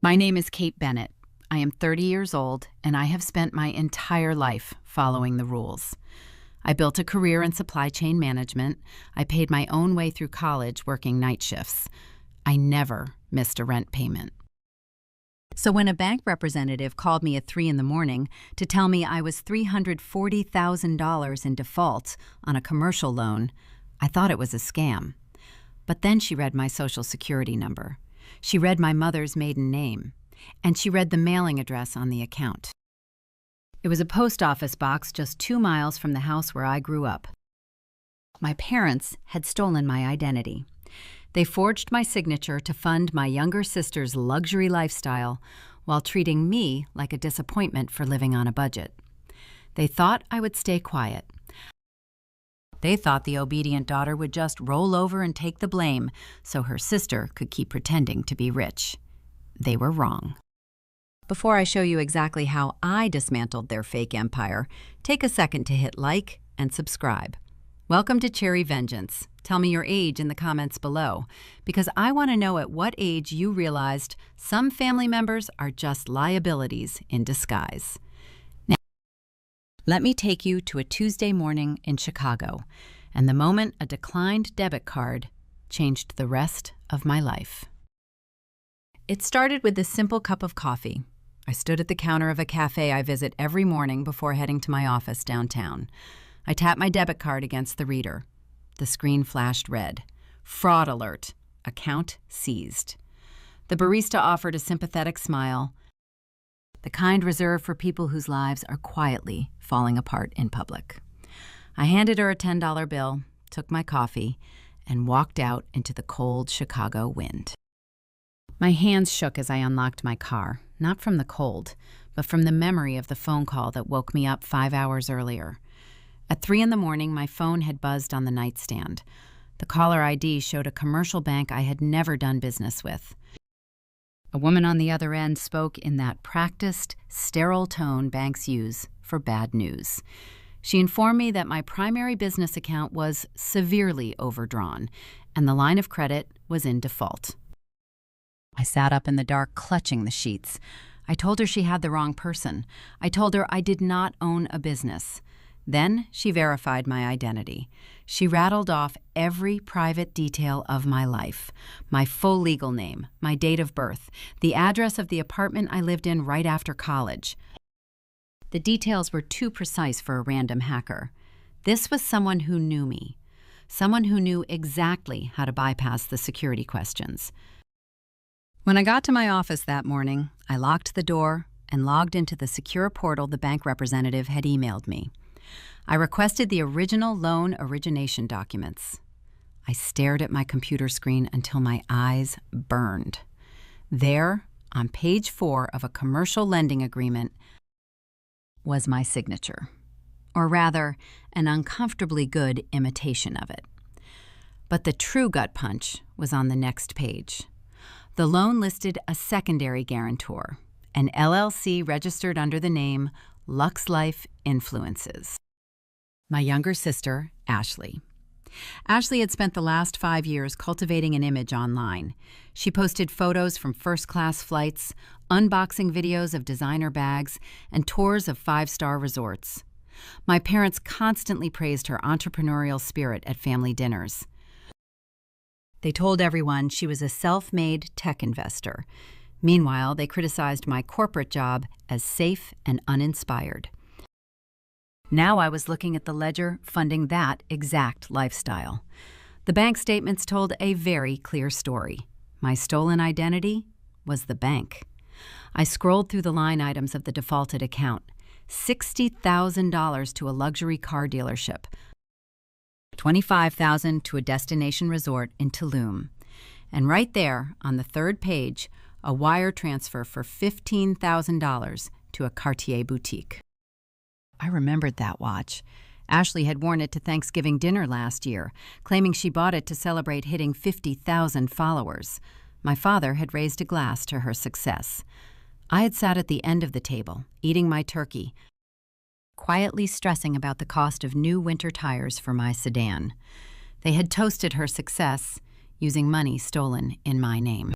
My name is Kate Bennett. I am 30 years old, and I have spent my entire life following the rules. I built a career in supply chain management. I paid my own way through college working night shifts. I never missed a rent payment. So when a bank representative called me at 3 in the morning to tell me I was $340,000 in default on a commercial loan, I thought it was a scam. But then she read my Social Security number. She read my mother's maiden name, and she read the mailing address on the account. It was a post office box just 2 miles from the house where I grew up. My parents had stolen my identity. They forged my signature to fund my younger sister's luxury lifestyle while treating me like a disappointment for living on a budget. They thought I would stay quiet. They thought the obedient daughter would just roll over and take the blame so her sister could keep pretending to be rich. They were wrong. Before I show you exactly how I dismantled their fake empire, take a second to hit like and subscribe. Welcome to Cherry Vengeance. Tell me your age in the comments below, because I want to know at what age you realized some family members are just liabilities in disguise. Now, let me take you to a Tuesday morning in Chicago, and the moment a declined debit card changed the rest of my life. It started with a simple cup of coffee. I stood at the counter of a cafe I visit every morning before heading to my office downtown. I tapped my debit card against the reader. The screen flashed red. Fraud alert. Account seized. The barista offered a sympathetic smile, the kind reserved for people whose lives are quietly falling apart in public. I handed her a $10 bill, took my coffee, and walked out into the cold Chicago wind. My hands shook as I unlocked my car, not from the cold, but from the memory of the phone call that woke me up 5 hours earlier. At 3 in the morning, my phone had buzzed on the nightstand. The caller ID showed a commercial bank I had never done business with. A woman on the other end spoke in that practiced, sterile tone banks use for bad news. She informed me that my primary business account was severely overdrawn, and the line of credit was in default. I sat up in the dark, clutching the sheets. I told her she had the wrong person. I told her I did not own a business. Then she verified my identity. She rattled off every private detail of my life: my full legal name, my date of birth, the address of the apartment I lived in right after college. The details were too precise for a random hacker. This was someone who knew me, someone who knew exactly how to bypass the security questions. When I got to my office that morning, I locked the door and logged into the secure portal the bank representative had emailed me. I requested the original loan origination documents. I stared at my computer screen until my eyes burned. There, on page 4 of a commercial lending agreement, was my signature, or rather, an uncomfortably good imitation of it. But the true gut punch was on the next page. The loan listed a secondary guarantor, an LLC registered under the name Lux Life Influences. My younger sister, Ashley. Ashley had spent the last 5 years cultivating an image online. She posted photos from first-class flights, unboxing videos of designer bags, and tours of 5-star resorts. My parents constantly praised her entrepreneurial spirit at family dinners. They told everyone she was a self-made tech investor. Meanwhile, they criticized my corporate job as safe and uninspired. Now I was looking at the ledger funding that exact lifestyle. The bank statements told a very clear story. My stolen identity was the bank. I scrolled through the line items of the defaulted account. $60,000 to a luxury car dealership, $25,000 to a destination resort in Tulum. And right there, on the 3rd page, a wire transfer for $15,000 to a Cartier boutique. I remembered that watch. Ashley had worn it to Thanksgiving dinner last year, claiming she bought it to celebrate hitting 50,000 followers. My father had raised a glass to her success. I had sat at the end of the table, eating my turkey, quietly stressing about the cost of new winter tires for my sedan. They had toasted her success using money stolen in my name.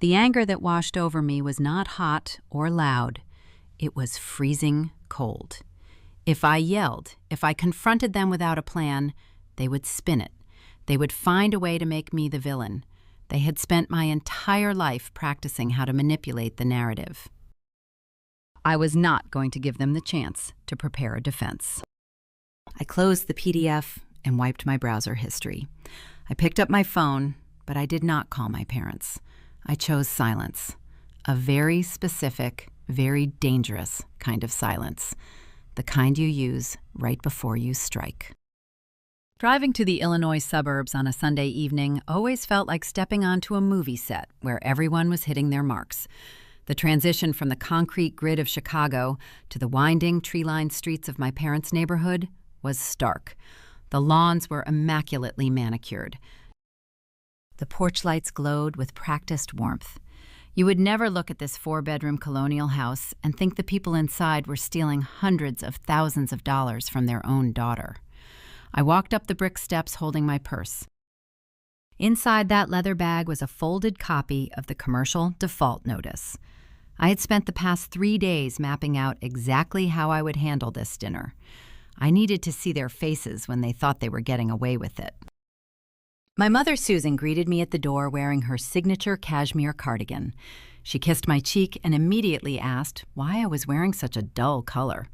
The anger that washed over me was not hot or loud. It was freezing cold. If I yelled, if I confronted them without a plan, they would spin it. They would find a way to make me the villain. They had spent my entire life practicing how to manipulate the narrative. I was not going to give them the chance to prepare a defense. I closed the PDF and wiped my browser history. I picked up my phone, but I did not call my parents. I chose silence, a very specific, very dangerous kind of silence, the kind you use right before you strike. Driving to the Illinois suburbs on a Sunday evening always felt like stepping onto a movie set where everyone was hitting their marks. The transition from the concrete grid of Chicago to the winding, tree-lined streets of my parents' neighborhood was stark. The lawns were immaculately manicured. The porch lights glowed with practiced warmth. You would never look at this 4-bedroom colonial house and think the people inside were stealing hundreds of thousands of dollars from their own daughter. I walked up the brick steps holding my purse. Inside that leather bag was a folded copy of the commercial default notice. I had spent the past 3 days mapping out exactly how I would handle this dinner. I needed to see their faces when they thought they were getting away with it. My mother, Susan, greeted me at the door wearing her signature cashmere cardigan. She kissed my cheek and immediately asked why I was wearing such a dull color.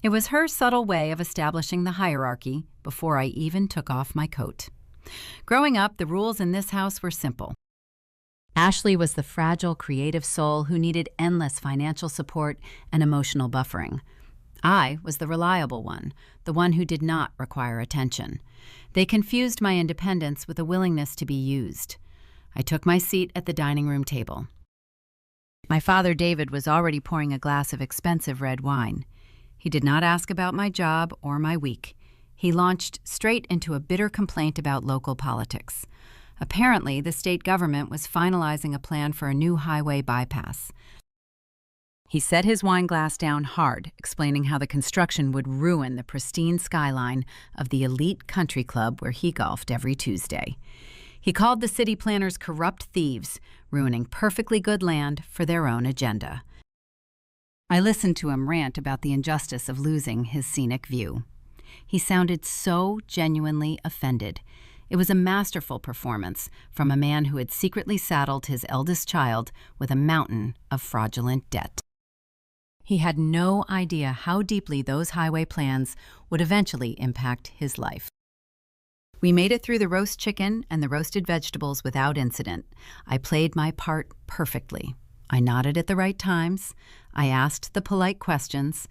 It was her subtle way of establishing the hierarchy before I even took off my coat. Growing up, the rules in this house were simple. Ashley was the fragile, creative soul who needed endless financial support and emotional buffering. I was the reliable one, the one who did not require attention. They confused my independence with a willingness to be used. I took my seat at the dining room table. My father, David, was already pouring a glass of expensive red wine. He did not ask about my job or my week. He launched straight into a bitter complaint about local politics. Apparently, the state government was finalizing a plan for a new highway bypass. He set his wine glass down hard, explaining how the construction would ruin the pristine skyline of the elite country club where he golfed every Tuesday. He called the city planners corrupt thieves, ruining perfectly good land for their own agenda. I listened to him rant about the injustice of losing his scenic view. He sounded so genuinely offended. It was a masterful performance from a man who had secretly saddled his eldest child with a mountain of fraudulent debt. He had no idea how deeply those highway plans would eventually impact his life. We made it through the roast chicken and the roasted vegetables without incident. I played my part perfectly. I nodded at the right times. I asked the polite questions.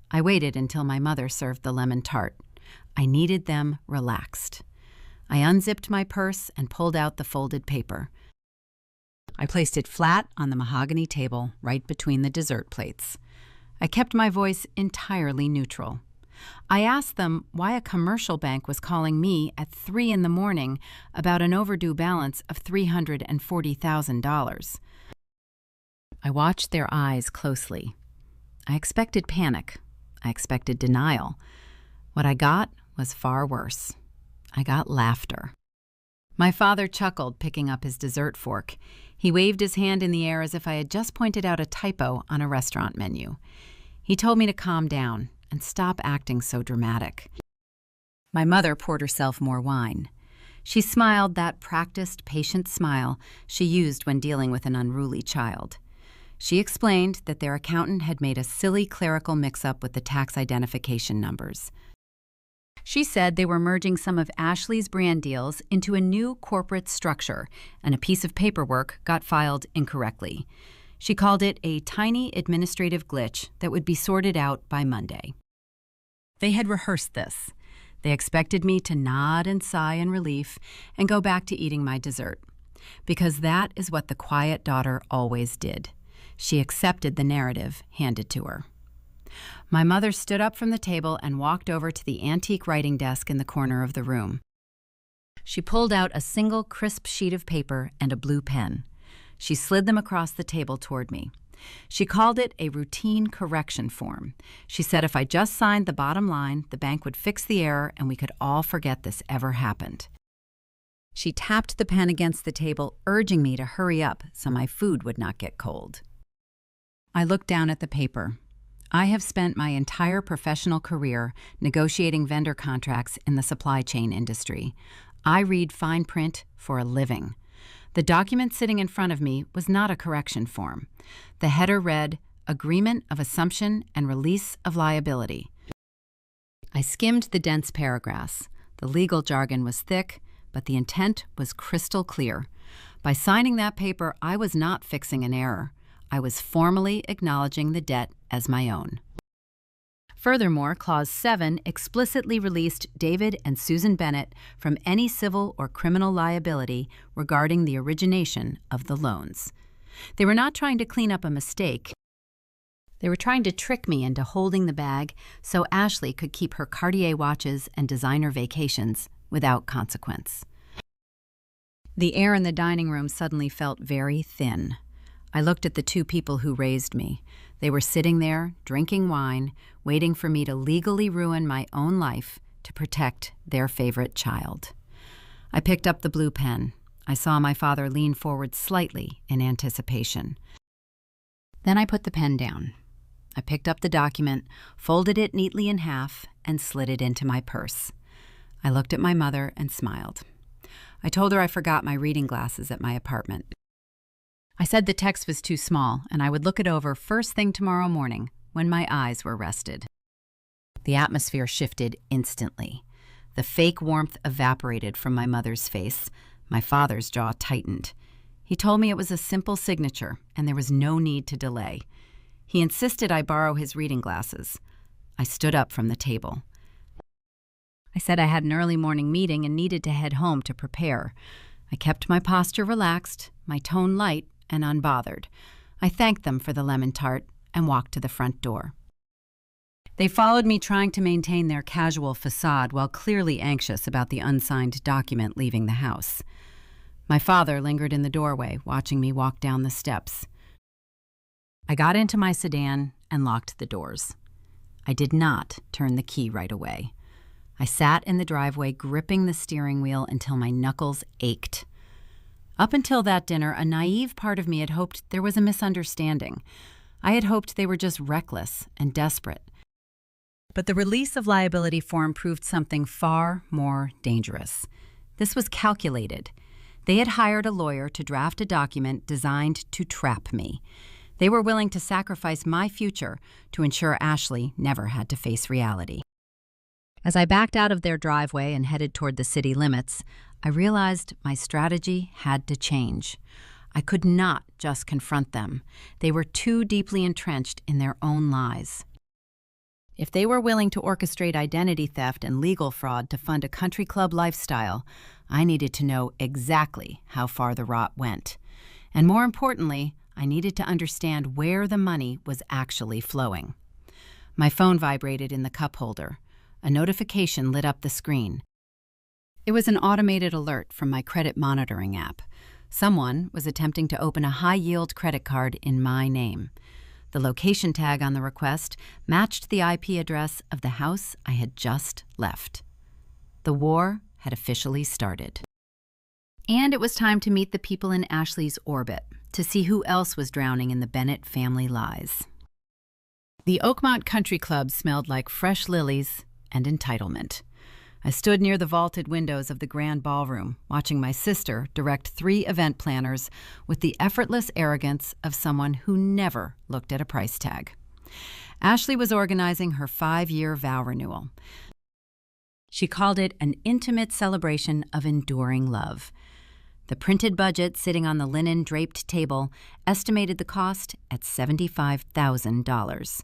I waited until my mother served the lemon tart. I needed them relaxed. I unzipped my purse and pulled out the folded paper. I placed it flat on the mahogany table right between the dessert plates. I kept my voice entirely neutral. I asked them why a commercial bank was calling me at 3 a.m. about an overdue balance of $340,000. I watched their eyes closely. I expected panic. I expected denial. What I got was far worse. I got laughter. My father chuckled, picking up his dessert fork. He waved his hand in the air as if I had just pointed out a typo on a restaurant menu. He told me to calm down and stop acting so dramatic. My mother poured herself more wine. She smiled that practiced, patient smile she used when dealing with an unruly child. She explained that their accountant had made a silly clerical mix-up with the tax identification numbers. She said they were merging some of Ashley's brand deals into a new corporate structure, and a piece of paperwork got filed incorrectly. She called it a tiny administrative glitch that would be sorted out by Monday. They had rehearsed this. They expected me to nod and sigh in relief and go back to eating my dessert, because that is what the quiet daughter always did. She accepted the narrative handed to her. My mother stood up from the table and walked over to the antique writing desk in the corner of the room. She pulled out a single crisp sheet of paper and a blue pen. She slid them across the table toward me. She called it a routine correction form. She said if I just signed the bottom line, the bank would fix the error and we could all forget this ever happened. She tapped the pen against the table, urging me to hurry up so my food would not get cold. I looked down at the paper. I have spent my entire professional career negotiating vendor contracts in the supply chain industry. I read fine print for a living. The document sitting in front of me was not a correction form. The header read, Agreement of Assumption and Release of Liability. I skimmed the dense paragraphs. The legal jargon was thick, but the intent was crystal clear. By signing that paper, I was not fixing an error. I was formally acknowledging the debt as my own. Furthermore, Clause 7 explicitly released David and Susan Bennett from any civil or criminal liability regarding the origination of the loans. They were not trying to clean up a mistake. They were trying to trick me into holding the bag so Ashley could keep her Cartier watches and designer vacations without consequence. The air in the dining room suddenly felt very thin. I looked at the two people who raised me. They were sitting there, drinking wine, waiting for me to legally ruin my own life to protect their favorite child. I picked up the blue pen. I saw my father lean forward slightly in anticipation. Then I put the pen down. I picked up the document, folded it neatly in half, and slid it into my purse. I looked at my mother and smiled. I told her I forgot my reading glasses at my apartment. I said the text was too small and I would look it over first thing tomorrow morning when my eyes were rested. The atmosphere shifted instantly. The fake warmth evaporated from my mother's face. My father's jaw tightened. He told me it was a simple signature and there was no need to delay. He insisted I borrow his reading glasses. I stood up from the table. I said I had an early morning meeting and needed to head home to prepare. I kept my posture relaxed, my tone light and unbothered. I thanked them for the lemon tart and walked to the front door. They followed me, trying to maintain their casual facade while clearly anxious about the unsigned document leaving the house. My father lingered in the doorway, watching me walk down the steps. I got into my sedan and locked the doors. I did not turn the key right away. I sat in the driveway, gripping the steering wheel until my knuckles ached. Up until that dinner, a naive part of me had hoped there was a misunderstanding. I had hoped they were just reckless and desperate. But the release of liability form proved something far more dangerous. This was calculated. They had hired a lawyer to draft a document designed to trap me. They were willing to sacrifice my future to ensure Ashley never had to face reality. As I backed out of their driveway and headed toward the city limits, I realized my strategy had to change. I could not just confront them. They were too deeply entrenched in their own lies. If they were willing to orchestrate identity theft and legal fraud to fund a country club lifestyle, I needed to know exactly how far the rot went. And more importantly, I needed to understand where the money was actually flowing. My phone vibrated in the cup holder. A notification lit up the screen. It was an automated alert from my credit monitoring app. Someone was attempting to open a high-yield credit card in my name. The location tag on the request matched the IP address of the house I had just left. The war had officially started. And it was time to meet the people in Ashley's orbit, to see who else was drowning in the Bennett family lies. The Oakmont Country Club smelled like fresh lilies and entitlement. I stood near the vaulted windows of the grand ballroom, watching my sister direct 3 event planners with the effortless arrogance of someone who never looked at a price tag. Ashley was organizing her 5-year vow renewal. She called it an intimate celebration of enduring love. The printed budget sitting on the linen-draped table estimated the cost at $75,000.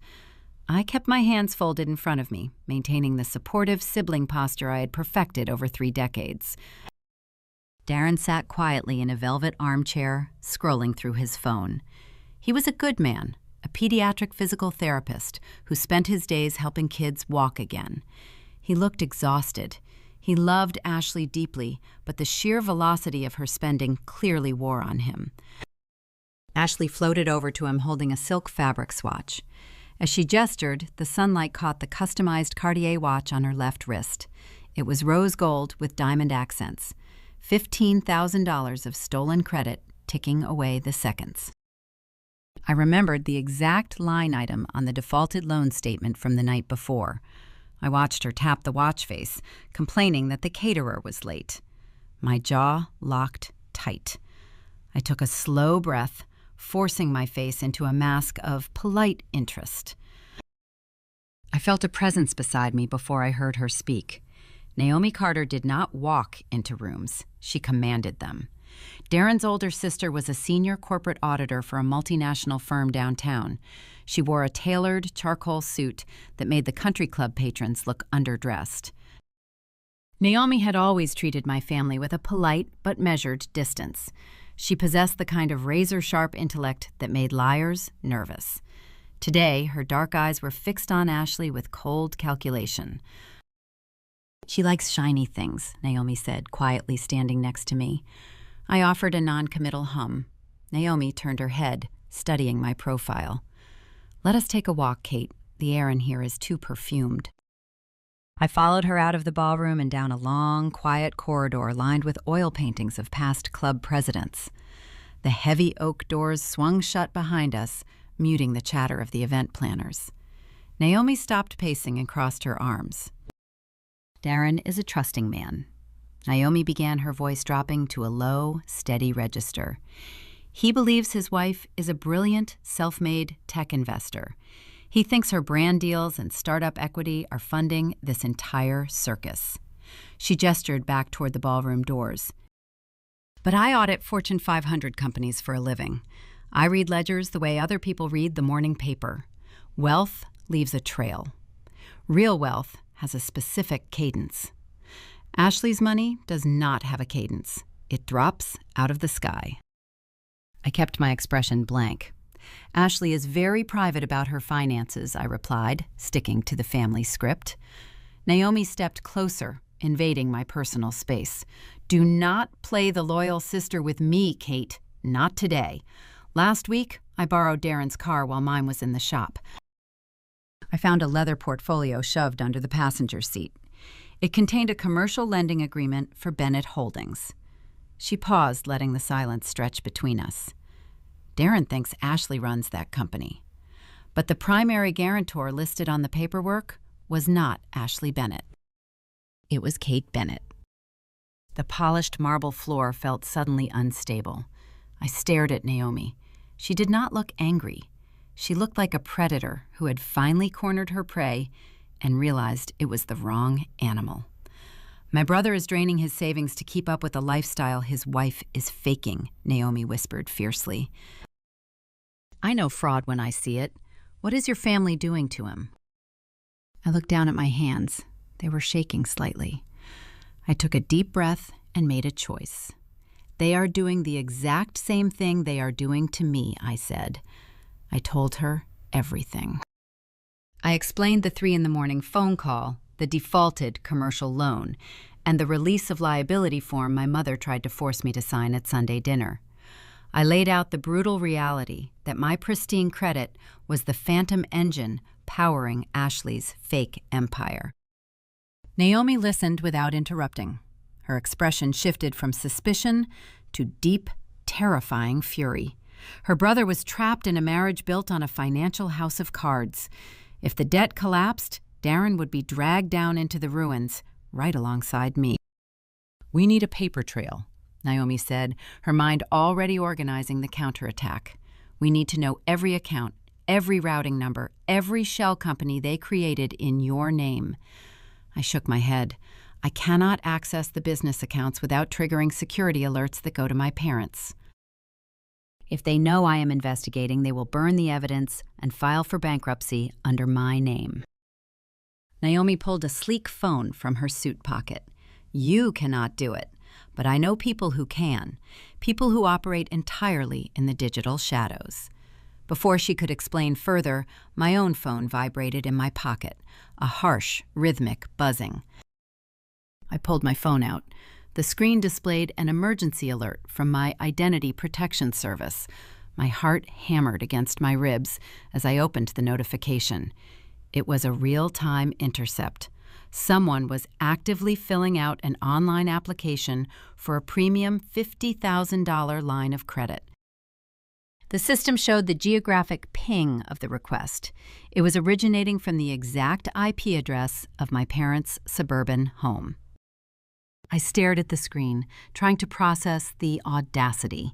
I kept my hands folded in front of me, maintaining the supportive sibling posture I had perfected over 3 decades. Darren sat quietly in a velvet armchair, scrolling through his phone. He was a good man, a pediatric physical therapist who spent his days helping kids walk again. He looked exhausted. He loved Ashley deeply, but the sheer velocity of her spending clearly wore on him. Ashley floated over to him holding a silk fabric swatch. As she gestured, the sunlight caught the customized Cartier watch on her left wrist. It was rose gold with diamond accents. $15,000 of stolen credit ticking away the seconds. I remembered the exact line item on the defaulted loan statement from the night before. I watched her tap the watch face, complaining that the caterer was late. My jaw locked tight. I took a slow breath, forcing my face into a mask of polite interest. I felt a presence beside me before I heard her speak. Naomi Carter did not walk into rooms. She commanded them. Darren's older sister was a senior corporate auditor for a multinational firm downtown. She wore a tailored charcoal suit that made the country club patrons look underdressed. Naomi had always treated my family with a polite but measured distance. She possessed the kind of razor-sharp intellect that made liars nervous. Today, her dark eyes were fixed on Ashley with cold calculation. "She likes shiny things," Naomi said, quietly standing next to me. I offered a non-committal hum. Naomi turned her head, studying my profile. "Let us take a walk, Kate. The air in here is too perfumed." I followed her out of the ballroom and down a long, quiet corridor lined with oil paintings of past club presidents. The heavy oak doors swung shut behind us, muting the chatter of the event planners. Naomi stopped pacing and crossed her arms. "Darren is a trusting man." Naomi began, her voice dropping to a low, steady register. "He believes his wife is a brilliant, self-made tech investor. He thinks her brand deals and startup equity are funding this entire circus." She gestured back toward the ballroom doors. "But I audit Fortune 500 companies for a living. I read ledgers the way other people read the morning paper. Wealth leaves a trail. Real wealth has a specific cadence. Ashley's money does not have a cadence. It drops out of the sky." I kept my expression blank. "Ashley is very private about her finances," I replied, sticking to the family script. Naomi stepped closer, invading my personal space. "Do not play the loyal sister with me, Kate. Not today. Last week, I borrowed Darren's car while mine was in the shop." I found a leather portfolio shoved under the passenger seat. It contained a commercial lending agreement for Bennett Holdings. She paused, letting the silence stretch between us. "Darren thinks Ashley runs that company. But the primary guarantor listed on the paperwork was not Ashley Bennett. It was Kate Bennett." The polished marble floor felt suddenly unstable. I stared at Naomi. She did not look angry. She looked like a predator who had finally cornered her prey and realized it was the wrong animal. "My brother is draining his savings to keep up with the lifestyle his wife is faking," Naomi whispered fiercely. "I know fraud when I see it. What is your family doing to him?" I looked down at my hands. They were shaking slightly. I took a deep breath and made a choice. "They are doing the exact same thing they are doing to me," I said. I told her everything. I explained the 3 a.m. phone call, the defaulted commercial loan, and the release of liability form my mother tried to force me to sign at Sunday dinner. I laid out the brutal reality that my pristine credit was the phantom engine powering Ashley's fake empire. Naomi listened without interrupting. Her expression shifted from suspicion to deep, terrifying fury. Her brother was trapped in a marriage built on a financial house of cards. If the debt collapsed, Darren would be dragged down into the ruins, right alongside me. "We need a paper trail," Naomi said, her mind already organizing the counterattack. "We need to know every account, every routing number, every shell company they created in your name." I shook my head. I cannot access the business accounts without triggering security alerts that go to my parents. If they know I am investigating, they will burn the evidence and file for bankruptcy under my name. Naomi pulled a sleek phone from her suit pocket. "You cannot do it, but I know people who can, people who operate entirely in the digital shadows." Before she could explain further, my own phone vibrated in my pocket, a harsh, rhythmic buzzing. I pulled my phone out. The screen displayed an emergency alert from my Identity Protection Service. My heart hammered against my ribs as I opened the notification. It was a real-time intercept. Someone was actively filling out an online application for a premium $50,000 line of credit. The system showed the geographic ping of the request. It was originating from the exact IP address of my parents' suburban home. I stared at the screen, trying to process the audacity.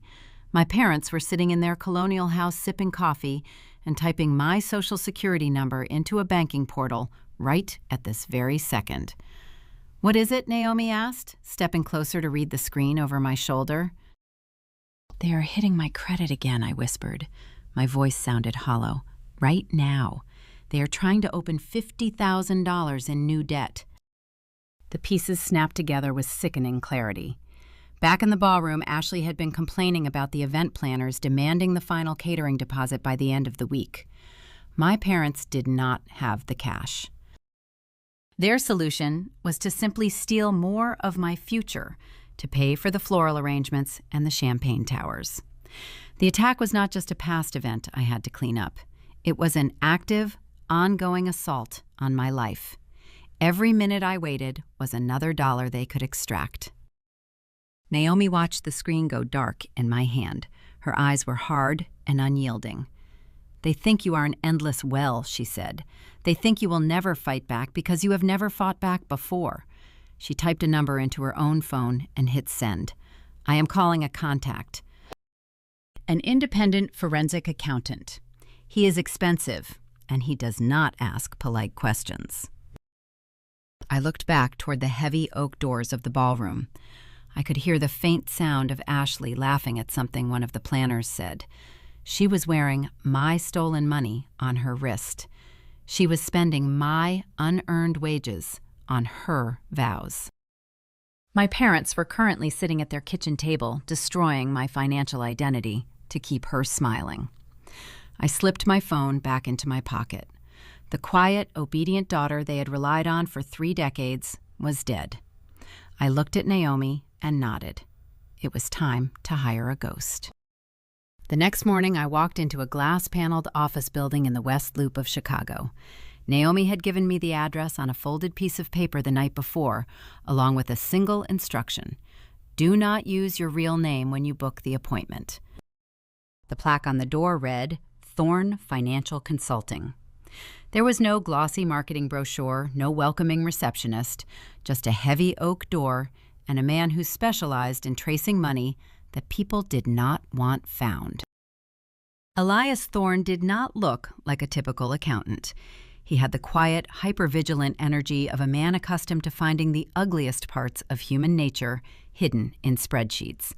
My parents were sitting in their colonial house sipping coffee and typing my Social Security number into a banking portal right at this very second. "What is it?" Naomi asked, stepping closer to read the screen over my shoulder. "They are hitting my credit again," I whispered. My voice sounded hollow. "Right now. They are trying to open $50,000 in new debt." The pieces snapped together with sickening clarity. Back in the ballroom, Ashley had been complaining about the event planners demanding the final catering deposit by the end of the week. My parents did not have the cash. Their solution was to simply steal more of my future to pay for the floral arrangements and the champagne towers. The attack was not just a past event I had to clean up. It was an active, ongoing assault on my life. Every minute I waited was another dollar they could extract. Naomi watched the screen go dark in my hand. Her eyes were hard and unyielding. "They think you are an endless well," she said. "They think you will never fight back because you have never fought back before." She typed a number into her own phone and hit send. "I am calling a contact. An independent forensic accountant. He is expensive, and he does not ask polite questions." I looked back toward the heavy oak doors of the ballroom. I could hear the faint sound of Ashley laughing at something one of the planners said. She was wearing my stolen money on her wrist. She was spending my unearned wages on her vows. My parents were currently sitting at their kitchen table, destroying my financial identity to keep her smiling. I slipped my phone back into my pocket. The quiet, obedient daughter they had relied on for 3 decades was dead. I looked at Naomi and nodded. It was time to hire a ghost. The next morning, I walked into a glass-paneled office building in the West Loop of Chicago. Naomi had given me the address on a folded piece of paper the night before, along with a single instruction: do not use your real name when you book the appointment. The plaque on the door read, Thorne Financial Consulting. There was no glossy marketing brochure, no welcoming receptionist, just a heavy oak door and a man who specialized in tracing money that people did not want found. Elias Thorne did not look like a typical accountant. He had the quiet, hypervigilant energy of a man accustomed to finding the ugliest parts of human nature hidden in spreadsheets.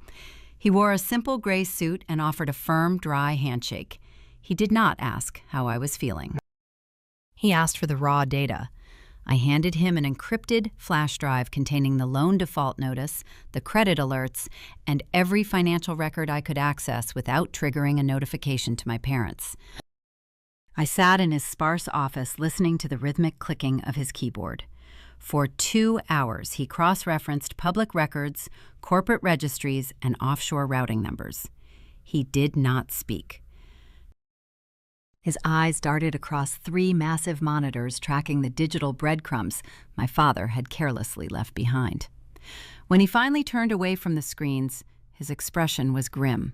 He wore a simple gray suit and offered a firm, dry handshake. He did not ask how I was feeling. He asked for the raw data. I handed him an encrypted flash drive containing the loan default notice, the credit alerts, and every financial record I could access without triggering a notification to my parents. I sat in his sparse office listening to the rhythmic clicking of his keyboard. For 2 hours, he cross-referenced public records, corporate registries, and offshore routing numbers. He did not speak. His eyes darted across 3 massive monitors tracking the digital breadcrumbs my father had carelessly left behind. When he finally turned away from the screens, his expression was grim.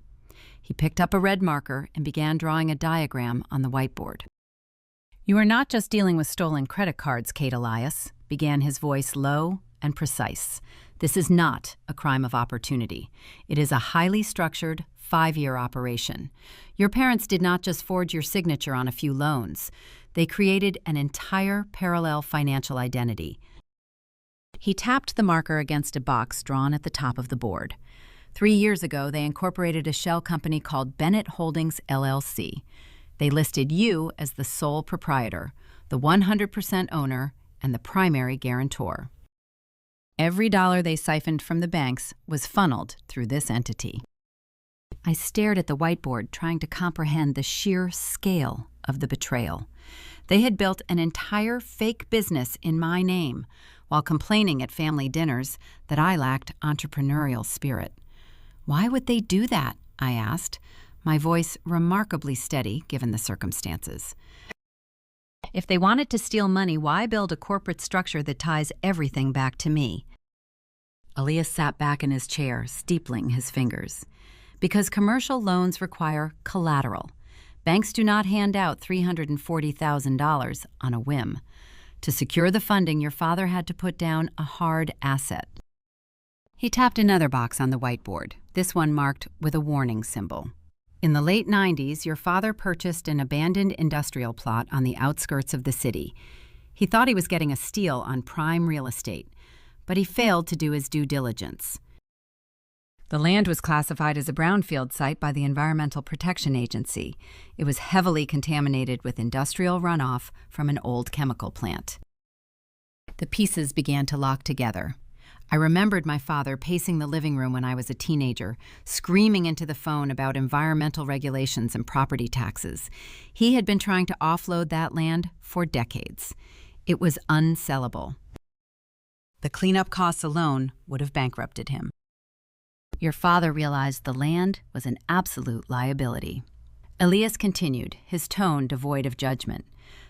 He picked up a red marker and began drawing a diagram on the whiteboard. "You are not just dealing with stolen credit cards, Kate Elias," began his voice low and precise. "This is not a crime of opportunity. It is a highly structured, 5-year operation. Your parents did not just forge your signature on a few loans. They created an entire parallel financial identity." He tapped the marker against a box drawn at the top of the board. 3 years ago, they incorporated a shell company called Bennett Holdings, LLC. They listed you as the sole proprietor, the 100% owner, and the primary guarantor. Every dollar they siphoned from the banks was funneled through this entity. I stared at the whiteboard, trying to comprehend the sheer scale of the betrayal. They had built an entire fake business in my name, while complaining at family dinners that I lacked entrepreneurial spirit. Why would they do that? I asked, my voice remarkably steady given the circumstances. If they wanted to steal money, why build a corporate structure that ties everything back to me? Elias sat back in his chair, steepling his fingers. Because commercial loans require collateral. Banks do not hand out $340,000 on a whim. To secure the funding, your father had to put down a hard asset. He tapped another box on the whiteboard, this one marked with a warning symbol. In the late 90s, your father purchased an abandoned industrial plot on the outskirts of the city. He thought he was getting a steal on prime real estate, but he failed to do his due diligence. The land was classified as a brownfield site by the Environmental Protection Agency. It was heavily contaminated with industrial runoff from an old chemical plant. The pieces began to lock together. I remembered my father pacing the living room when I was a teenager, screaming into the phone about environmental regulations and property taxes. He had been trying to offload that land for decades. It was unsellable. The cleanup costs alone would have bankrupted him. Your father realized the land was an absolute liability. Elias continued, his tone devoid of judgment.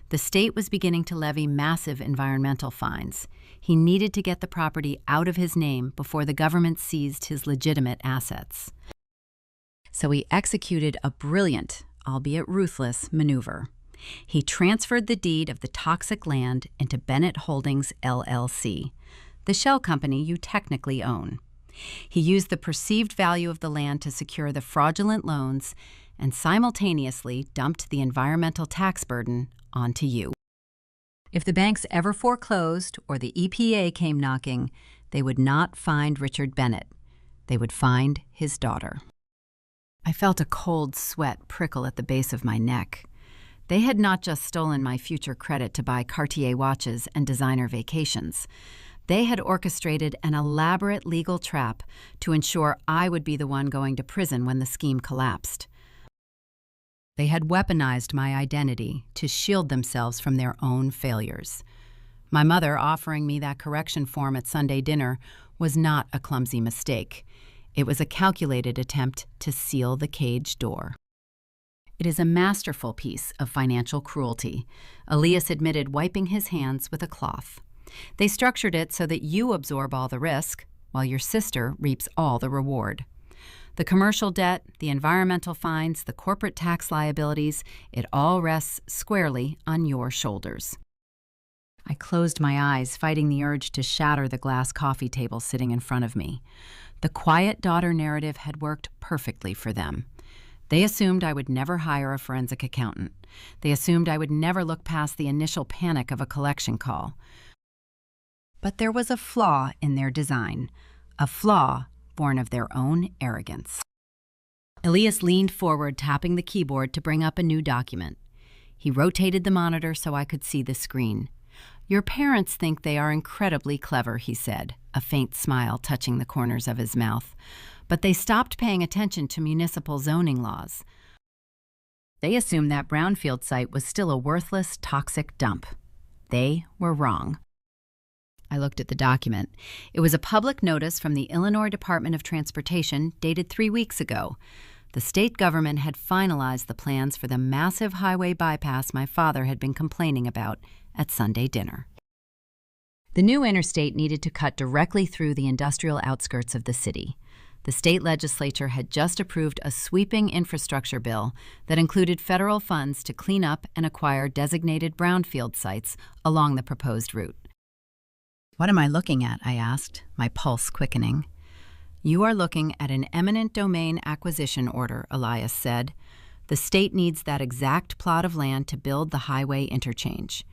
The state was beginning to levy massive environmental fines. He needed to get the property out of his name before the government seized his legitimate assets. So he executed a brilliant, albeit ruthless, maneuver. He transferred the deed of the toxic land into Bennett Holdings, LLC, the shell company you technically own. He used the perceived value of the land to secure the fraudulent loans and simultaneously dumped the environmental tax burden onto you. If the banks ever foreclosed or the EPA came knocking, they would not find Richard Bennett. They would find his daughter. I felt a cold sweat prickle at the base of my neck. They had not just stolen my future credit to buy Cartier watches and designer vacations. They had orchestrated an elaborate legal trap to ensure I would be the one going to prison when the scheme collapsed. They had weaponized my identity to shield themselves from their own failures. My mother offering me that correction form at Sunday dinner was not a clumsy mistake. It was a calculated attempt to seal the cage door. It is a masterful piece of financial cruelty, Elias admitted, wiping his hands with a cloth. They structured it so that you absorb all the risk, while your sister reaps all the reward. The commercial debt, the environmental fines, the corporate tax liabilities, it all rests squarely on your shoulders. I closed my eyes, fighting the urge to shatter the glass coffee table sitting in front of me. The quiet daughter narrative had worked perfectly for them. They assumed I would never hire a forensic accountant. They assumed I would never look past the initial panic of a collection call. But there was a flaw in their design, a flaw born of their own arrogance. Elias leaned forward, tapping the keyboard to bring up a new document. He rotated the monitor so I could see the screen. Your parents think they are incredibly clever, he said, a faint smile touching the corners of his mouth. But they stopped paying attention to municipal zoning laws. They assumed that brownfield site was still a worthless, toxic dump. They were wrong. I looked at the document. It was a public notice from the Illinois Department of Transportation dated 3 weeks ago. The state government had finalized the plans for the massive highway bypass my father had been complaining about at Sunday dinner. The new interstate needed to cut directly through the industrial outskirts of the city. The state legislature had just approved a sweeping infrastructure bill that included federal funds to clean up and acquire designated brownfield sites along the proposed route. What am I looking at? I asked, my pulse quickening. You are looking at an eminent domain acquisition order, Elias said. The state needs that exact plot of land to build the highway interchange.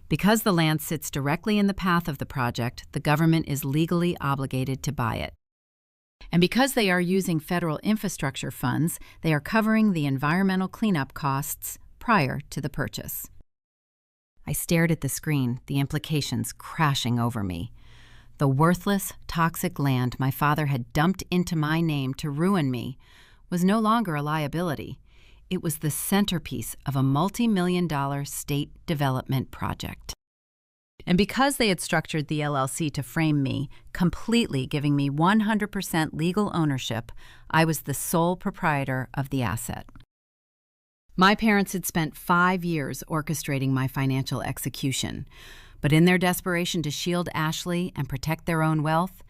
Because the land sits directly in the path of the project, the government is legally obligated to buy it. And because they are using federal infrastructure funds, they are covering the environmental cleanup costs prior to the purchase. I stared at the screen, the implications crashing over me. The worthless, toxic land my father had dumped into my name to ruin me was no longer a liability. It was the centerpiece of a multi-million-dollar state development project. And because they had structured the LLC to frame me, completely giving me 100% legal ownership, I was the sole proprietor of the asset. My parents had spent 5 years orchestrating my financial execution, but in their desperation to shield Ashley and protect their own wealth,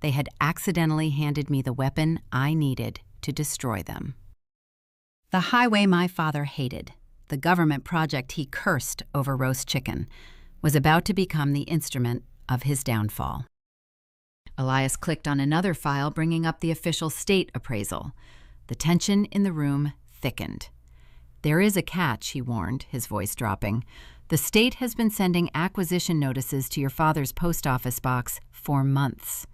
they had accidentally handed me the weapon I needed to destroy them. The highway my father hated, the government project he cursed over roast chicken, was about to become the instrument of his downfall. Elias clicked on another file, bringing up the official state appraisal. The tension in the room thickened. "There is a catch," he warned, his voice dropping. "The state has been sending acquisition notices to your father's post office box for months.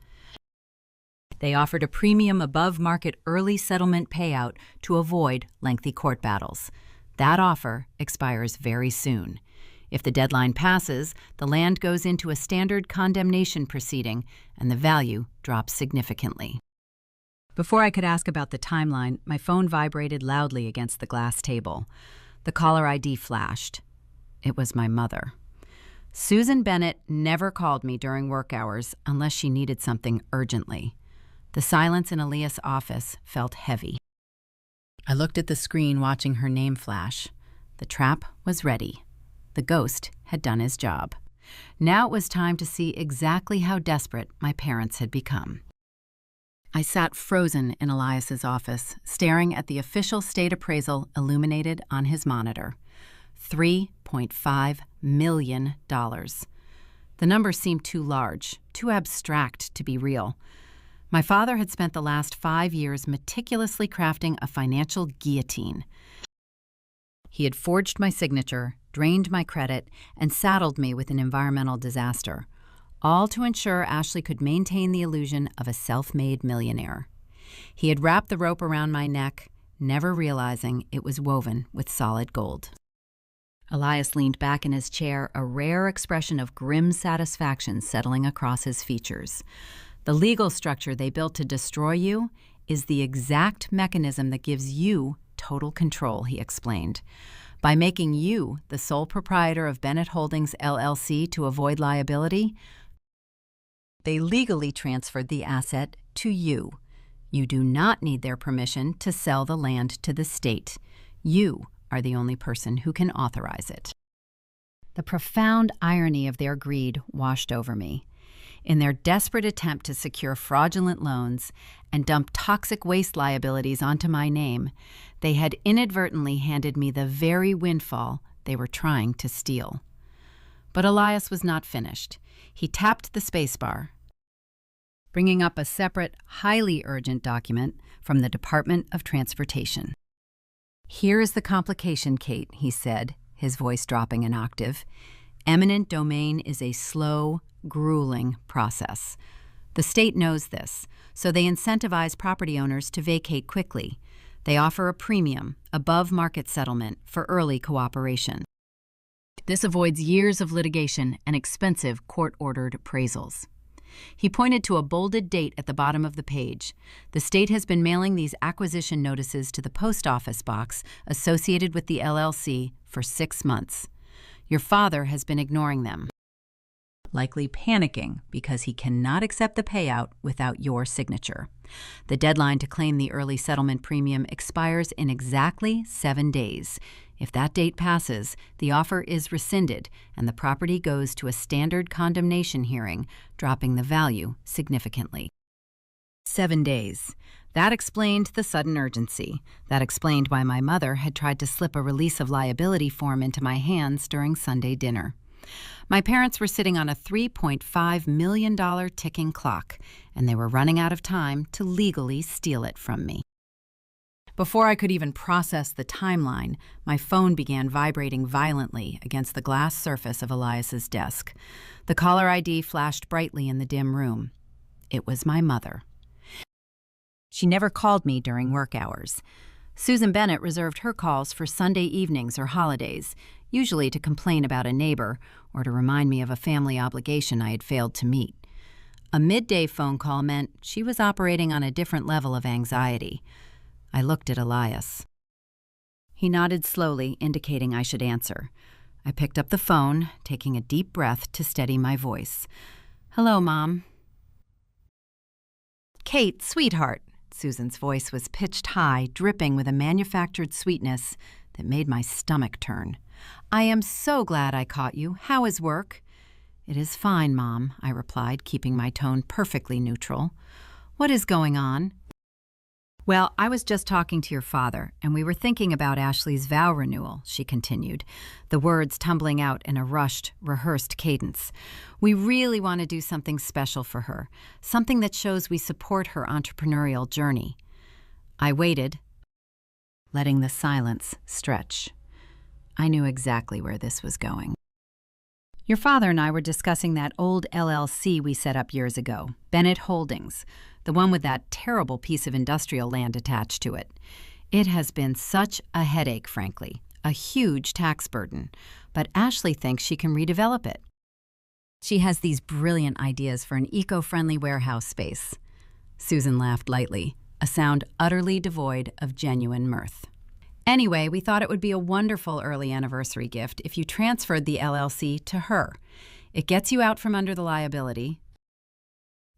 They offered a premium above-market early settlement payout to avoid lengthy court battles. That offer expires very soon. If the deadline passes, the land goes into a standard condemnation proceeding, and the value drops significantly." Before I could ask about the timeline, my phone vibrated loudly against the glass table. The caller ID flashed. It was my mother. Susan Bennett never called me during work hours unless she needed something urgently. The silence in Elias' office felt heavy. I looked at the screen, watching her name flash. The trap was ready. The ghost had done his job. Now it was time to see exactly how desperate my parents had become. I sat frozen in Elias's office, staring at the official state appraisal illuminated on his monitor. $3.5 million. The number seemed too large, too abstract to be real. My father had spent the last 5 years meticulously crafting a financial guillotine. He had forged my signature, drained my credit, and saddled me with an environmental disaster, all to ensure Ashley could maintain the illusion of a self-made millionaire. He had wrapped the rope around my neck, never realizing it was woven with solid gold. Elias leaned back in his chair, a rare expression of grim satisfaction settling across his features. "The legal structure they built to destroy you is the exact mechanism that gives you total control," he explained. "By making you the sole proprietor of Bennett Holdings, LLC to avoid liability, they legally transferred the asset to you. You do not need their permission to sell the land to the state. You are the only person who can authorize it." The profound irony of their greed washed over me. In their desperate attempt to secure fraudulent loans and dump toxic waste liabilities onto my name, they had inadvertently handed me the very windfall they were trying to steal. But Elias was not finished. He tapped the spacebar, bringing up a separate, highly urgent document from the Department of Transportation. "Here is the complication, Kate," he said, his voice dropping an octave. "Eminent domain is a slow, grueling process. The state knows this, so they incentivize property owners to vacate quickly. They offer a premium, above-market settlement for early cooperation. This avoids years of litigation and expensive court-ordered appraisals." He pointed to a bolded date at the bottom of the page. "The state has been mailing these acquisition notices to the post office box associated with the LLC for 6 months. Your father has been ignoring them, likely panicking because he cannot accept the payout without your signature. The deadline to claim the early settlement premium expires in exactly 7 days. If that date passes, the offer is rescinded and the property goes to a standard condemnation hearing, dropping the value significantly." 7 days. That explained the sudden urgency. That explained why my mother had tried to slip a release of liability form into my hands during Sunday dinner. My parents were sitting on a $3.5 million ticking clock, and they were running out of time to legally steal it from me. Before I could even process the timeline, my phone began vibrating violently against the glass surface of Elias's desk. The caller ID flashed brightly in the dim room. It was my mother. She never called me during work hours. Susan Bennett reserved her calls for Sunday evenings or holidays, usually to complain about a neighbor or to remind me of a family obligation I had failed to meet. A midday phone call meant she was operating on a different level of anxiety. I looked at Elias. He nodded slowly, indicating I should answer. I picked up the phone, taking a deep breath to steady my voice. "Hello, Mom." "Kate, sweetheart." Susan's voice was pitched high, dripping with a manufactured sweetness that made my stomach turn. "I am so glad I caught you. How is work?" "It is fine, Mom," I replied, keeping my tone perfectly neutral. "What is going on?" "Well, I was just talking to your father, and we were thinking about Ashley's vow renewal," she continued, the words tumbling out in a rushed, rehearsed cadence. "We really want to do something special for her, something that shows we support her entrepreneurial journey." I waited, letting the silence stretch. I knew exactly where this was going. "Your father and I were discussing that old LLC we set up years ago, Bennett Holdings, the one with that terrible piece of industrial land attached to it. It has been such a headache, frankly, a huge tax burden, but Ashley thinks she can redevelop it. She has these brilliant ideas for an eco-friendly warehouse space." Susan laughed lightly, a sound utterly devoid of genuine mirth. "Anyway, we thought it would be a wonderful early anniversary gift if you transferred the LLC to her. It gets you out from under the liability,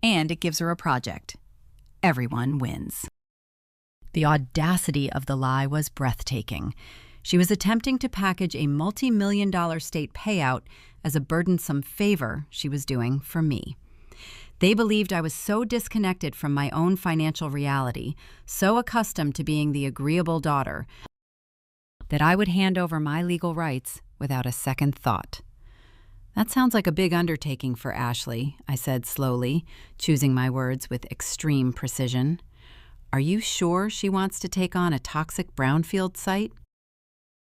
and it gives her a project. Everyone wins." The audacity of the lie was breathtaking. She was attempting to package a multi-million-dollar state payout as a burdensome favor she was doing for me. They believed I was so disconnected from my own financial reality, so accustomed to being the agreeable daughter, that I would hand over my legal rights without a second thought. "That sounds like a big undertaking for Ashley," I said slowly, choosing my words with extreme precision. "Are you sure she wants to take on a toxic brownfield site?"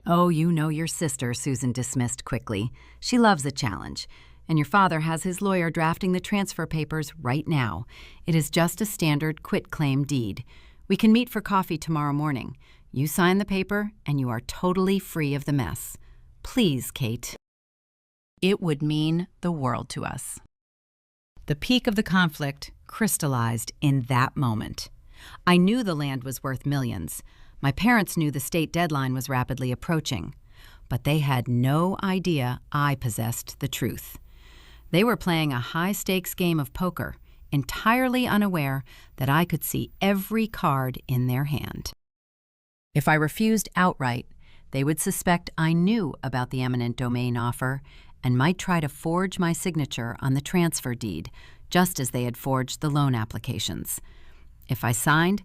"Oh, you know your sister," Susan dismissed quickly. "She loves a challenge. And your father has his lawyer drafting the transfer papers right now. It is just a standard quitclaim deed. We can meet for coffee tomorrow morning. You sign the paper, and you are totally free of the mess. Please, Kate." It would mean the world to us. The peak of the conflict crystallized in that moment. I knew the land was worth millions. My parents knew the state deadline was rapidly approaching. But they had no idea I possessed the truth. They were playing a high-stakes game of poker, entirely unaware that I could see every card in their hand. If I refused outright, they would suspect I knew about the eminent domain offer and might try to forge my signature on the transfer deed, just as they had forged the loan applications. If I signed,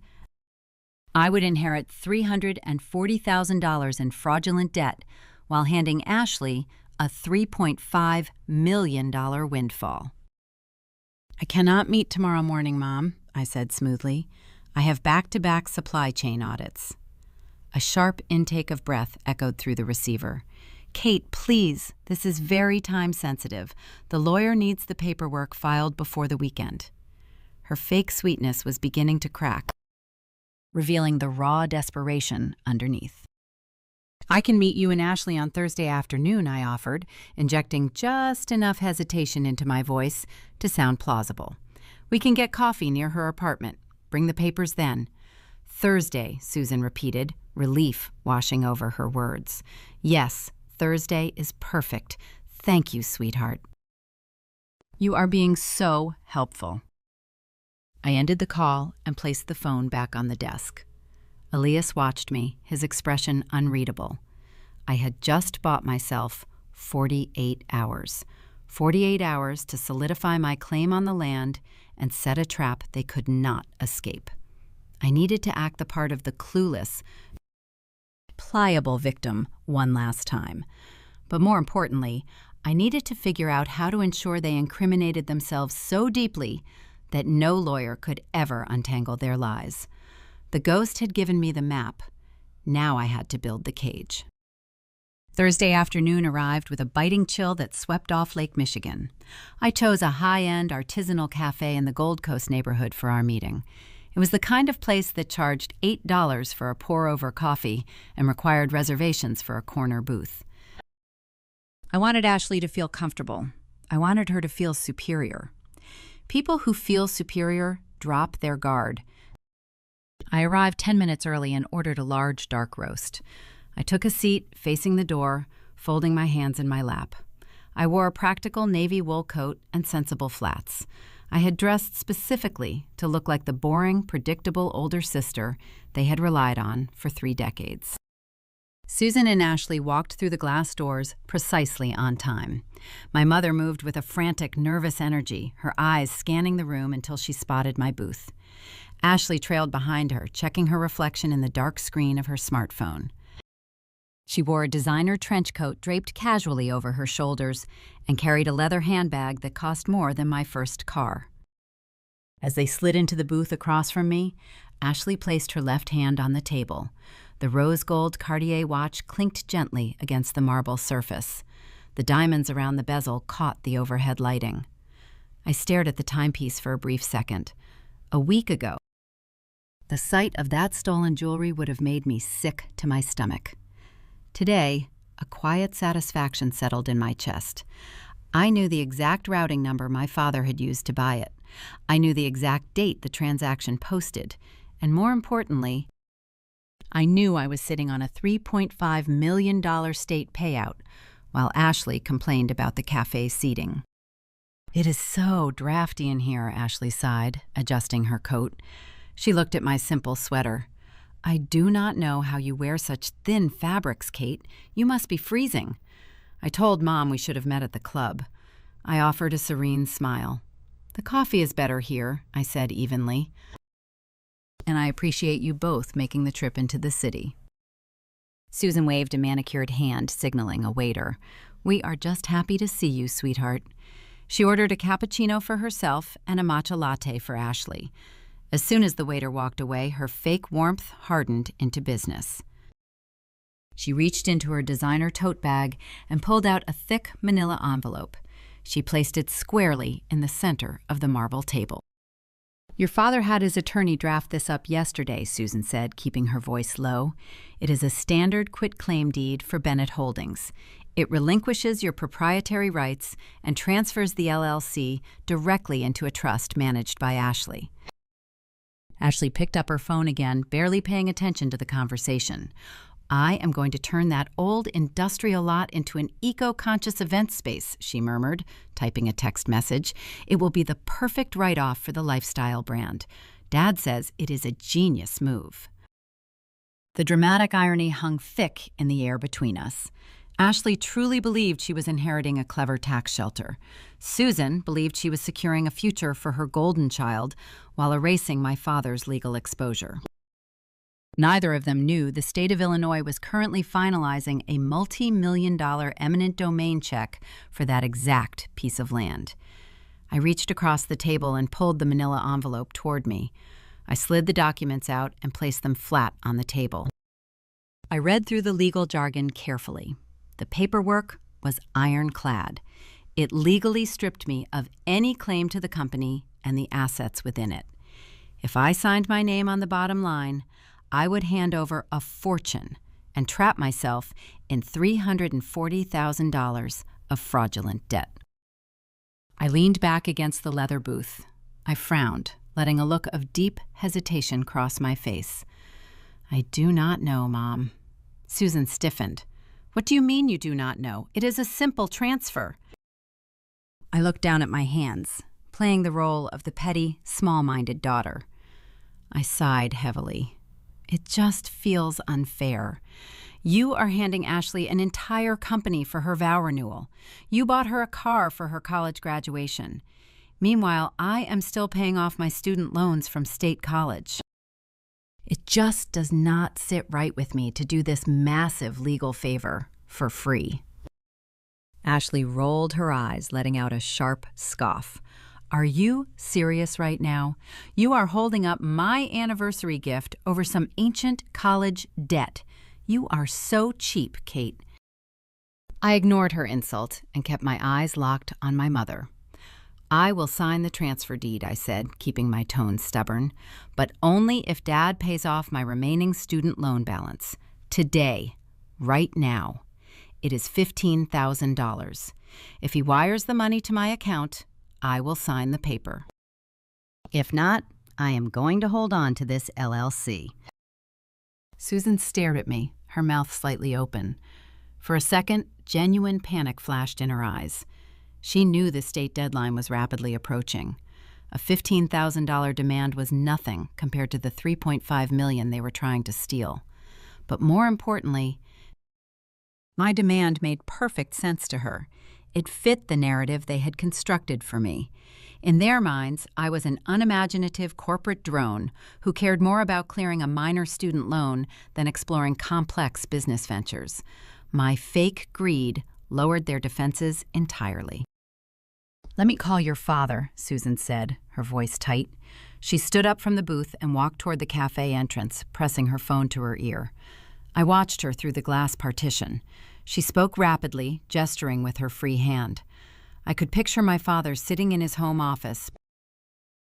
I would inherit $340,000 in fraudulent debt while handing Ashley a $3.5 million windfall. "I cannot meet tomorrow morning, Mom," I said smoothly. "I have back-to-back supply chain audits." A sharp intake of breath echoed through the receiver. "Kate, please, this is very time-sensitive. The lawyer needs the paperwork filed before the weekend." Her fake sweetness was beginning to crack, revealing the raw desperation underneath. "I can meet you and Ashley on Thursday afternoon," I offered, injecting just enough hesitation into my voice to sound plausible. "We can get coffee near her apartment. Bring the papers then." "Thursday," Susan repeated, relief washing over her words. "Yes, Thursday is perfect. Thank you, sweetheart. You are being so helpful." I ended the call and placed the phone back on the desk. Elias watched me, his expression unreadable. I had just bought myself 48 hours. 48 hours to solidify my claim on the land and set a trap they could not escape. I needed to act the part of the clueless, pliable victim one last time. But more importantly, I needed to figure out how to ensure they incriminated themselves so deeply that no lawyer could ever untangle their lies. The ghost had given me the map. Now I had to build the cage. Thursday afternoon arrived with a biting chill that swept off Lake Michigan. I chose a high-end artisanal cafe in the Gold Coast neighborhood for our meeting. It was the kind of place that charged $8 for a pour-over coffee and required reservations for a corner booth. I wanted Ashley to feel comfortable. I wanted her to feel superior. People who feel superior drop their guard. I arrived 10 minutes early and ordered a large dark roast. I took a seat facing the door, folding my hands in my lap. I wore a practical navy wool coat and sensible flats. I had dressed specifically to look like the boring, predictable older sister they had relied on for 3 decades. Susan and Ashley walked through the glass doors precisely on time. My mother moved with a frantic, nervous energy, her eyes scanning the room until she spotted my booth. Ashley trailed behind her, checking her reflection in the dark screen of her smartphone. She wore a designer trench coat draped casually over her shoulders and carried a leather handbag that cost more than my first car. As they slid into the booth across from me, Ashley placed her left hand on the table. The rose gold Cartier watch clinked gently against the marble surface. The diamonds around the bezel caught the overhead lighting. I stared at the timepiece for a brief second. A week ago, the sight of that stolen jewelry would have made me sick to my stomach. Today, a quiet satisfaction settled in my chest. I knew the exact routing number my father had used to buy it. I knew the exact date the transaction posted. And more importantly, I knew I was sitting on a $3.5 million state payout, while Ashley complained about the cafe's seating. "It is so drafty in here," Ashley sighed, adjusting her coat. She looked at my simple sweater. "I do not know how you wear such thin fabrics, Kate. You must be freezing." I told Mom we should have met at the club. I offered a serene smile. "The coffee is better here," I said evenly. "And I appreciate you both making the trip into the city." Susan waved a manicured hand, signaling a waiter. "We are just happy to see you, sweetheart." She ordered a cappuccino for herself and a matcha latte for Ashley. As soon as the waiter walked away, her fake warmth hardened into business. She reached into her designer tote bag and pulled out a thick manila envelope. She placed it squarely in the center of the marble table. "Your father had his attorney draft this up yesterday," Susan said, keeping her voice low. "It is a standard quitclaim deed for Bennett Holdings. It relinquishes your proprietary rights and transfers the LLC directly into a trust managed by Ashley." Ashley picked up her phone again, barely paying attention to the conversation. "I am going to turn that old industrial lot into an eco-conscious event space," she murmured, typing a text message. "It will be the perfect write-off for the lifestyle brand. Dad says it is a genius move." The dramatic irony hung thick in the air between us. Ashley truly believed she was inheriting a clever tax shelter. Susan believed she was securing a future for her golden child while erasing my father's legal exposure. Neither of them knew the state of Illinois was currently finalizing a multi-million-dollar eminent domain check for that exact piece of land. I reached across the table and pulled the manila envelope toward me. I slid the documents out and placed them flat on the table. I read through the legal jargon carefully. The paperwork was ironclad. It legally stripped me of any claim to the company and the assets within it. If I signed my name on the bottom line, I would hand over a fortune and trap myself in $340,000 of fraudulent debt. I leaned back against the leather booth. I frowned, letting a look of deep hesitation cross my face. "I do not know, Mom." Susan stiffened. "What do you mean you do not know? It is a simple transfer." I looked down at my hands, playing the role of the petty, small-minded daughter. I sighed heavily. "It just feels unfair. You are handing Ashley an entire company for her vow renewal. You bought her a car for her college graduation. Meanwhile, I am still paying off my student loans from state college. It just does not sit right with me to do this massive legal favor for free." Ashley rolled her eyes, letting out a sharp scoff. "Are you serious right now? You are holding up my anniversary gift over some ancient college debt. You are so cheap, Kate." I ignored her insult and kept my eyes locked on my mother. "I will sign the transfer deed," I said, keeping my tone stubborn, "but only if Dad pays off my remaining student loan balance. Today, right now. It is $15,000. If he wires the money to my account, I will sign the paper. If not, I am going to hold on to this LLC." Susan stared at me, her mouth slightly open. For a second, genuine panic flashed in her eyes. She knew the state deadline was rapidly approaching. A $15,000 demand was nothing compared to the $3.5 million they were trying to steal. But more importantly, My demand made perfect sense to her. It fit the narrative they had constructed for me. In their minds, I was an unimaginative corporate drone who cared more about clearing a minor student loan than exploring complex business ventures. My fake greed lowered their defenses entirely. "Let me call your father," Susan said, her voice tight. She stood up from the booth and walked toward the cafe entrance, pressing her phone to her ear. I watched her through the glass partition. She spoke rapidly, gesturing with her free hand. I could picture my father sitting in his home office,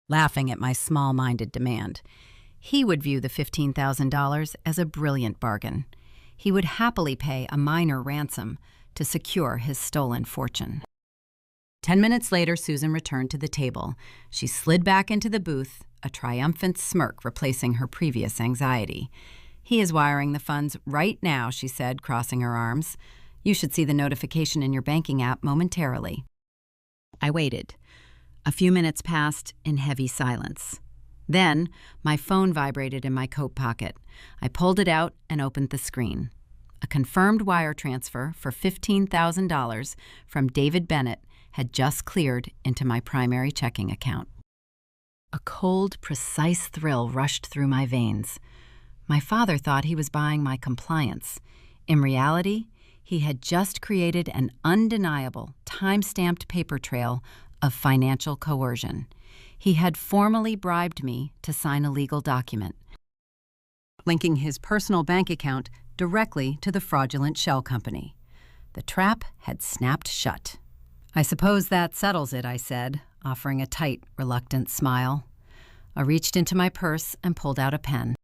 laughing at my small-minded demand. He would view the $15,000 as a brilliant bargain. He would happily pay a minor ransom to secure his stolen fortune. 10 minutes later, Susan returned to the table. She slid back into the booth, a triumphant smirk replacing her previous anxiety. "He is wiring the funds right now," she said, crossing her arms. "You should see the notification in your banking app momentarily." I waited. A few minutes passed in heavy silence. Then, my phone vibrated in my coat pocket. I pulled it out and opened the screen. A confirmed wire transfer for $15,000 from David Bennett had just cleared into my primary checking account. A cold, precise thrill rushed through my veins. My father thought he was buying my compliance. In reality, he had just created an undeniable, time-stamped paper trail of financial coercion. He had formally bribed me to sign a legal document, linking his personal bank account directly to the fraudulent shell company. The trap had snapped shut. "I suppose that settles it," I said, offering a tight, reluctant smile. I reached into my purse and pulled out a pen.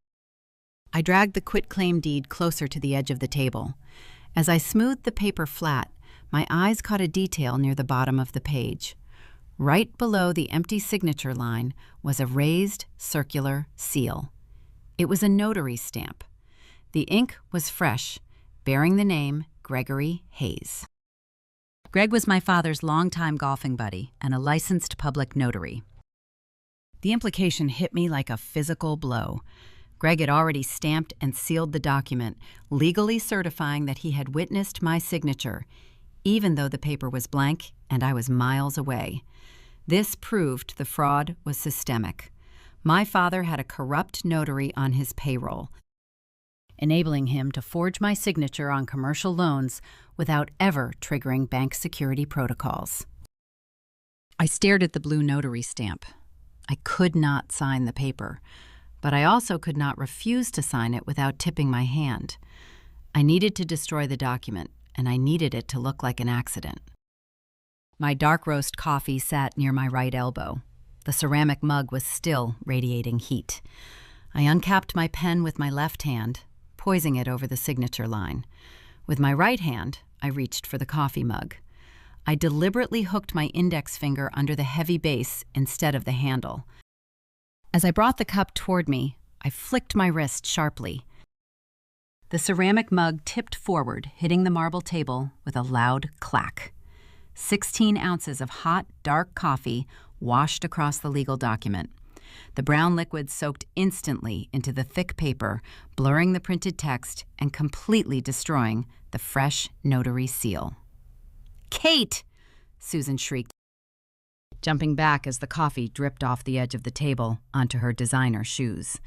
I dragged the quitclaim deed closer to the edge of the table. As I smoothed the paper flat, my eyes caught a detail near the bottom of the page. Right below the empty signature line was a raised, circular seal. It was a notary stamp. The ink was fresh, bearing the name Gregory Hayes. Greg was my father's longtime golfing buddy and a licensed public notary. The implication hit me like a physical blow. Greg had already stamped and sealed the document, legally certifying that he had witnessed my signature, even though the paper was blank and I was miles away. This proved the fraud was systemic. My father had a corrupt notary on his payroll, enabling him to forge my signature on commercial loans without ever triggering bank security protocols. I stared at the blue notary stamp. I could not sign the paper, but I also could not refuse to sign it without tipping my hand. I needed to destroy the document, and I needed it to look like an accident. My dark roast coffee sat near my right elbow. The ceramic mug was still radiating heat. I uncapped my pen with my left hand, poising it over the signature line. With my right hand, I reached for the coffee mug. I deliberately hooked my index finger under the heavy base instead of the handle. As I brought the cup toward me, I flicked my wrist sharply. The ceramic mug tipped forward, hitting the marble table with a loud clack. 16 ounces of hot, dark coffee washed across the legal document. The brown liquid soaked instantly into the thick paper, blurring the printed text and completely destroying the fresh notary seal. "Kate!" Susan shrieked, jumping back as the coffee dripped off the edge of the table onto her designer shoes.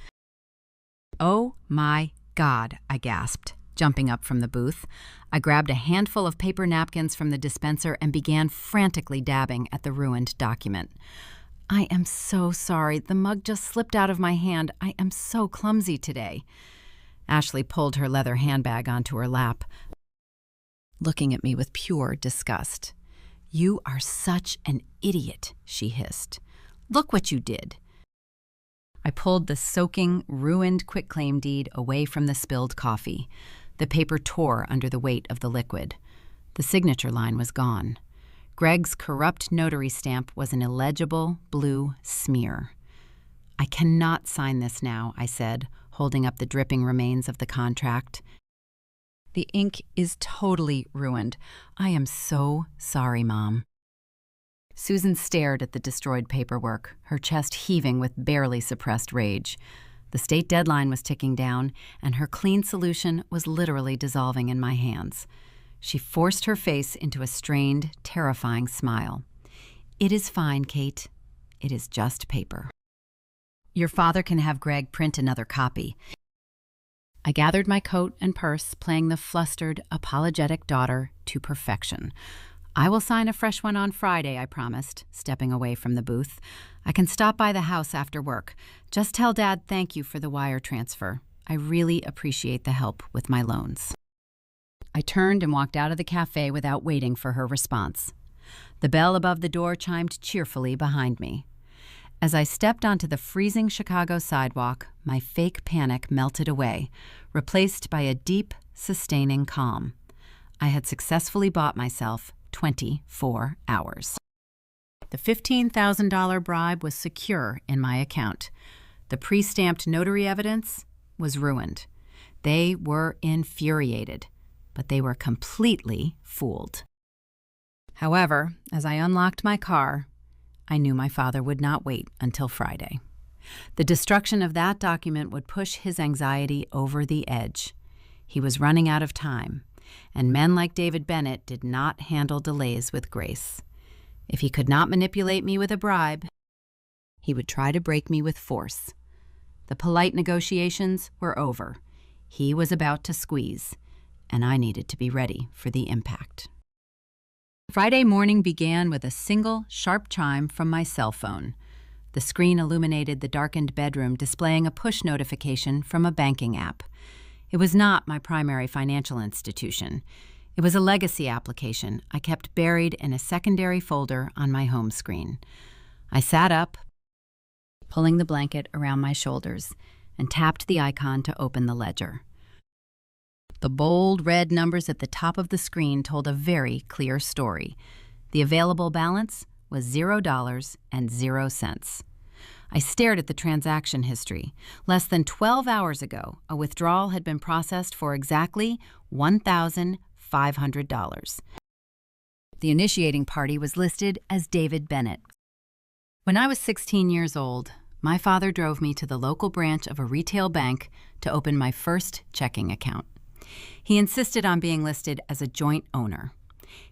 "Oh my God," I gasped, jumping up from the booth. I grabbed a handful of paper napkins from the dispenser and began frantically dabbing at the ruined document. "I am so sorry. The mug just slipped out of my hand. I am so clumsy today." Ashley pulled her leather handbag onto her lap, looking at me with pure disgust. "You are such an idiot," she hissed. "Look what you did." I pulled the soaking, ruined quitclaim deed away from the spilled coffee. The paper tore under the weight of the liquid. The signature line was gone. Greg's corrupt notary stamp was an illegible blue smear. "I cannot sign this now," I said, holding up the dripping remains of the contract. "The ink is totally ruined. I am so sorry, Mom." Susan stared at the destroyed paperwork, her chest heaving with barely suppressed rage. The state deadline was ticking down, and her clean solution was literally dissolving in my hands. She forced her face into a strained, terrifying smile. "It is fine, Kate. It is just paper. Your father can have Greg print another copy." I gathered my coat and purse, playing the flustered, apologetic daughter to perfection. "I will sign a fresh one on Friday," I promised, stepping away from the booth. "I can stop by the house after work. Just tell Dad thank you for the wire transfer. I really appreciate the help with my loans." I turned and walked out of the cafe without waiting for her response. The bell above the door chimed cheerfully behind me. As I stepped onto the freezing Chicago sidewalk, my fake panic melted away, replaced by a deep, sustaining calm. I had successfully bought myself 24 hours. The $15,000 bribe was secure in my account. The pre-stamped notary evidence was ruined. They were infuriated, but they were completely fooled. However, as I unlocked my car, I knew my father would not wait until Friday. The destruction of that document would push his anxiety over the edge. He was running out of time, and men like David Bennett did not handle delays with grace. If he could not manipulate me with a bribe, he would try to break me with force. The polite negotiations were over. He was about to squeeze, and I needed to be ready for the impact. Friday morning began with a single, sharp chime from my cell phone. The screen illuminated the darkened bedroom, displaying a push notification from a banking app. It was not my primary financial institution. It was a legacy application I kept buried in a secondary folder on my home screen. I sat up, pulling the blanket around my shoulders, and tapped the icon to open the ledger. The bold red numbers at the top of the screen told a very clear story. The available balance was $0.00. I stared at the transaction history. Less than 12 hours ago, a withdrawal had been processed for exactly $1,500. The initiating party was listed as David Bennett. When I was 16 years old, my father drove me to the local branch of a retail bank to open my first checking account. He insisted on being listed as a joint owner.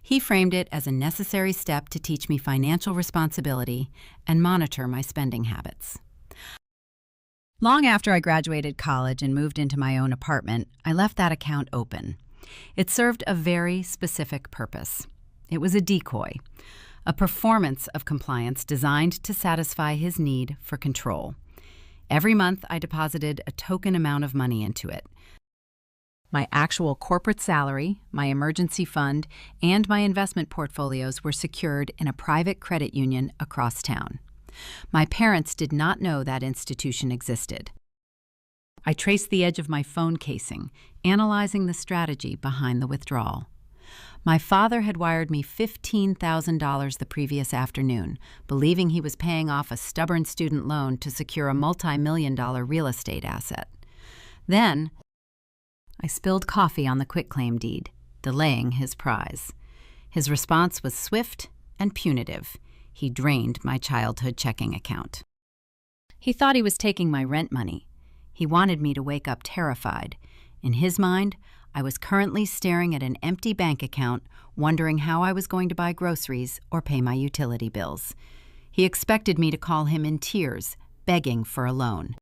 He framed it as a necessary step to teach me financial responsibility and monitor my spending habits. Long after I graduated college and moved into my own apartment, I left that account open. It served a very specific purpose. It was a decoy, a performance of compliance designed to satisfy his need for control. Every month, I deposited a token amount of money into it. My actual corporate salary, my emergency fund, and my investment portfolios were secured in a private credit union across town. My parents did not know that institution existed. I traced the edge of my phone casing, analyzing the strategy behind the withdrawal. My father had wired me $15,000 the previous afternoon, believing he was paying off a stubborn student loan to secure a multi-million-dollar real estate asset. Then, I spilled coffee on the quitclaim deed, delaying his prize. His response was swift and punitive. He drained my childhood checking account. He thought he was taking my rent money. He wanted me to wake up terrified. In his mind, I was currently staring at an empty bank account, wondering how I was going to buy groceries or pay my utility bills. He expected me to call him in tears, begging for a loan.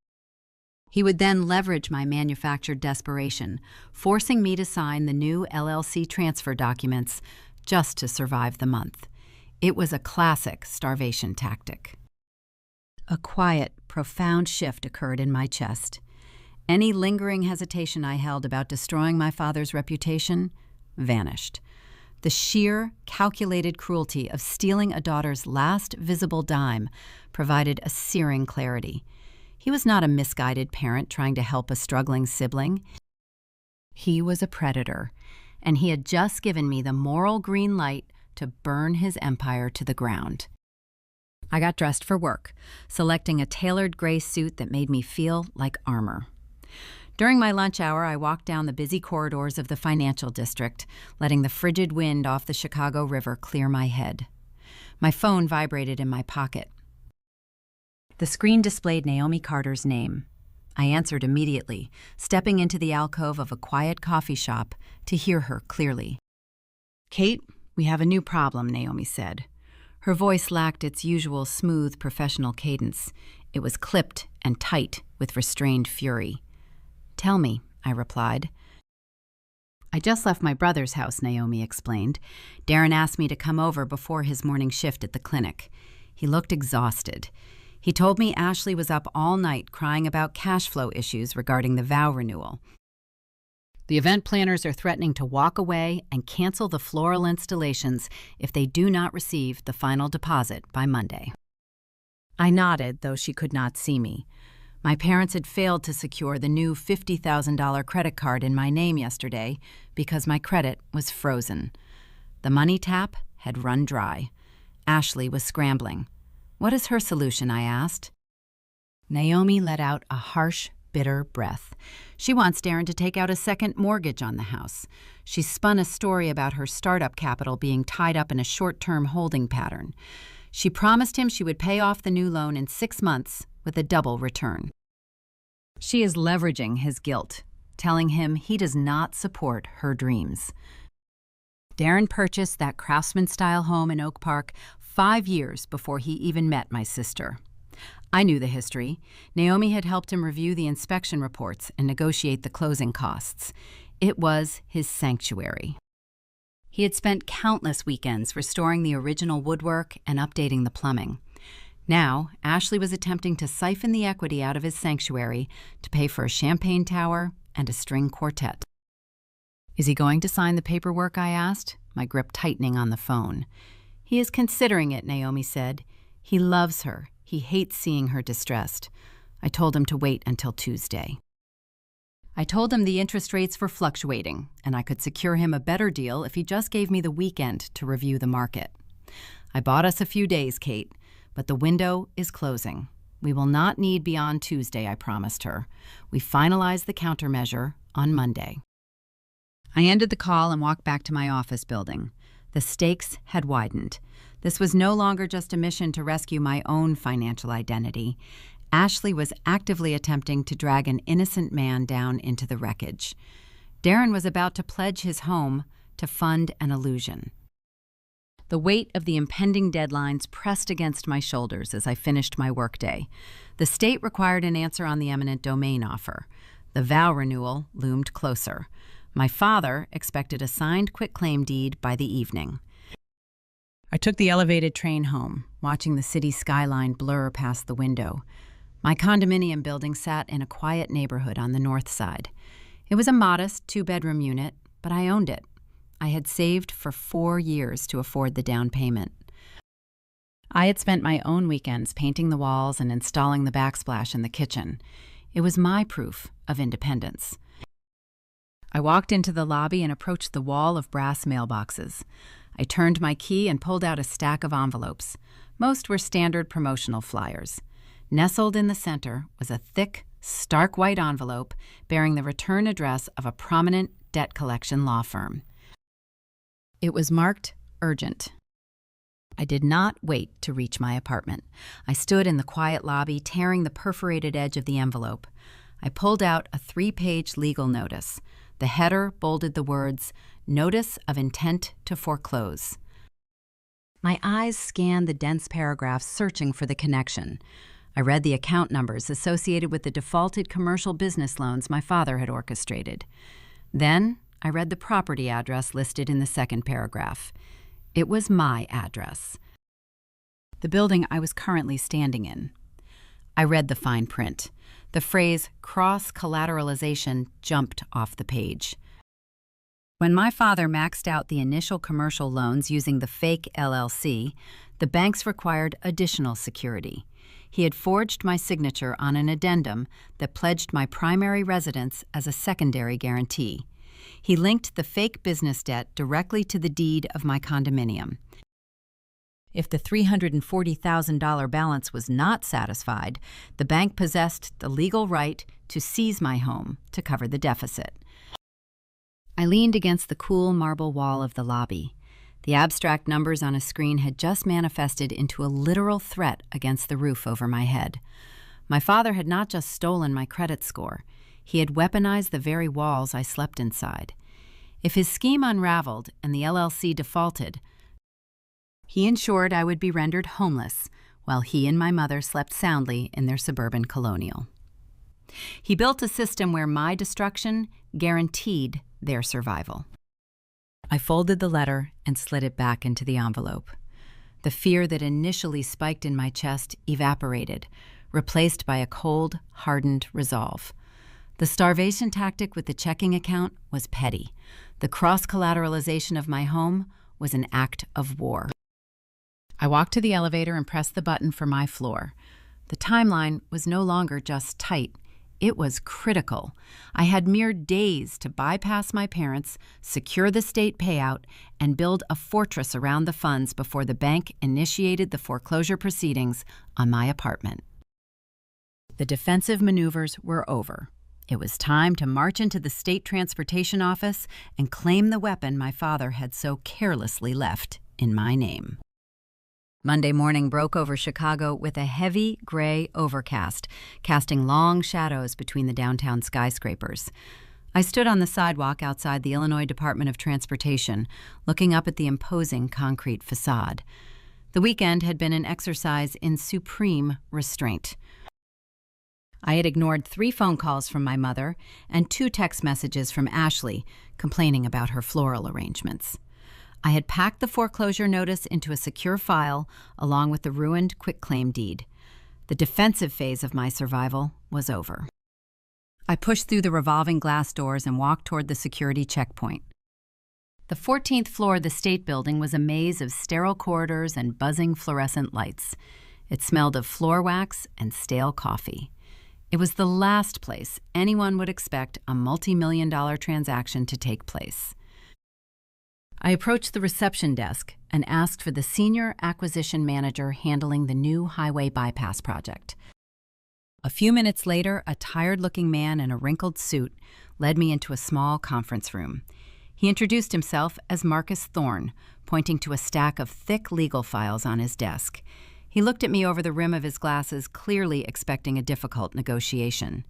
He would then leverage my manufactured desperation, forcing me to sign the new LLC transfer documents just to survive the month. It was a classic starvation tactic. A quiet, profound shift occurred in my chest. Any lingering hesitation I held about destroying my father's reputation vanished. The sheer, calculated cruelty of stealing a daughter's last visible dime provided a searing clarity. He was not a misguided parent trying to help a struggling sibling. He was a predator, and he had just given me the moral green light to burn his empire to the ground. I got dressed for work, selecting a tailored gray suit that made me feel like armor. During my lunch hour, I walked down the busy corridors of the financial district, letting the frigid wind off the Chicago River clear my head. My phone vibrated in my pocket. The screen displayed Naomi Carter's name. I answered immediately, stepping into the alcove of a quiet coffee shop to hear her clearly. "Kate, we have a new problem," Naomi said. Her voice lacked its usual smooth, professional cadence. It was clipped and tight with restrained fury. "Tell me," I replied. "I just left my brother's house," Naomi explained. "Darren asked me to come over before his morning shift at the clinic. He looked exhausted. He told me Ashley was up all night crying about cash flow issues regarding the vow renewal. The event planners are threatening to walk away and cancel the floral installations if they do not receive the final deposit by Monday." I nodded, though she could not see me. My parents had failed to secure the new $50,000 credit card in my name yesterday because my credit was frozen. The money tap had run dry. Ashley was scrambling. "What is her solution?" I asked. Naomi let out a harsh, bitter breath. "She wants Darren to take out a second mortgage on the house. She spun a story about her startup capital being tied up in a short-term holding pattern. She promised him she would pay off the new loan in 6 months with a double return. She is leveraging his guilt, telling him he does not support her dreams. Darren purchased that craftsman-style home in Oak Park 5 years before he even met my sister. I knew the history. Naomi had helped him review the inspection reports and negotiate the closing costs. It was his sanctuary. He had spent countless weekends restoring the original woodwork and updating the plumbing. Now, Ashley was attempting to siphon the equity out of his sanctuary to pay for a champagne tower and a string quartet. "Is he going to sign the paperwork?" I asked, my grip tightening on the phone. "He is considering it," Naomi said. "He loves her. He hates seeing her distressed." I told him to wait until Tuesday. I told him the interest rates were fluctuating, and I could secure him a better deal if he just gave me the weekend to review the market. "I bought us a few days, Kate, but the window is closing. We will not need beyond Tuesday," I promised her. We finalized the countermeasure on Monday. I ended the call and walked back to my office building. The stakes had widened. This was no longer just a mission to rescue my own financial identity. Ashley was actively attempting to drag an innocent man down into the wreckage. Darren was about to pledge his home to fund an illusion. The weight of the impending deadlines pressed against my shoulders as I finished my workday. The state required an answer on the eminent domain offer. The vow renewal loomed closer. My father expected a signed quitclaim deed by the evening. I took the elevated train home, watching the city skyline blur past the window. My condominium building sat in a quiet neighborhood on the north side. It was a modest 2-bedroom unit, but I owned it. I had saved for 4 years to afford the down payment. I had spent my own weekends painting the walls and installing the backsplash in the kitchen. It was my proof of independence. I walked into the lobby and approached the wall of brass mailboxes. I turned my key and pulled out a stack of envelopes. Most were standard promotional flyers. Nestled in the center was a thick, stark white envelope bearing the return address of a prominent debt collection law firm. It was marked urgent. I did not wait to reach my apartment. I stood in the quiet lobby, tearing the perforated edge of the envelope. I pulled out a 3-page legal notice. The header bolded the words, "Notice of Intent to Foreclose." My eyes scanned the dense paragraphs, searching for the connection. I read the account numbers associated with the defaulted commercial business loans my father had orchestrated. Then I read the property address listed in the second paragraph. It was my address, the building I was currently standing in. I read the fine print. The phrase cross-collateralization jumped off the page. When my father maxed out the initial commercial loans using the fake LLC, the banks required additional security. He had forged my signature on an addendum that pledged my primary residence as a secondary guarantee. He linked the fake business debt directly to the deed of my condominium. If the $340,000 balance was not satisfied, the bank possessed the legal right to seize my home to cover the deficit. I leaned against the cool marble wall of the lobby. The abstract numbers on a screen had just manifested into a literal threat against the roof over my head. My father had not just stolen my credit score. He had weaponized the very walls I slept inside. If his scheme unraveled and the LLC defaulted, he ensured I would be rendered homeless while he and my mother slept soundly in their suburban colonial. He built a system where my destruction guaranteed their survival. I folded the letter and slid it back into the envelope. The fear that initially spiked in my chest evaporated, replaced by a cold, hardened resolve. The starvation tactic with the checking account was petty. The cross-collateralization of my home was an act of war. I walked to the elevator and pressed the button for my floor. The timeline was no longer just tight. It was critical. I had mere days to bypass my parents, secure the state payout, and build a fortress around the funds before the bank initiated the foreclosure proceedings on my apartment. The defensive maneuvers were over. It was time to march into the state transportation office and claim the weapon my father had so carelessly left in my name. Monday morning broke over Chicago with a heavy gray overcast, casting long shadows between the downtown skyscrapers. I stood on the sidewalk outside the Illinois Department of Transportation, looking up at the imposing concrete facade. The weekend had been an exercise in supreme restraint. I had ignored 3 phone calls from my mother and 2 text messages from Ashley complaining about her floral arrangements. I had packed the foreclosure notice into a secure file along with the ruined quitclaim deed. The defensive phase of my survival was over. I pushed through the revolving glass doors and walked toward the security checkpoint. The 14th floor of the state building was a maze of sterile corridors and buzzing fluorescent lights. It smelled of floor wax and stale coffee. It was the last place anyone would expect a multi-million-dollar transaction to take place. I approached the reception desk and asked for the senior acquisition manager handling the new highway bypass project. A few minutes later, a tired-looking man in a wrinkled suit led me into a small conference room. He introduced himself as Marcus Thorne, pointing to a stack of thick legal files on his desk. He looked at me over the rim of his glasses, clearly expecting a difficult negotiation.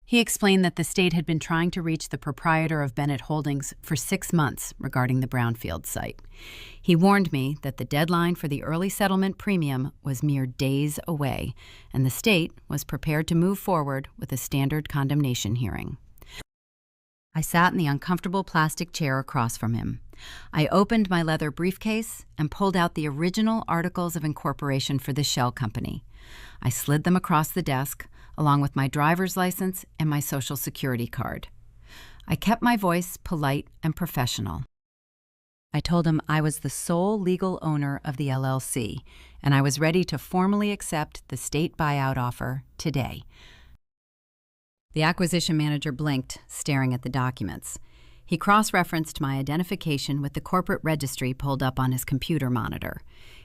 He explained that the state had been trying to reach the proprietor of Bennett Holdings for 6 months regarding the brownfield site. He warned me that the deadline for the early settlement premium was mere days away, and the state was prepared to move forward with a standard condemnation hearing. I sat in the uncomfortable plastic chair across from him. I opened my leather briefcase and pulled out the original articles of incorporation for the shell company. I slid them across the desk, along with my driver's license and my Social Security card. I kept my voice polite and professional. I told him I was the sole legal owner of the LLC, and I was ready to formally accept the state buyout offer today. The acquisition manager blinked, staring at the documents. He cross-referenced my identification with the corporate registry pulled up on his computer monitor.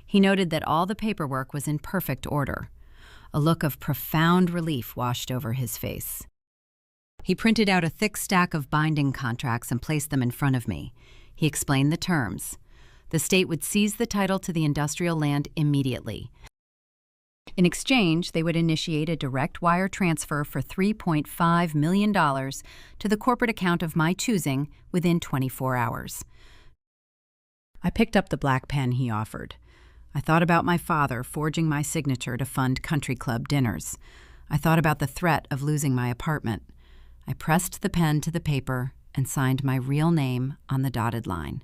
He noted that all the paperwork was in perfect order. A look of profound relief washed over his face. He printed out a thick stack of binding contracts and placed them in front of me. He explained the terms. The state would seize the title to the industrial land immediately. In exchange, they would initiate a direct wire transfer for $3.5 million to the corporate account of my choosing within 24 hours. I picked up the black pen he offered. I thought about my father forging my signature to fund country club dinners. I thought about the threat of losing my apartment. I pressed the pen to the paper and signed my real name on the dotted line.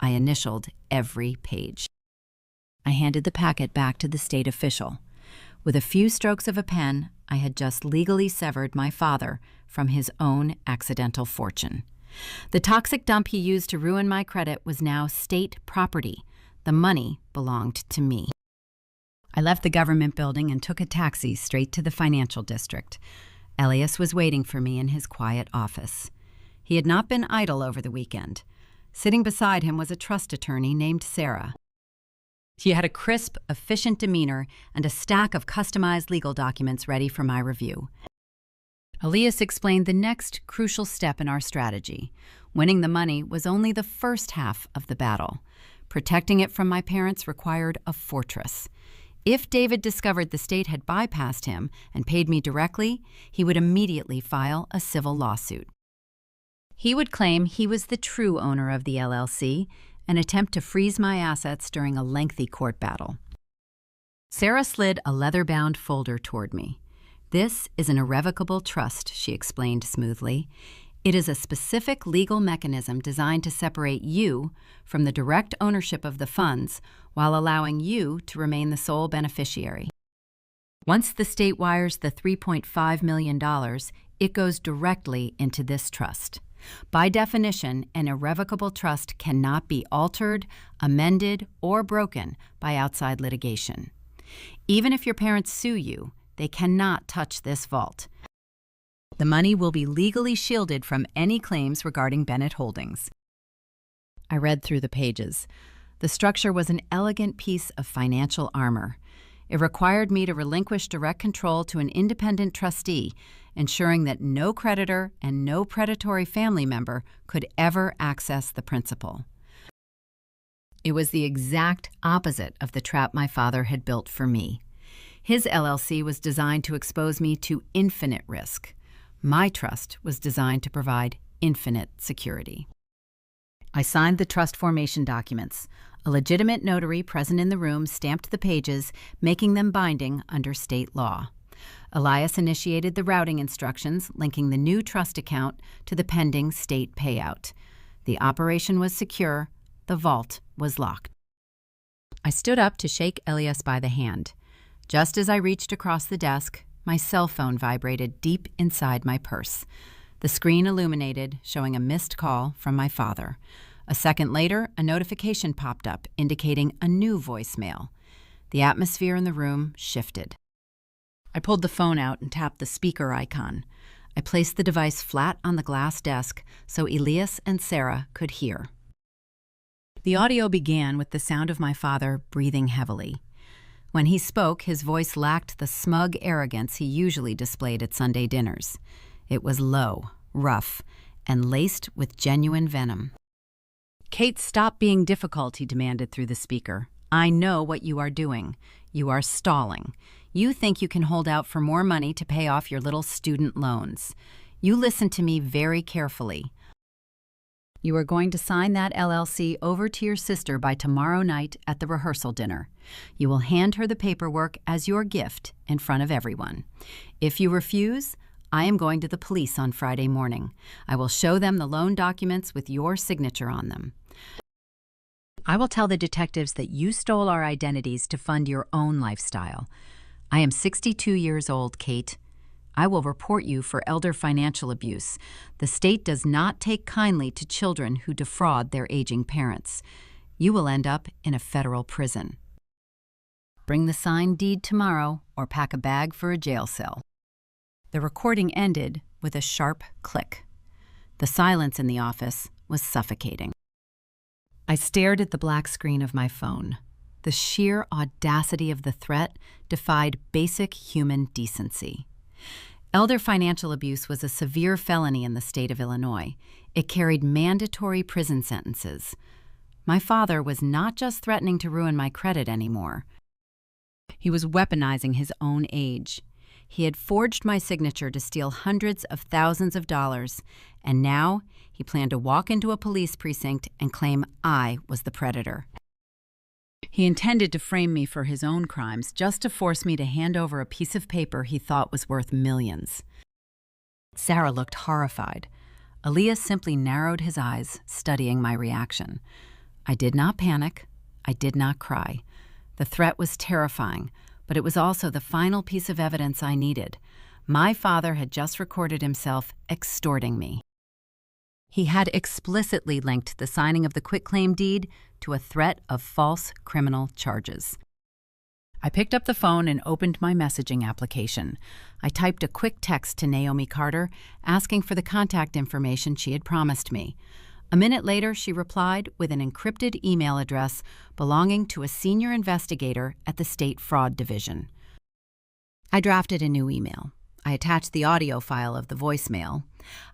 I initialed every page. I handed the packet back to the state official. With a few strokes of a pen, I had just legally severed my father from his own accidental fortune. The toxic dump he used to ruin my credit was now state property. The money belonged to me. I left the government building and took a taxi straight to the financial district. Elias was waiting for me in his quiet office. He had not been idle over the weekend. Sitting beside him was a trust attorney named Sarah. She had a crisp, efficient demeanor and a stack of customized legal documents ready for my review. Elias explained the next crucial step in our strategy. Winning the money was only the first half of the battle. Protecting it from my parents required a fortress. If David discovered the state had bypassed him and paid me directly, he would immediately file a civil lawsuit. He would claim he was the true owner of the LLC and attempt to freeze my assets during a lengthy court battle. Sarah slid a leather-bound folder toward me. "This is an irrevocable trust," she explained smoothly. "It is a specific legal mechanism designed to separate you from the direct ownership of the funds while allowing you to remain the sole beneficiary. Once the state wires the $3.5 million, it goes directly into this trust. By definition, an irrevocable trust cannot be altered, amended, or broken by outside litigation. Even if your parents sue you, they cannot touch this vault. The money will be legally shielded from any claims regarding Bennett Holdings." I read through the pages. The structure was an elegant piece of financial armor. It required me to relinquish direct control to an independent trustee, ensuring that no creditor and no predatory family member could ever access the principal. It was the exact opposite of the trap my father had built for me. His LLC was designed to expose me to infinite risk. My trust was designed to provide infinite security. I signed the trust formation documents. A legitimate notary present in the room stamped the pages, making them binding under state law. Elias initiated the routing instructions, linking the new trust account to the pending state payout. The operation was secure. The vault was locked. I stood up to shake Elias by the hand. Just as I reached across the desk, my cell phone vibrated deep inside my purse. The screen illuminated, showing a missed call from my father. A second later, a notification popped up, indicating a new voicemail. The atmosphere in the room shifted. I pulled the phone out and tapped the speaker icon. I placed the device flat on the glass desk so Elias and Sarah could hear. The audio began with the sound of my father breathing heavily. When he spoke, his voice lacked the smug arrogance he usually displayed at Sunday dinners. It was low, rough, and laced with genuine venom. "Kate, stop being difficult," he demanded through the speaker. "I know what you are doing. You are stalling. You think you can hold out for more money to pay off your little student loans. You listen to me very carefully. You are going to sign that LLC over to your sister by tomorrow night at the rehearsal dinner. You will hand her the paperwork as your gift in front of everyone. If you refuse, I am going to the police on Friday morning. I will show them the loan documents with your signature on them. I will tell the detectives that you stole our identities to fund your own lifestyle. I am 62 years old, Kate. I will report you for elder financial abuse. The state does not take kindly to children who defraud their aging parents. You will end up in a federal prison. Bring the signed deed tomorrow or pack a bag for a jail cell." The recording ended with a sharp click. The silence in the office was suffocating. I stared at the black screen of my phone. The sheer audacity of the threat defied basic human decency. Elder financial abuse was a severe felony in the state of Illinois. It carried mandatory prison sentences. My father was not just threatening to ruin my credit anymore. He was weaponizing his own age. He had forged my signature to steal hundreds of thousands of dollars, and now he planned to walk into a police precinct and claim I was the predator. He intended to frame me for his own crimes just to force me to hand over a piece of paper he thought was worth millions. Sarah looked horrified. Elias simply narrowed his eyes, studying my reaction. I did not panic. I did not cry. The threat was terrifying, but it was also the final piece of evidence I needed. My father had just recorded himself extorting me. He had explicitly linked the signing of the quitclaim deed to a threat of false criminal charges. I picked up the phone and opened my messaging application. I typed a quick text to Naomi Carter, asking for the contact information she had promised me. A minute later, she replied with an encrypted email address belonging to a senior investigator at the State Fraud Division. I drafted a new email. I attached the audio file of the voicemail.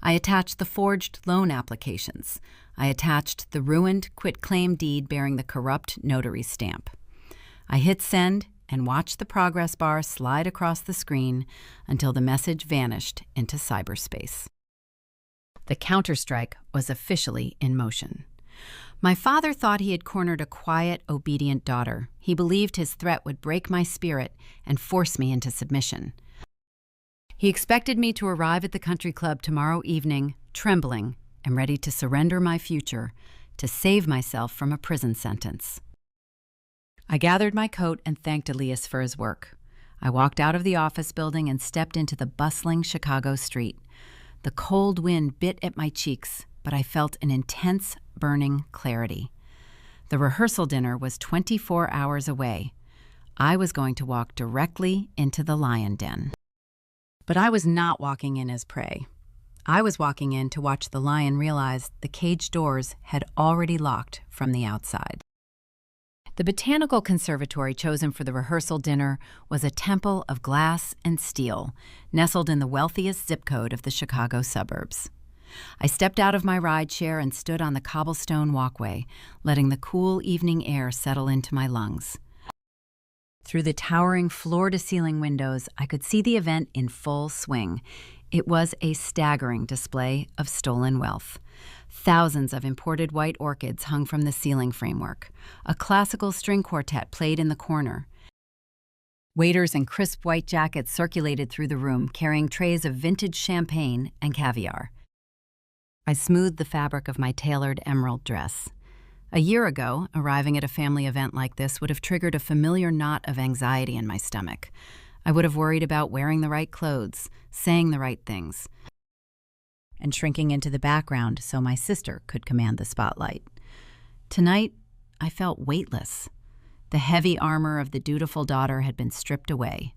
I attached the forged loan applications. I attached the ruined quitclaim deed bearing the corrupt notary stamp. I hit send and watched the progress bar slide across the screen until the message vanished into cyberspace. The counterstrike was officially in motion. My father thought he had cornered a quiet, obedient daughter. He believed his threat would break my spirit and force me into submission. He expected me to arrive at the country club tomorrow evening, trembling and ready to surrender my future to save myself from a prison sentence. I gathered my coat and thanked Elias for his work. I walked out of the office building and stepped into the bustling Chicago street. The cold wind bit at my cheeks, but I felt an intense, burning clarity. The rehearsal dinner was 24 hours away. I was going to walk directly into the lion den. But I was not walking in as prey. I was walking in to watch the lion realize the cage doors had already locked from the outside. The botanical conservatory chosen for the rehearsal dinner was a temple of glass and steel, nestled in the wealthiest zip code of the Chicago suburbs. I stepped out of my rideshare and stood on the cobblestone walkway, letting the cool evening air settle into my lungs. Through the towering floor-to-ceiling windows, I could see the event in full swing. It was a staggering display of stolen wealth. Thousands of imported white orchids hung from the ceiling framework. A classical string quartet played in the corner. Waiters in crisp white jackets circulated through the room, carrying trays of vintage champagne and caviar. I smoothed the fabric of my tailored emerald dress. A year ago, arriving at a family event like this would have triggered a familiar knot of anxiety in my stomach. I would have worried about wearing the right clothes, saying the right things, and shrinking into the background so my sister could command the spotlight. Tonight, I felt weightless. The heavy armor of the dutiful daughter had been stripped away.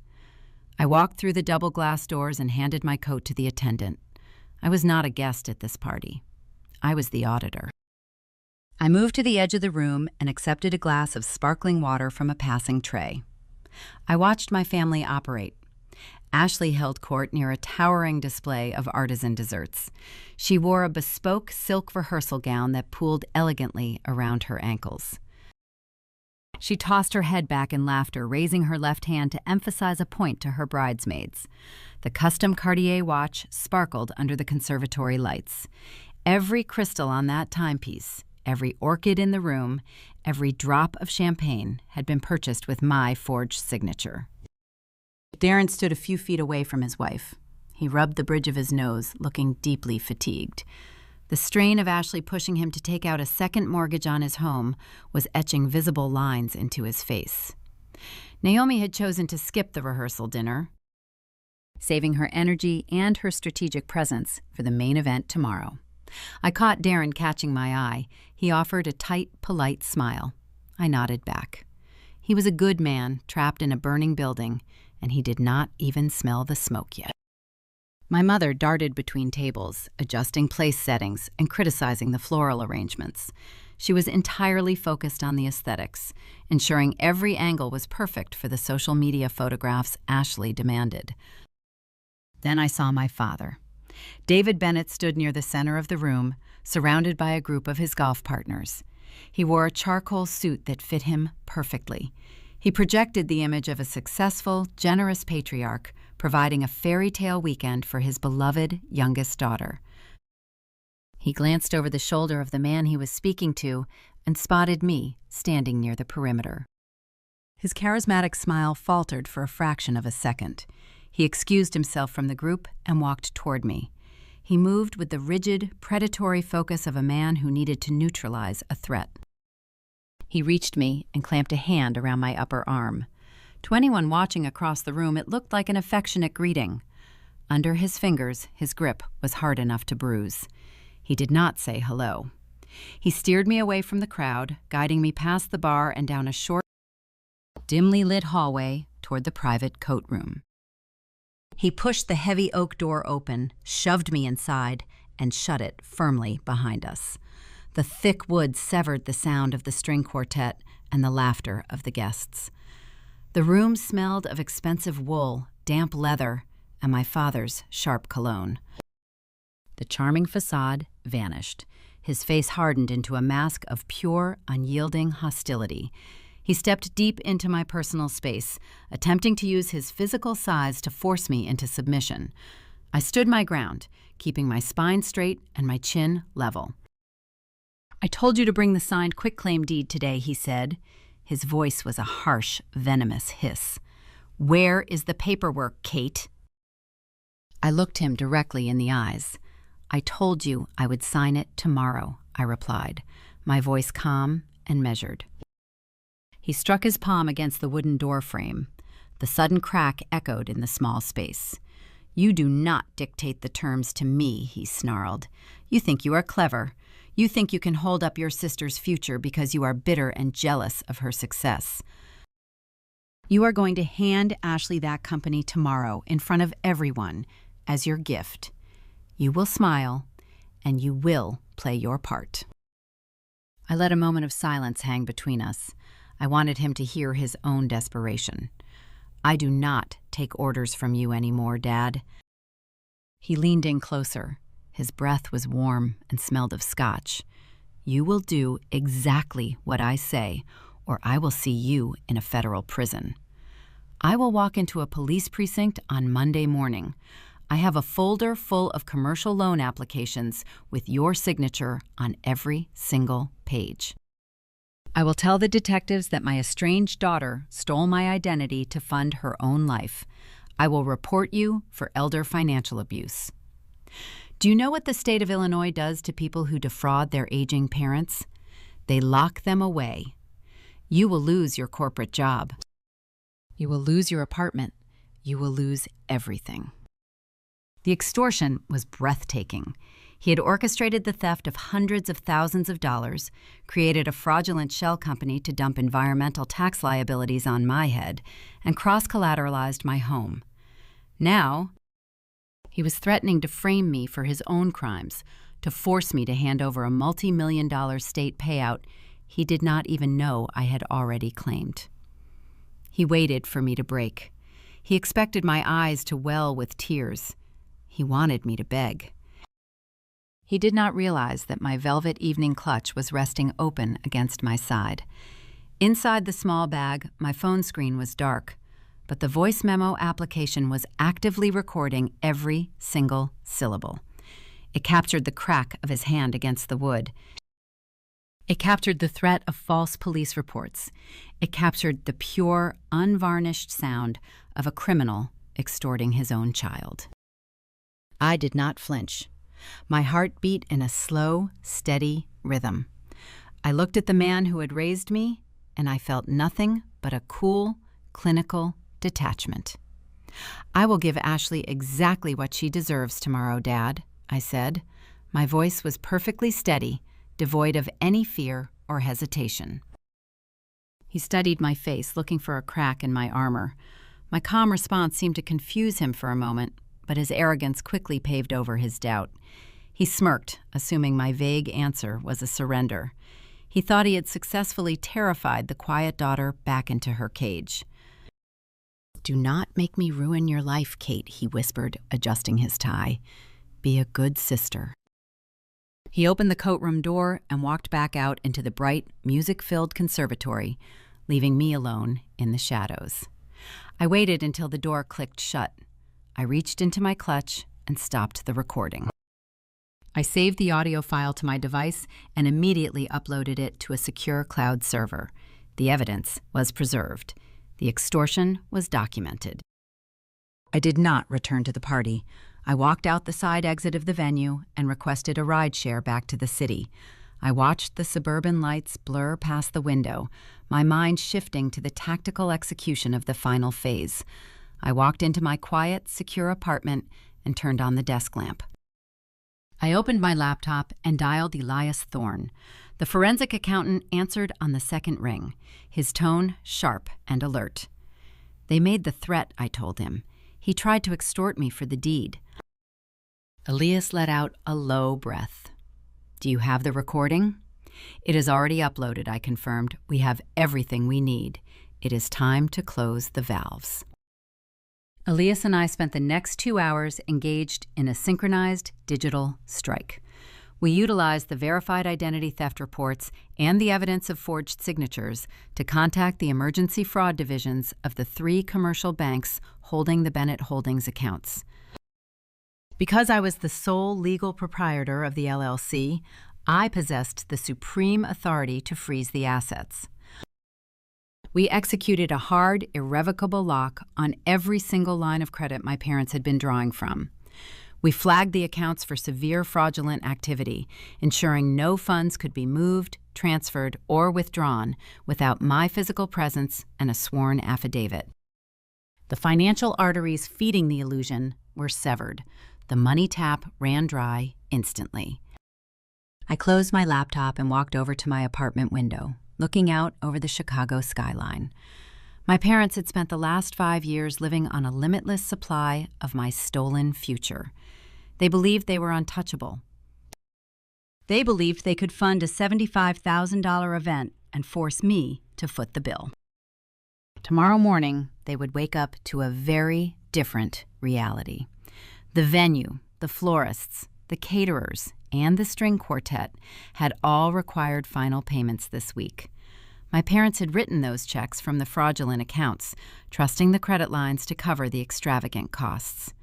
I walked through the double glass doors and handed my coat to the attendant. I was not a guest at this party. I was the auditor. I moved to the edge of the room and accepted a glass of sparkling water from a passing tray. I watched my family operate. Ashley held court near a towering display of artisan desserts. She wore a bespoke silk rehearsal gown that pooled elegantly around her ankles. She tossed her head back in laughter, raising her left hand to emphasize a point to her bridesmaids. The custom Cartier watch sparkled under the conservatory lights. Every crystal on that timepiece, every orchid in the room, every drop of champagne had been purchased with my forged signature. Darren stood a few feet away from his wife. He rubbed the bridge of his nose, looking deeply fatigued. The strain of Ashley pushing him to take out a second mortgage on his home was etching visible lines into his face. Naomi had chosen to skip the rehearsal dinner, saving her energy and her strategic presence for the main event tomorrow. I caught Darren catching my eye. He offered a tight, polite smile. I nodded back. He was a good man, trapped in a burning building, and he did not even smell the smoke yet. My mother darted between tables, adjusting place settings and criticizing the floral arrangements. She was entirely focused on the aesthetics, ensuring every angle was perfect for the social media photographs Ashley demanded. Then I saw my father. David Bennett stood near the center of the room, surrounded by a group of his golf partners. He wore a charcoal suit that fit him perfectly. He projected the image of a successful, generous patriarch, providing a fairy tale weekend for his beloved youngest daughter. He glanced over the shoulder of the man he was speaking to and spotted me standing near the perimeter. His charismatic smile faltered for a fraction of a second. He excused himself from the group and walked toward me. He moved with the rigid, predatory focus of a man who needed to neutralize a threat. He reached me and clamped a hand around my upper arm. To anyone watching across the room, it looked like an affectionate greeting. Under his fingers, his grip was hard enough to bruise. He did not say hello. He steered me away from the crowd, guiding me past the bar and down a short, dimly lit hallway toward the private coat room. He pushed the heavy oak door open, shoved me inside, and shut it firmly behind us. The thick wood severed the sound of the string quartet and the laughter of the guests. The room smelled of expensive wool, damp leather, and my father's sharp cologne. The charming facade vanished. His face hardened into a mask of pure, unyielding hostility. He stepped deep into my personal space, attempting to use his physical size to force me into submission. I stood my ground, keeping my spine straight and my chin level. "I told you to bring the signed quitclaim deed today," he said. His voice was a harsh, venomous hiss. "Where is the paperwork, Kate?" I looked him directly in the eyes. "I told you I would sign it tomorrow," I replied, my voice calm and measured. He struck his palm against the wooden door frame. The sudden crack echoed in the small space. "You do not dictate the terms to me," he snarled. "You think you are clever. You think you can hold up your sister's future because you are bitter and jealous of her success. You are going to hand Ashley that company tomorrow in front of everyone as your gift. You will smile, and you will play your part." I let a moment of silence hang between us. I wanted him to hear his own desperation. "I do not take orders from you anymore, Dad." He leaned in closer. His breath was warm and smelled of scotch. "You will do exactly what I say, or I will see you in a federal prison. I will walk into a police precinct on Monday morning. I have a folder full of commercial loan applications with your signature on every single page. I will tell the detectives that my estranged daughter stole my identity to fund her own life. I will report you for elder financial abuse. Do you know what the state of Illinois does to people who defraud their aging parents? They lock them away. You will lose your corporate job. You will lose your apartment. You will lose everything." The extortion was breathtaking. He had orchestrated the theft of hundreds of thousands of dollars, created a fraudulent shell company to dump environmental tax liabilities on my head, and cross-collateralized my home. Now, he was threatening to frame me for his own crimes, to force me to hand over a multi-million-dollar state payout he did not even know I had already claimed. He waited for me to break. He expected my eyes to well with tears. He wanted me to beg. He did not realize that my velvet evening clutch was resting open against my side. Inside the small bag, my phone screen was dark, but the voice memo application was actively recording every single syllable. It captured the crack of his hand against the wood. It captured the threat of false police reports. It captured the pure, unvarnished sound of a criminal extorting his own child. I did not flinch. My heart beat in a slow, steady rhythm. I looked at the man who had raised me, and I felt nothing but a cool, clinical detachment. "I will give Ashley exactly what she deserves tomorrow, Dad," I said. My voice was perfectly steady, devoid of any fear or hesitation. He studied my face, looking for a crack in my armor. My calm response seemed to confuse him for a moment, but his arrogance quickly paved over his doubt. He smirked, assuming my vague answer was a surrender. He thought he had successfully terrified the quiet daughter back into her cage. "Do not make me ruin your life, Kate," he whispered, adjusting his tie. "Be a good sister." He opened the courtroom door and walked back out into the bright, music-filled conservatory, leaving me alone in the shadows. I waited until the door clicked shut. I reached into my clutch and stopped the recording. I saved the audio file to my device and immediately uploaded it to a secure cloud server. The evidence was preserved. The extortion was documented. I did not return to the party. I walked out the side exit of the venue and requested a rideshare back to the city. I watched the suburban lights blur past the window, my mind shifting to the tactical execution of the final phase. I walked into my quiet, secure apartment and turned on the desk lamp. I opened my laptop and dialed Elias Thorne. The forensic accountant answered on the second ring, his tone sharp and alert. "They made the threat," I told him. "He tried to extort me for the deed." Elias let out a low breath. "Do you have the recording?" "It is already uploaded," I confirmed. "We have everything we need. It is time to close the valves." Elias and I spent the next 2 hours engaged in a synchronized digital strike. We utilized the verified identity theft reports and the evidence of forged signatures to contact the emergency fraud divisions of the 3 commercial banks holding the Bennett Holdings accounts. Because I was the sole legal proprietor of the LLC, I possessed the supreme authority to freeze the assets. We executed a hard, irrevocable lock on every single line of credit my parents had been drawing from. We flagged the accounts for severe fraudulent activity, ensuring no funds could be moved, transferred, or withdrawn without my physical presence and a sworn affidavit. The financial arteries feeding the illusion were severed. The money tap ran dry instantly. I closed my laptop and walked over to my apartment window, looking out over the Chicago skyline. My parents had spent the last 5 years living on a limitless supply of my stolen future. They believed they were untouchable. They believed they could fund a $75,000 event and force me to foot the bill. Tomorrow morning, they would wake up to a very different reality. The venue, the florists, the caterers, and the string quartet had all required final payments this week. My parents had written those checks from the fraudulent accounts, trusting the credit lines to cover the extravagant costs.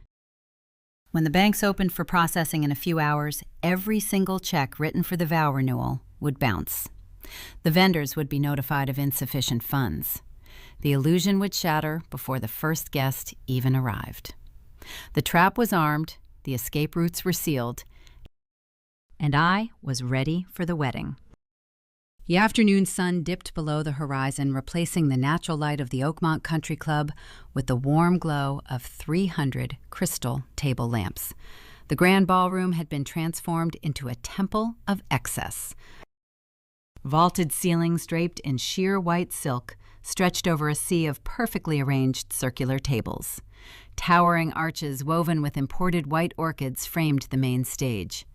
When the banks opened for processing in a few hours, every single check written for the vow renewal would bounce. The vendors would be notified of insufficient funds. The illusion would shatter before the first guest even arrived. The trap was armed, the escape routes were sealed, and I was ready for the wedding. The afternoon sun dipped below the horizon, replacing the natural light of the Oakmont Country Club with the warm glow of 300 crystal table lamps. The grand ballroom had been transformed into a temple of excess. Vaulted ceilings draped in sheer white silk stretched over a sea of perfectly arranged circular tables. Towering arches woven with imported white orchids framed the main stage.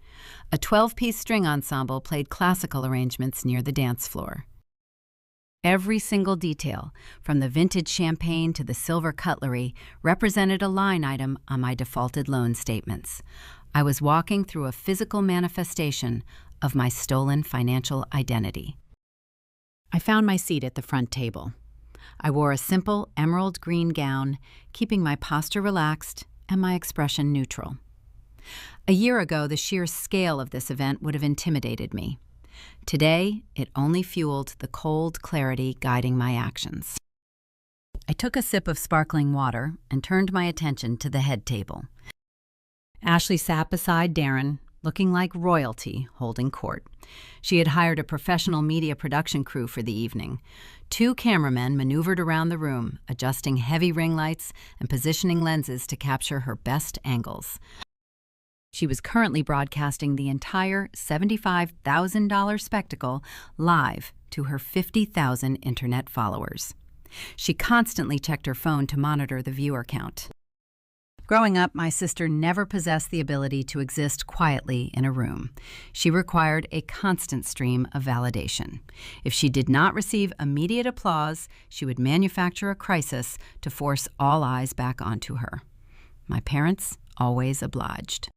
A 12-piece string ensemble played classical arrangements near the dance floor. Every single detail, from the vintage champagne to the silver cutlery, represented a line item on my defaulted loan statements. I was walking through a physical manifestation of my stolen financial identity. I found my seat at the front table. I wore a simple emerald green gown, keeping my posture relaxed and my expression neutral. A year ago, the sheer scale of this event would have intimidated me. Today, it only fueled the cold clarity guiding my actions. I took a sip of sparkling water and turned my attention to the head table. Ashley sat beside Darren, looking like royalty holding court. She had hired a professional media production crew for the evening. 2 cameramen maneuvered around the room, adjusting heavy ring lights and positioning lenses to capture her best angles. She was currently broadcasting the entire $75,000 spectacle live to her 50,000 internet followers. She constantly checked her phone to monitor the viewer count. Growing up, my sister never possessed the ability to exist quietly in a room. She required a constant stream of validation. If she did not receive immediate applause, she would manufacture a crisis to force all eyes back onto her. My parents always obliged.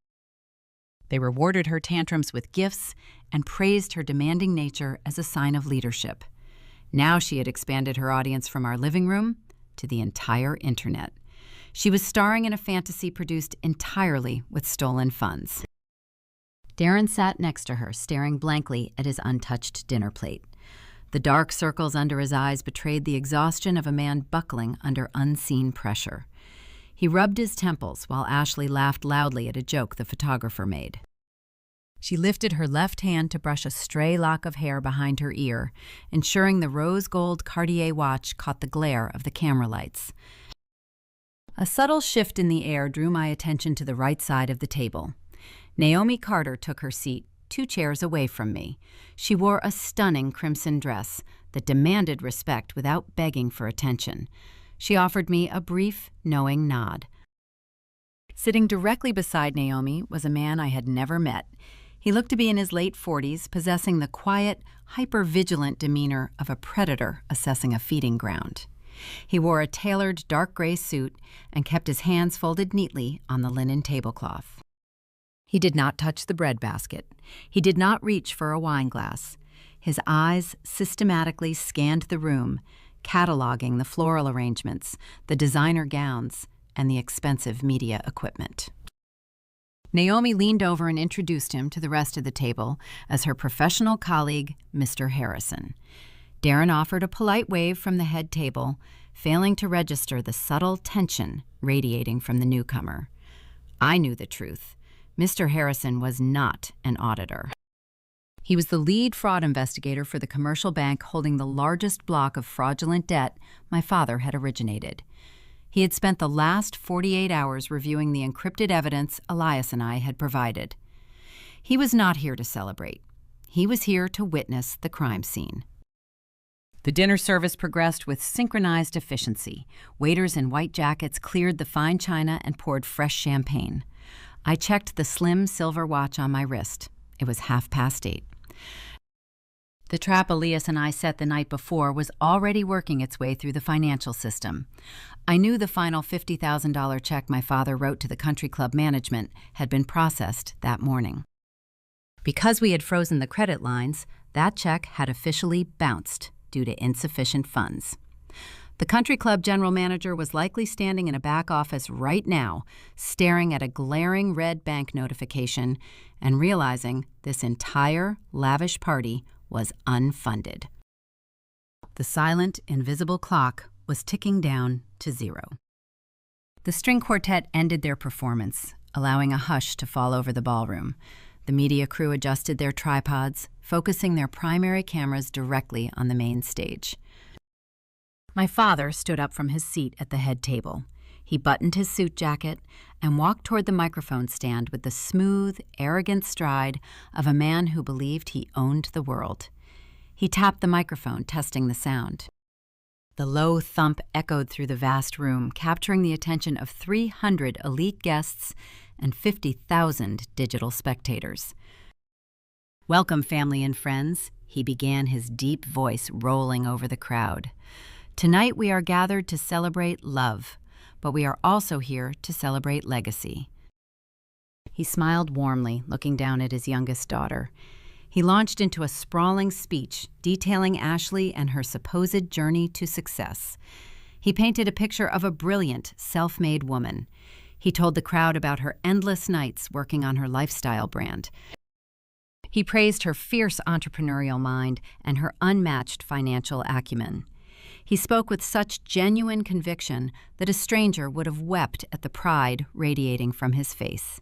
They rewarded her tantrums with gifts and praised her demanding nature as a sign of leadership. Now she had expanded her audience from our living room to the entire internet. She was starring in a fantasy produced entirely with stolen funds. Darren sat next to her, staring blankly at his untouched dinner plate. The dark circles under his eyes betrayed the exhaustion of a man buckling under unseen pressure. He rubbed his temples while Ashley laughed loudly at a joke the photographer made. She lifted her left hand to brush a stray lock of hair behind her ear, ensuring the rose gold Cartier watch caught the glare of the camera lights. A subtle shift in the air drew my attention to the right side of the table. Naomi Carter took her seat 2 chairs away from me. She wore a stunning crimson dress that demanded respect without begging for attention. She offered me a brief, knowing nod. Sitting directly beside Naomi was a man I had never met. He looked to be in his late 40s, possessing the quiet, hyper-vigilant demeanor of a predator assessing a feeding ground. He wore a tailored dark gray suit and kept his hands folded neatly on the linen tablecloth. He did not touch the breadbasket. He did not reach for a wine glass. His eyes systematically scanned the room, cataloging the floral arrangements, the designer gowns, and the expensive media equipment. Naomi leaned over and introduced him to the rest of the table as her professional colleague, Mr. Harrison. Darren offered a polite wave from the head table, failing to register the subtle tension radiating from the newcomer. I knew the truth. Mr. Harrison was not an auditor. He was the lead fraud investigator for the commercial bank holding the largest block of fraudulent debt my father had originated. He had spent the last 48 hours reviewing the encrypted evidence Elias and I had provided. He was not here to celebrate. He was here to witness the crime scene. The dinner service progressed with synchronized efficiency. Waiters in white jackets cleared the fine china and poured fresh champagne. I checked the slim silver watch on my wrist. It was 8:30. The trap Elias and I set the night before was already working its way through the financial system. I knew the final $50,000 check my father wrote to the country club management had been processed that morning. Because we had frozen the credit lines, that check had officially bounced due to insufficient funds. The country club general manager was likely standing in a back office right now, staring at a glaring red bank notification and realizing this entire lavish party was unfunded. The silent, invisible clock was ticking down to 0. The string quartet ended their performance, allowing a hush to fall over the ballroom. The media crew adjusted their tripods, focusing their primary cameras directly on the main stage. My father stood up from his seat at the head table. He buttoned his suit jacket and walked toward the microphone stand with the smooth, arrogant stride of a man who believed he owned the world. He tapped the microphone, testing the sound. The low thump echoed through the vast room, capturing the attention of 300 elite guests and 50,000 digital spectators. "Welcome, family and friends," he began, his deep voice rolling over the crowd. "Tonight we are gathered to celebrate love, but we are also here to celebrate legacy." He smiled warmly, looking down at his youngest daughter. He launched into a sprawling speech detailing Ashley and her supposed journey to success. He painted a picture of a brilliant, self-made woman. He told the crowd about her endless nights working on her lifestyle brand. He praised her fierce entrepreneurial mind and her unmatched financial acumen. He spoke with such genuine conviction that a stranger would have wept at the pride radiating from his face.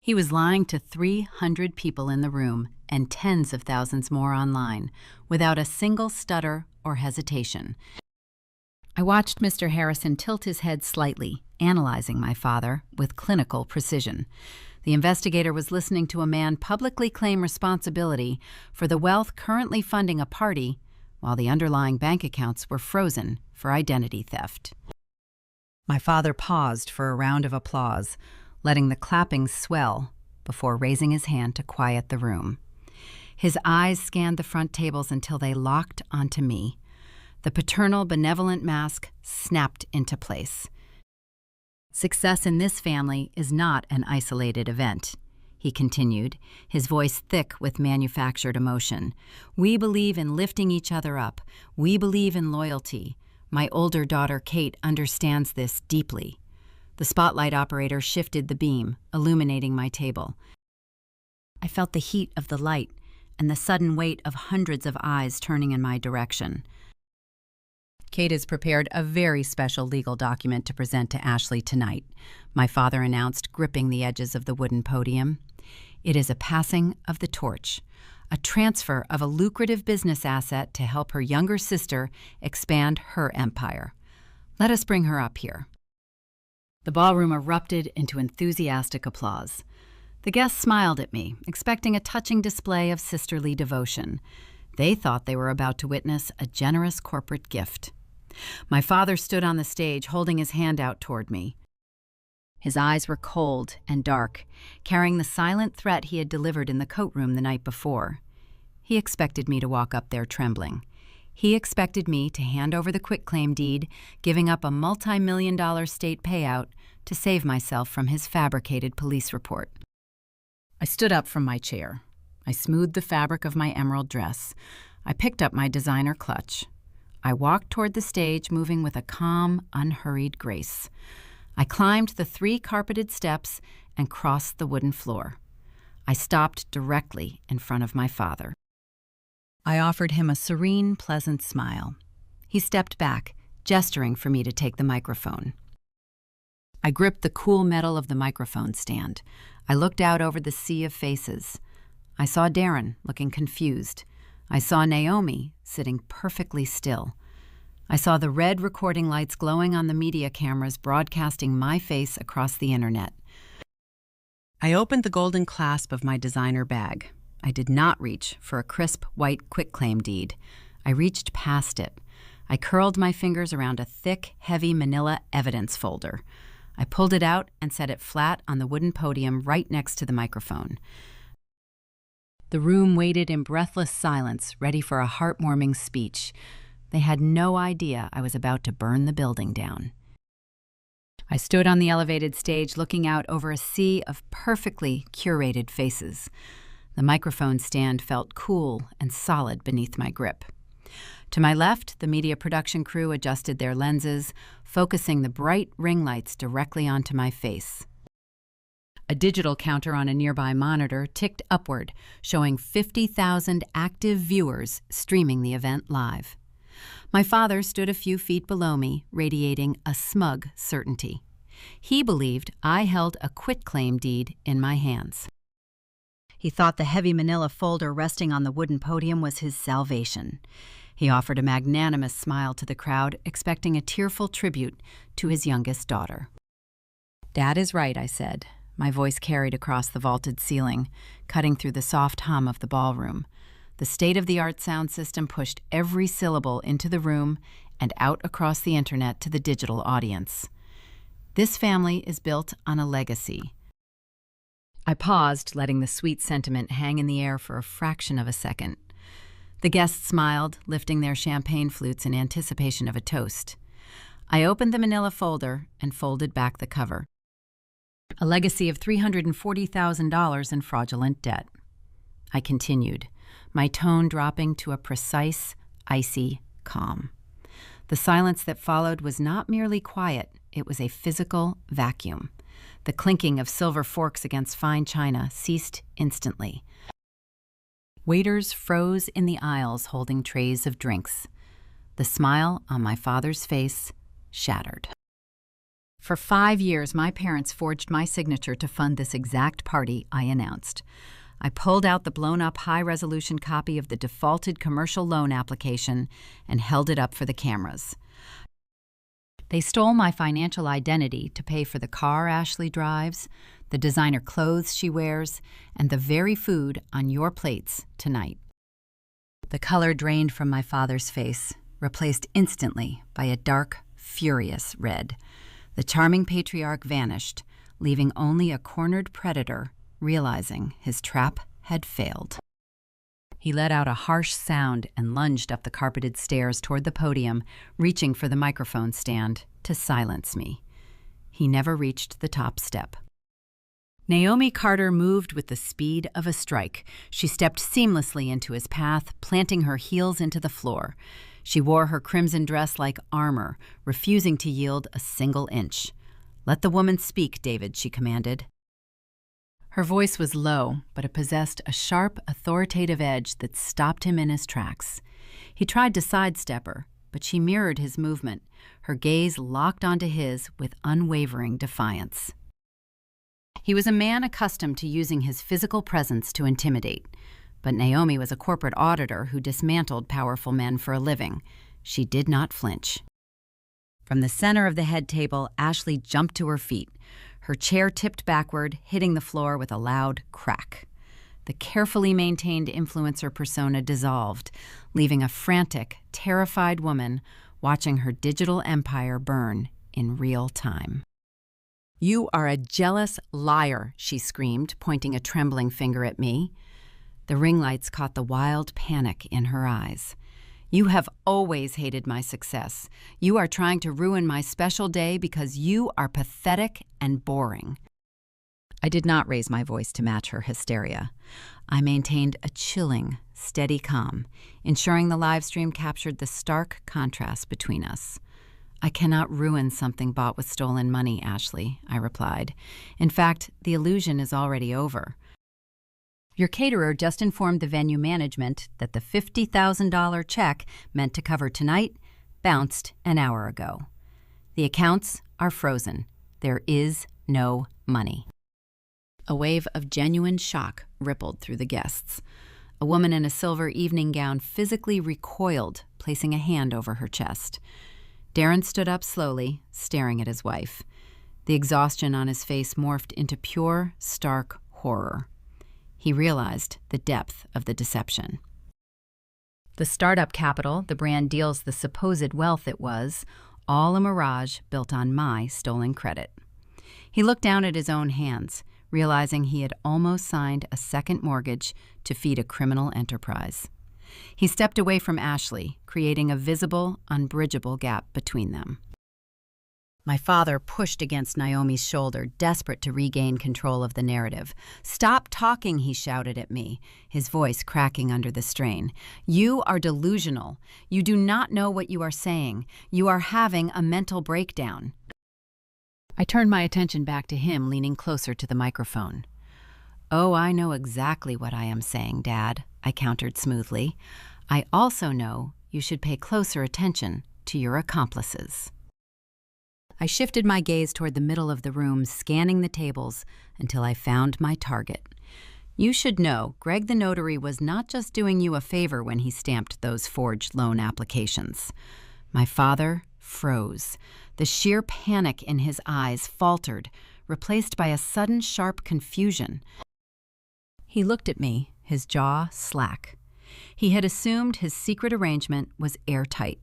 He was lying to 300 people in the room and tens of thousands more online, without a single stutter or hesitation. I watched Mr. Harrison tilt his head slightly, analyzing my father with clinical precision. The investigator was listening to a man publicly claim responsibility for the wealth currently funding a party, while the underlying bank accounts were frozen for identity theft. My father paused for a round of applause, letting the clapping swell before raising his hand to quiet the room. His eyes scanned the front tables until they locked onto me. The paternal, benevolent mask snapped into place. "Success in this family is not an isolated event," he continued, his voice thick with manufactured emotion. "We believe in lifting each other up. We believe in loyalty. My older daughter, Kate, understands this deeply." The spotlight operator shifted the beam, illuminating my table. I felt the heat of the light and the sudden weight of hundreds of eyes turning in my direction. "Kate has prepared a very special legal document to present to Ashley tonight," my father announced, gripping the edges of the wooden podium. "It is a passing of the torch, a transfer of a lucrative business asset to help her younger sister expand her empire. Let us bring her up here." The ballroom erupted into enthusiastic applause. The guests smiled at me, expecting a touching display of sisterly devotion. They thought they were about to witness a generous corporate gift. My father stood on the stage, holding his hand out toward me. His eyes were cold and dark, carrying the silent threat he had delivered in the coat room the night before. He expected me to walk up there trembling. He expected me to hand over the quitclaim deed, giving up a multi-million-dollar state payout to save myself from his fabricated police report. I stood up from my chair. I smoothed the fabric of my emerald dress. I picked up my designer clutch. I walked toward the stage, moving with a calm, unhurried grace. I climbed the 3 carpeted steps and crossed the wooden floor. I stopped directly in front of my father. I offered him a serene, pleasant smile. He stepped back, gesturing for me to take the microphone. I gripped the cool metal of the microphone stand. I looked out over the sea of faces. I saw Darren, looking confused. I saw Naomi, sitting perfectly still. I saw the red recording lights glowing on the media cameras broadcasting my face across the internet. I opened the golden clasp of my designer bag. I did not reach for a crisp white quitclaim deed. I reached past it. I curled my fingers around a thick, heavy manila evidence folder. I pulled it out and set it flat on the wooden podium right next to the microphone. The room waited in breathless silence, ready for a heartwarming speech. They had no idea I was about to burn the building down. I stood on the elevated stage looking out over a sea of perfectly curated faces. The microphone stand felt cool and solid beneath my grip. To my left, the media production crew adjusted their lenses, focusing the bright ring lights directly onto my face. A digital counter on a nearby monitor ticked upward, showing 50,000 active viewers streaming the event live. My father stood a few feet below me, radiating a smug certainty. He believed I held a quitclaim deed in my hands. He thought the heavy manila folder resting on the wooden podium was his salvation. He offered a magnanimous smile to the crowd, expecting a tearful tribute to his youngest daughter. "Dad is right," I said. My voice carried across the vaulted ceiling, cutting through the soft hum of the ballroom. The state-of-the-art sound system pushed every syllable into the room and out across the internet to the digital audience. This family is built on a legacy. I paused, letting the sweet sentiment hang in the air for a fraction of a second. The guests smiled, lifting their champagne flutes in anticipation of a toast. I opened the manila folder and folded back the cover. A legacy of $340,000 in fraudulent debt. I continued, my tone dropping to a precise, icy calm. The silence that followed was not merely quiet, it was a physical vacuum. The clinking of silver forks against fine china ceased instantly. Waiters froze in the aisles holding trays of drinks. The smile on my father's face shattered. For 5 years, my parents forged my signature to fund this exact party I announced. I pulled out the blown-up high-resolution copy of the defaulted commercial loan application and held it up for the cameras. They stole my financial identity to pay for the car Ashley drives, the designer clothes she wears, and the very food on your plates tonight. The color drained from my father's face, replaced instantly by a dark, furious red. The charming patriarch vanished, leaving only a cornered predator, realizing his trap had failed. He let out a harsh sound and lunged up the carpeted stairs toward the podium, reaching for the microphone stand to silence me. He never reached the top step. Naomi Carter moved with the speed of a strike. She stepped seamlessly into his path, planting her heels into the floor. She wore her crimson dress like armor, refusing to yield a single inch. "Let the woman speak, David," she commanded. Her voice was low, but it possessed a sharp, authoritative edge that stopped him in his tracks. He tried to sidestep her, but she mirrored his movement, her gaze locked onto his with unwavering defiance. He was a man accustomed to using his physical presence to intimidate, but Naomi was a corporate auditor who dismantled powerful men for a living. She did not flinch. From the center of the head table, Ashley jumped to her feet. Her chair tipped backward, hitting the floor with a loud crack. The carefully maintained influencer persona dissolved, leaving a frantic, terrified woman watching her digital empire burn in real time. "You are a jealous liar," she screamed, pointing a trembling finger at me. The ring lights caught the wild panic in her eyes. "You have always hated my success. You are trying to ruin my special day because you are pathetic and boring." I did not raise my voice to match her hysteria. I maintained a chilling, steady calm, ensuring the live stream captured the stark contrast between us. I cannot ruin something bought with stolen money, Ashley, I replied. In fact, the illusion is already over. Your caterer just informed the venue management that the $50,000 check meant to cover tonight bounced an hour ago. The accounts are frozen. There is no money. A wave of genuine shock rippled through the guests. A woman in a silver evening gown physically recoiled, placing a hand over her chest. Darren stood up slowly, staring at his wife. The exhaustion on his face morphed into pure, stark horror. He realized the depth of the deception. The startup capital the brand deals the supposed wealth it was, all a mirage built on my stolen credit. He looked down at his own hands, realizing he had almost signed a second mortgage to feed a criminal enterprise. He stepped away from Ashley, creating a visible, unbridgeable gap between them. My father pushed against Naomi's shoulder, desperate to regain control of the narrative. "Stop talking," he shouted at me, his voice cracking under the strain. "You are delusional. You do not know what you are saying. You are having a mental breakdown." I turned my attention back to him, leaning closer to the microphone. "Oh, I know exactly what I am saying, Dad," I countered smoothly. "I also know you should pay closer attention to your accomplices." I shifted my gaze toward the middle of the room, scanning the tables until I found my target. You should know, Greg the notary was not just doing you a favor when he stamped those forged loan applications. My father froze. The sheer panic in his eyes faltered, replaced by a sudden sharp confusion. He looked at me, his jaw slack. He had assumed his secret arrangement was airtight.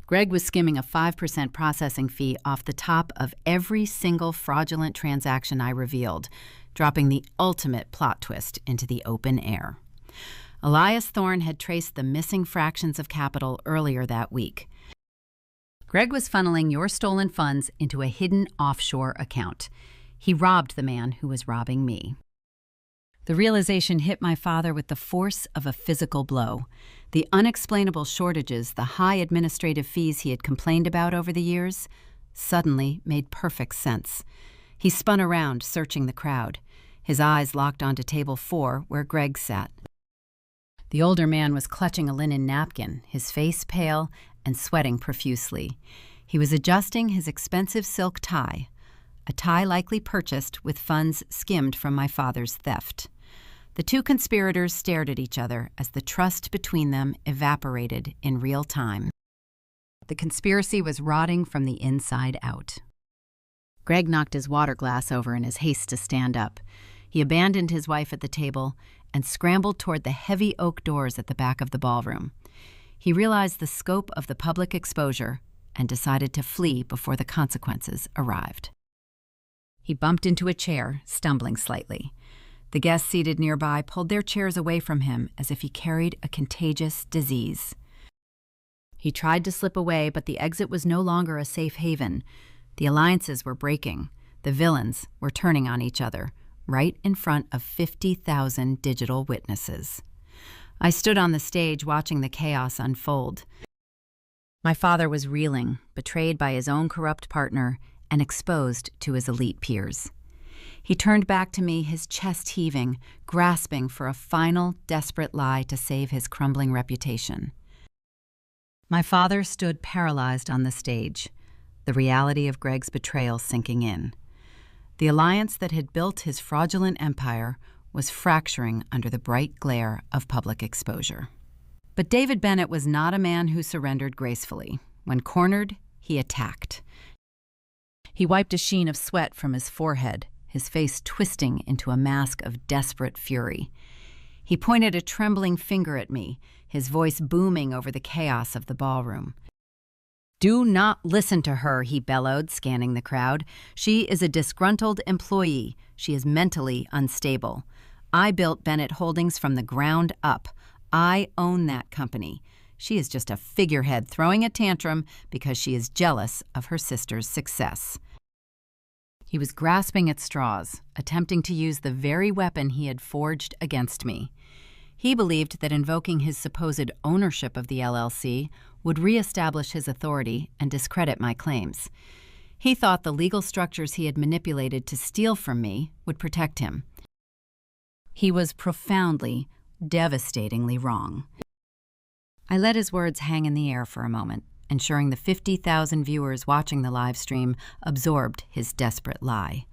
Greg was skimming a 5% processing fee off the top of every single fraudulent transaction I revealed, dropping the ultimate plot twist into the open air. Elias Thorne had traced the missing fractions of capital earlier that week. Greg was funneling your stolen funds into a hidden offshore account. He robbed the man who was robbing me. The realization hit my father with the force of a physical blow. The unexplainable shortages, the high administrative fees he had complained about over the years, suddenly made perfect sense. He spun around, searching the crowd. His eyes locked onto table 4, where Greg sat. The older man was clutching a linen napkin, his face pale and sweating profusely. He was adjusting his expensive silk tie, a tie likely purchased with funds skimmed from my father's theft. The two conspirators stared at each other as the trust between them evaporated in real time. The conspiracy was rotting from the inside out. Greg knocked his water glass over in his haste to stand up. He abandoned his wife at the table and scrambled toward the heavy oak doors at the back of the ballroom. He realized the scope of the public exposure and decided to flee before the consequences arrived. He bumped into a chair, stumbling slightly. The guests seated nearby pulled their chairs away from him as if he carried a contagious disease. He tried to slip away, but the exit was no longer a safe haven. The alliances were breaking. The villains were turning on each other, right in front of 50,000 digital witnesses. I stood on the stage watching the chaos unfold. My father was reeling, betrayed by his own corrupt partner and exposed to his elite peers. He turned back to me, his chest heaving, grasping for a final, desperate lie to save his crumbling reputation. My father stood paralyzed on the stage, the reality of Greg's betrayal sinking in. The alliance that had built his fraudulent empire was fracturing under the bright glare of public exposure. But David Bennett was not a man who surrendered gracefully. When cornered, he attacked. He wiped a sheen of sweat from his forehead, his face twisting into a mask of desperate fury. He pointed a trembling finger at me, his voice booming over the chaos of the ballroom. "Do not listen to her," he bellowed, scanning the crowd. "She is a disgruntled employee. She is mentally unstable. I built Bennett Holdings from the ground up. I own that company. She is just a figurehead throwing a tantrum because she is jealous of her sister's success." He was grasping at straws, attempting to use the very weapon he had forged against me. He believed that invoking his supposed ownership of the LLC would reestablish his authority and discredit my claims. He thought the legal structures he had manipulated to steal from me would protect him. He was profoundly, devastatingly wrong. I let his words hang in the air for a moment, ensuring the 50,000 viewers watching the live stream absorbed his desperate lie.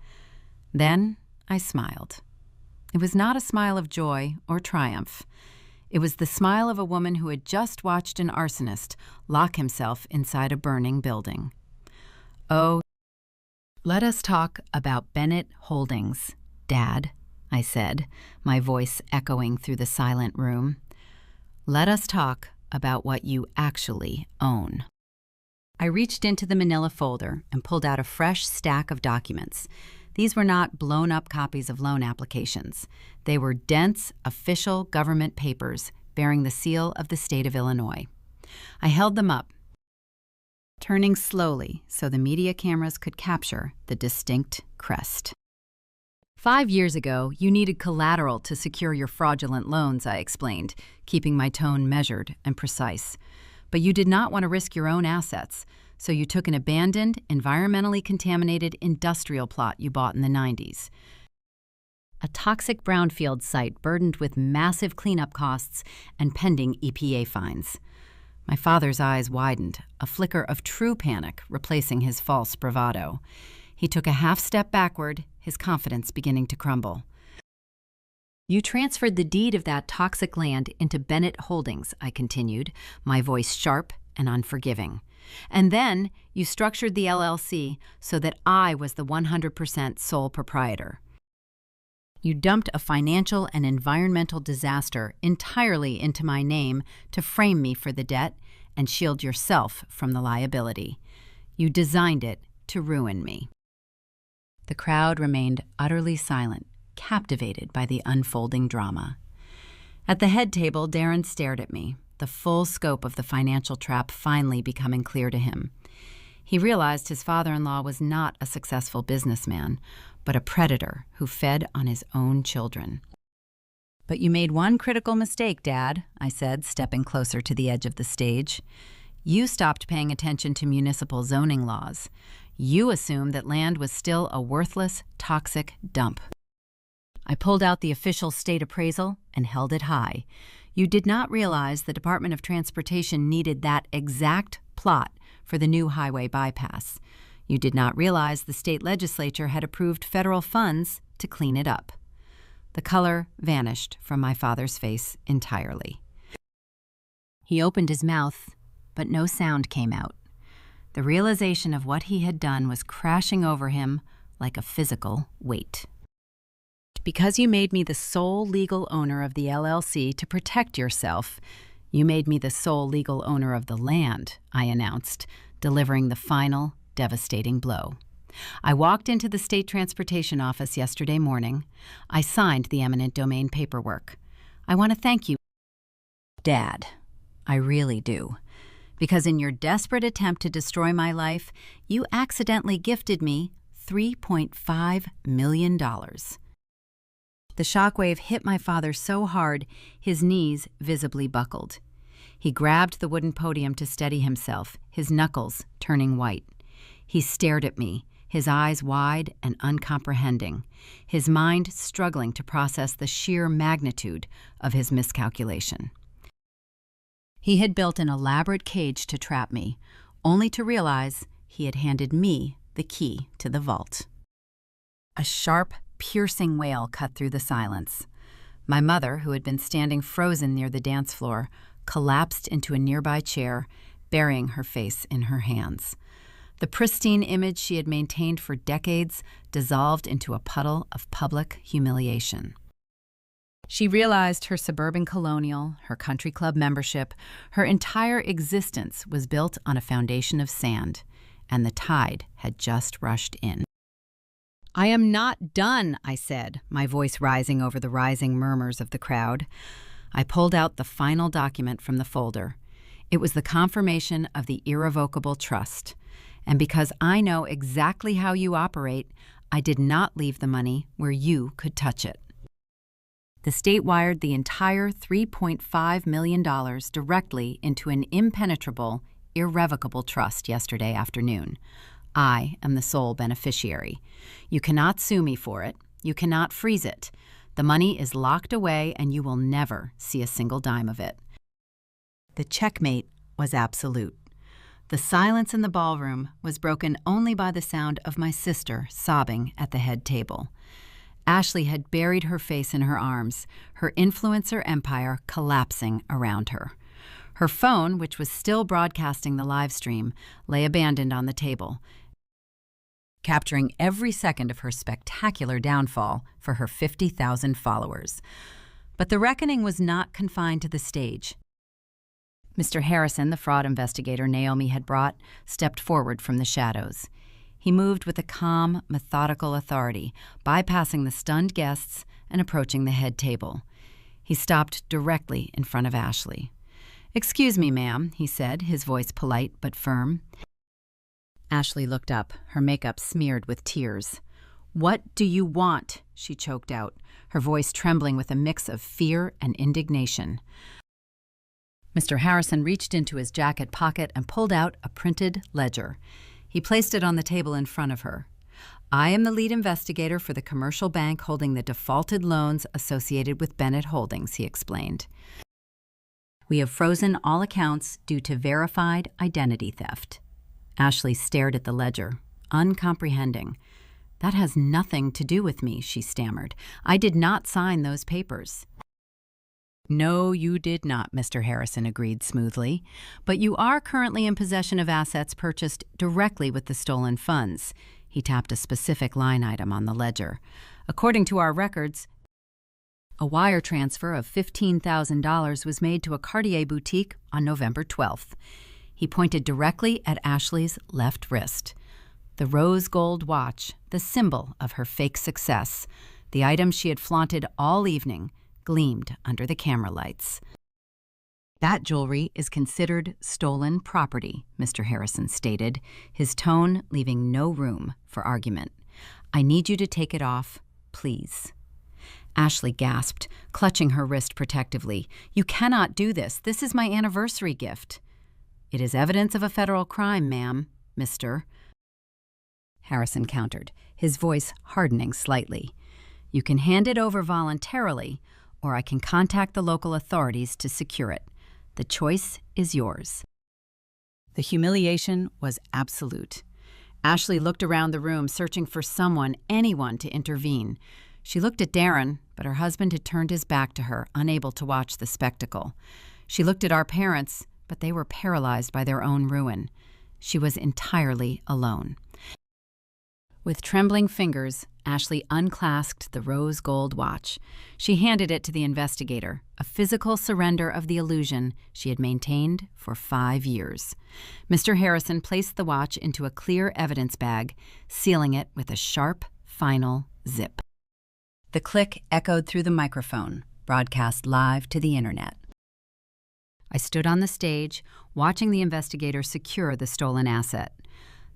Then I smiled. It was not a smile of joy or triumph. It was the smile of a woman who had just watched an arsonist lock himself inside a burning building. Oh, let us talk about Bennett Holdings, Dad, I said, my voice echoing through the silent room. Let us talk about what you actually own. I reached into the manila folder and pulled out a fresh stack of documents. These were not blown-up copies of loan applications. They were dense, official government papers bearing the seal of the state of Illinois. I held them up, turning slowly so the media cameras could capture the distinct crest. 5 years ago, you needed collateral to secure your fraudulent loans, I explained, keeping my tone measured and precise. But you did not want to risk your own assets, so you took an abandoned, environmentally contaminated industrial plot you bought in the 90s. A toxic brownfield site burdened with massive cleanup costs and pending EPA fines. My father's eyes widened, a flicker of true panic replacing his false bravado. He took a half step backward, his confidence beginning to crumble. You transferred the deed of that toxic land into Bennett Holdings, I continued, my voice sharp and unforgiving. And then you structured the LLC so that I was the 100% sole proprietor. You dumped a financial and environmental disaster entirely into my name to frame me for the debt and shield yourself from the liability. You designed it to ruin me. The crowd remained utterly silent, captivated by the unfolding drama. At the head table, Darren stared at me, the full scope of the financial trap finally becoming clear to him. He realized his father-in-law was not a successful businessman, but a predator who fed on his own children. But you made one critical mistake, Dad, I said, stepping closer to the edge of the stage. You stopped paying attention to municipal zoning laws. You assumed that land was still a worthless, toxic dump. I pulled out the official state appraisal and held it high. You did not realize the Department of Transportation needed that exact plot for the new highway bypass. You did not realize the state legislature had approved federal funds to clean it up. The color vanished from my father's face entirely. He opened his mouth, but no sound came out. The realization of what he had done was crashing over him like a physical weight. Because you made me the sole legal owner of the LLC to protect yourself, you made me the sole legal owner of the land, I announced, delivering the final, devastating blow. I walked into the state transportation office yesterday morning. I signed the eminent domain paperwork. I want to thank you, Dad. I really do. Because in your desperate attempt to destroy my life, you accidentally gifted me $3.5 million. The shockwave hit my father so hard, his knees visibly buckled. He grabbed the wooden podium to steady himself, his knuckles turning white. He stared at me, his eyes wide and uncomprehending, his mind struggling to process the sheer magnitude of his miscalculation. He had built an elaborate cage to trap me, only to realize he had handed me the key to the vault. A sharp, piercing wail cut through the silence. My mother, who had been standing frozen near the dance floor, collapsed into a nearby chair, burying her face in her hands. The pristine image she had maintained for decades dissolved into a puddle of public humiliation. She realized her suburban colonial, her country club membership, her entire existence was built on a foundation of sand, and the tide had just rushed in. I am not done, I said, my voice rising over the rising murmurs of the crowd. I pulled out the final document from the folder. It was the confirmation of the irrevocable trust. And because I know exactly how you operate, I did not leave the money where you could touch it. The state wired the entire $3.5 million directly into an impenetrable, irrevocable trust yesterday afternoon. I am the sole beneficiary. You cannot sue me for it. You cannot freeze it. The money is locked away and you will never see a single dime of it. The checkmate was absolute. The silence in the ballroom was broken only by the sound of my sister sobbing at the head table. Ashley had buried her face in her arms, her influencer empire collapsing around her. Her phone, which was still broadcasting the live stream, lay abandoned on the table, capturing every second of her spectacular downfall for her 50,000 followers. But the reckoning was not confined to the stage. Mr. Harrison, the fraud investigator Naomi had brought, stepped forward from the shadows. He moved with a calm, methodical authority, bypassing the stunned guests and approaching the head table. He stopped directly in front of Ashley. "Excuse me, ma'am," he said, his voice polite but firm. Ashley looked up, her makeup smeared with tears. "What do you want?" she choked out, her voice trembling with a mix of fear and indignation. Mr. Harrison reached into his jacket pocket and pulled out a printed ledger. He placed it on the table in front of her. "I am the lead investigator for the commercial bank holding the defaulted loans associated with Bennett Holdings," he explained. "We have frozen all accounts due to verified identity theft." Ashley stared at the ledger, uncomprehending. "That has nothing to do with me," she stammered. "I did not sign those papers." "No, you did not," Mr. Harrison agreed smoothly. "But you are currently in possession of assets purchased directly with the stolen funds." He tapped a specific line item on the ledger. "According to our records, a wire transfer of $15,000 was made to a Cartier boutique on November 12th. He pointed directly at Ashley's left wrist. The rose gold watch, the symbol of her fake success, the item she had flaunted all evening, gleamed under the camera lights. "That jewelry is considered stolen property," Mr. Harrison stated, his tone leaving no room for argument. "I need you to take it off, please." Ashley gasped, clutching her wrist protectively. "You cannot do this. This is my anniversary gift." "It is evidence of a federal crime, ma'am, Mr. Harrison countered, his voice hardening slightly. "You can hand it over voluntarily, or I can contact the local authorities to secure it. The choice is yours." The humiliation was absolute. Ashley looked around the room, searching for someone, anyone, to intervene. She looked at Darren, but her husband had turned his back to her, unable to watch the spectacle. She looked at our parents, but they were paralyzed by their own ruin. She was entirely alone. With trembling fingers, Ashley unclasped the rose gold watch. She handed it to the investigator, a physical surrender of the illusion she had maintained for 5 years. Mr. Harrison placed the watch into a clear evidence bag, sealing it with a sharp, final zip. The click echoed through the microphone, broadcast live to the internet. I stood on the stage, watching the investigator secure the stolen asset.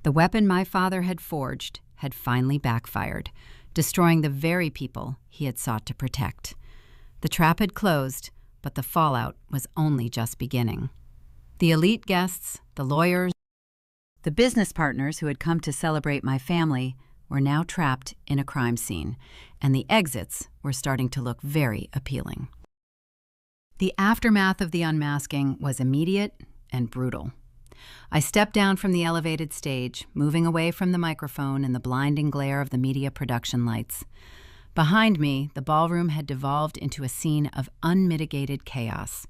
The weapon my father had forged had finally backfired, destroying the very people he had sought to protect. The trap had closed, but the fallout was only just beginning. The elite guests, the lawyers, the business partners who had come to celebrate my family were now trapped in a crime scene, and the exits were starting to look very appealing. The aftermath of the unmasking was immediate and brutal. I stepped down from the elevated stage, moving away from the microphone in the blinding glare of the media production lights. Behind me, the ballroom had devolved into a scene of unmitigated chaos.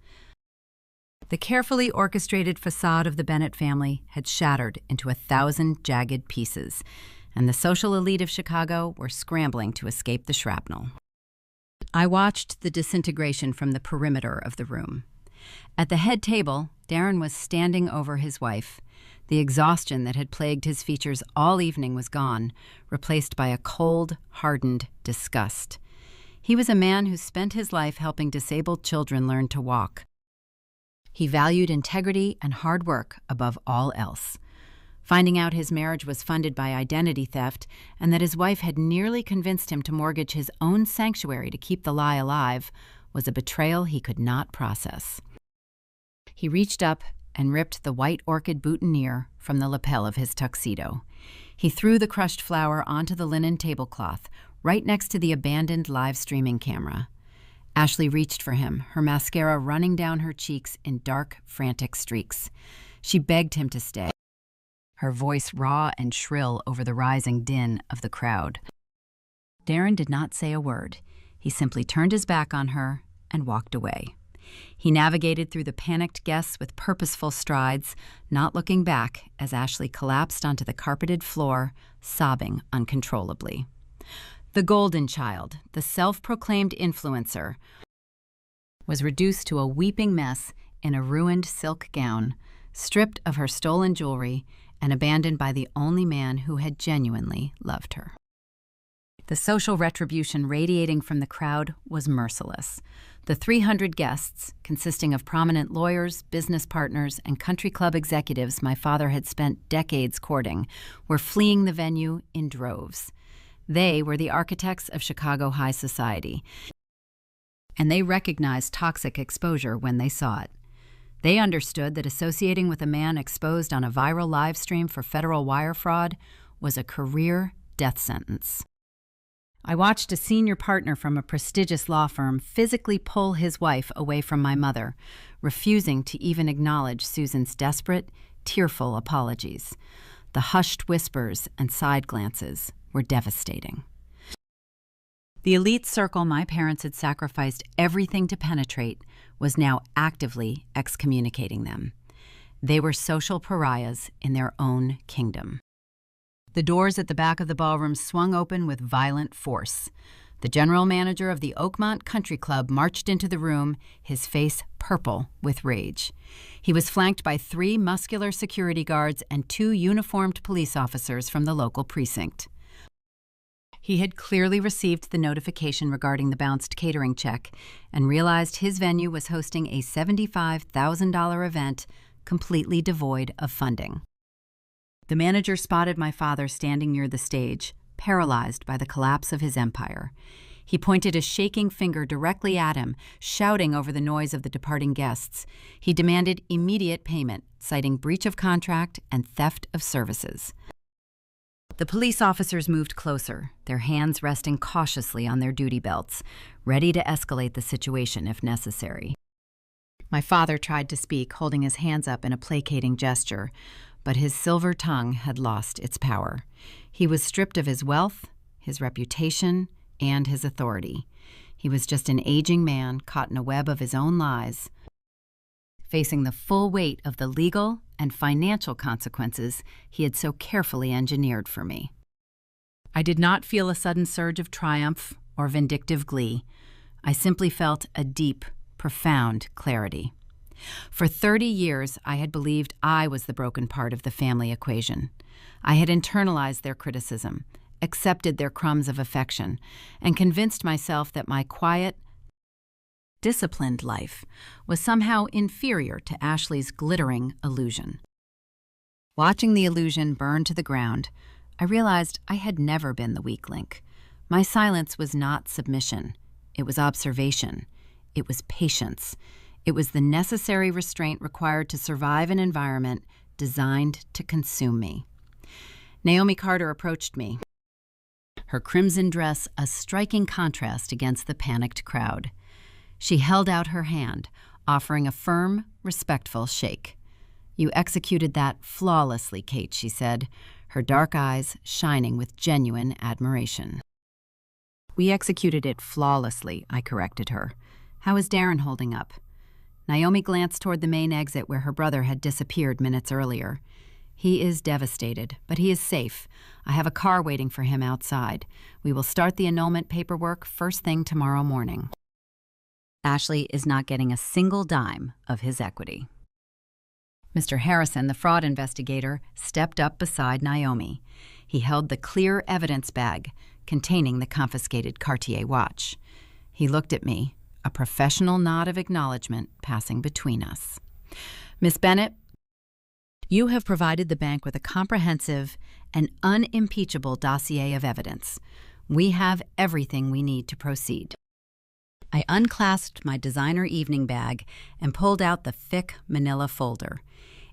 The carefully orchestrated facade of the Bennett family had shattered into 1,000 jagged pieces, and the social elite of Chicago were scrambling to escape the shrapnel. I watched the disintegration from the perimeter of the room. At the head table, Darren was standing over his wife. The exhaustion that had plagued his features all evening was gone, replaced by a cold, hardened disgust. He was a man who spent his life helping disabled children learn to walk. He valued integrity and hard work above all else. Finding out his marriage was funded by identity theft and that his wife had nearly convinced him to mortgage his own sanctuary to keep the lie alive was a betrayal he could not process. He reached up and ripped the white orchid boutonniere from the lapel of his tuxedo. He threw the crushed flower onto the linen tablecloth, right next to the abandoned live streaming camera. Ashley reached for him, her mascara running down her cheeks in dark, frantic streaks. She begged him to stay, her voice raw and shrill over the rising din of the crowd. Darren did not say a word. He simply turned his back on her and walked away. He navigated through the panicked guests with purposeful strides, not looking back as Ashley collapsed onto the carpeted floor, sobbing uncontrollably. The golden child, the self-proclaimed influencer, was reduced to a weeping mess in a ruined silk gown, stripped of her stolen jewelry, and abandoned by the only man who had genuinely loved her. The social retribution radiating from the crowd was merciless. The 300 guests, consisting of prominent lawyers, business partners, and country club executives my father had spent decades courting, were fleeing the venue in droves. They were the architects of Chicago high society, and they recognized toxic exposure when they saw it. They understood that associating with a man exposed on a viral live stream for federal wire fraud was a career death sentence. I watched a senior partner from a prestigious law firm physically pull his wife away from my mother, refusing to even acknowledge Susan's desperate, tearful apologies. The hushed whispers and side glances were devastating. The elite circle my parents had sacrificed everything to penetrate was now actively excommunicating them. They were social pariahs in their own kingdom. The doors at the back of the ballroom swung open with violent force. The general manager of the Oakmont Country Club marched into the room, his face purple with rage. He was flanked by 3 muscular security guards and 2 uniformed police officers from the local precinct. He had clearly received the notification regarding the bounced catering check and realized his venue was hosting a $75,000 event completely devoid of funding. The manager spotted my father standing near the stage, paralyzed by the collapse of his empire. He pointed a shaking finger directly at him, shouting over the noise of the departing guests. He demanded immediate payment, citing breach of contract and theft of services. The police officers moved closer, their hands resting cautiously on their duty belts, ready to escalate the situation if necessary. My father tried to speak, holding his hands up in a placating gesture, but his silver tongue had lost its power. He was stripped of his wealth, his reputation, and his authority. He was just an aging man caught in a web of his own lies, facing the full weight of the legal and financial consequences he had so carefully engineered for me. I did not feel a sudden surge of triumph or vindictive glee. I simply felt a deep, profound clarity. For 30 years, I had believed I was the broken part of the family equation. I had internalized their criticism, accepted their crumbs of affection, and convinced myself that my quiet, disciplined life was somehow inferior to Ashley's glittering illusion. Watching the illusion burn to the ground, I realized I had never been the weak link. My silence was not submission. It was observation. It was patience. It was the necessary restraint required to survive an environment designed to consume me. Naomi Carter approached me, her crimson dress a striking contrast against the panicked crowd. She held out her hand, offering a firm, respectful shake. "You executed that flawlessly, Kate," she said, her dark eyes shining with genuine admiration. "We executed it flawlessly," I corrected her. "How is Darren holding up?" Naomi glanced toward the main exit where her brother had disappeared minutes earlier. "He is devastated, but he is safe. I have a car waiting for him outside. We will start the annulment paperwork first thing tomorrow morning." Ashley is not getting a single dime of his equity. Mr. Harrison, the fraud investigator, stepped up beside Naomi. He held the clear evidence bag containing the confiscated Cartier watch. He looked at me, a professional nod of acknowledgement passing between us. "Miss Bennett, You have provided the bank with a comprehensive and unimpeachable dossier of evidence. We have everything we need to proceed. I unclasped my designer evening bag and pulled out the thick manila folder.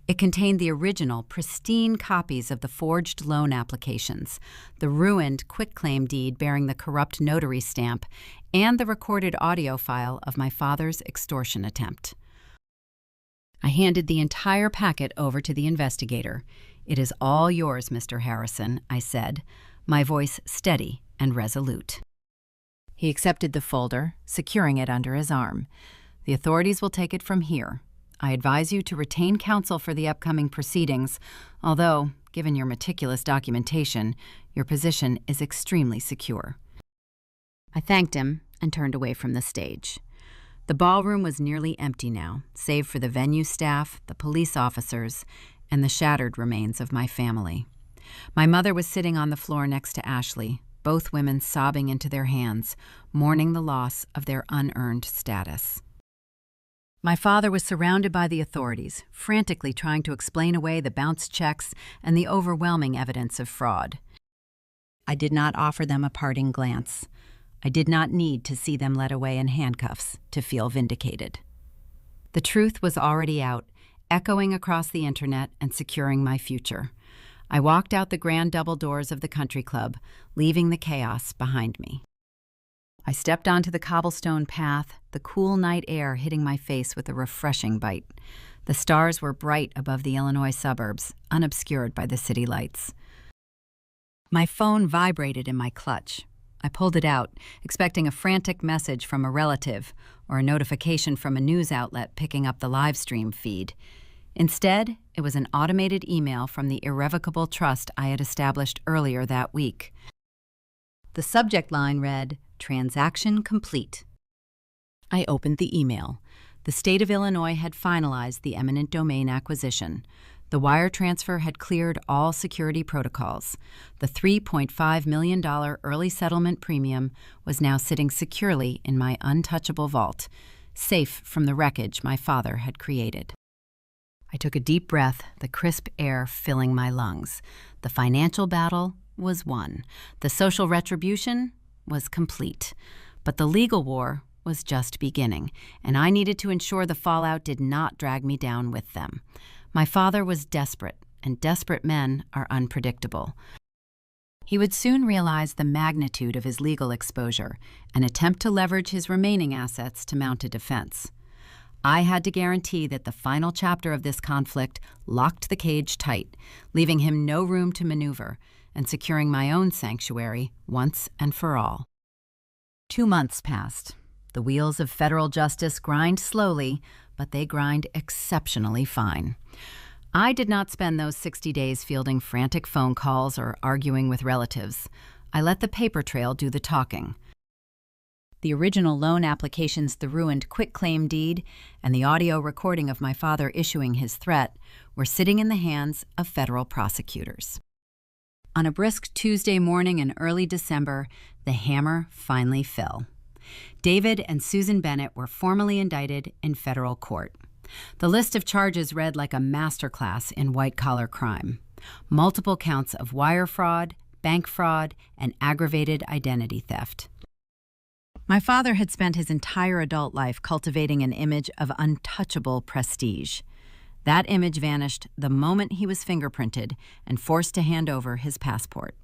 It contained the original, pristine copies of the forged loan applications, the ruined quitclaim deed bearing the corrupt notary stamp, and the recorded audio file of my father's extortion attempt. I handed the entire packet over to the investigator. "It is all yours, Mr. Harrison," I said, my voice steady and resolute. He accepted the folder, securing it under his arm. "The authorities will take it from here. I advise you to retain counsel for the upcoming proceedings, although, given your meticulous documentation, your position is extremely secure." I thanked him and turned away from the stage. The ballroom was nearly empty now, save for the venue staff, the police officers, and the shattered remains of my family. My mother was sitting on the floor next to Ashley, both women sobbing into their hands, mourning the loss of their unearned status. My father was surrounded by the authorities, frantically trying to explain away the bounced checks and the overwhelming evidence of fraud. I did not offer them a parting glance. I did not need to see them led away in handcuffs to feel vindicated. The truth was already out, echoing across the internet and securing my future. I walked out the grand double doors of the country club, leaving the chaos behind me. I stepped onto the cobblestone path, the cool night air hitting my face with a refreshing bite. The stars were bright above the Illinois suburbs, unobscured by the city lights. My phone vibrated in my clutch. I pulled it out, expecting a frantic message from a relative or a notification from a news outlet picking up the live stream feed. Instead, it was an automated email from the irrevocable trust I had established earlier that week. The subject line read, "Transaction complete." I opened the email. The state of Illinois had finalized the eminent domain acquisition. The wire transfer had cleared all security protocols. The $3.5 million early settlement premium was now sitting securely in my untouchable vault, safe from the wreckage my father had created. I took a deep breath, the crisp air filling my lungs. The financial battle was won. The social retribution was complete. But the legal war was just beginning, and I needed to ensure the fallout did not drag me down with them. My father was desperate, and desperate men are unpredictable. He would soon realize the magnitude of his legal exposure and attempt to leverage his remaining assets to mount a defense. I had to guarantee that the final chapter of this conflict locked the cage tight, leaving him no room to maneuver, and securing my own sanctuary once and for all. 2 months passed. The wheels of federal justice grind slowly, but they grind exceptionally fine. I did not spend those 60 days fielding frantic phone calls or arguing with relatives. I let the paper trail do the talking. The original loan applications, the ruined quitclaim deed, and the audio recording of my father issuing his threat were sitting in the hands of federal prosecutors. On a brisk Tuesday morning in early December, the hammer finally fell. David and Susan Bennett were formally indicted in federal court. The list of charges read like a masterclass in white-collar crime. Multiple counts of wire fraud, bank fraud, and aggravated identity theft. My father had spent his entire adult life cultivating an image of untouchable prestige. That image vanished the moment he was fingerprinted and forced to hand over his passport.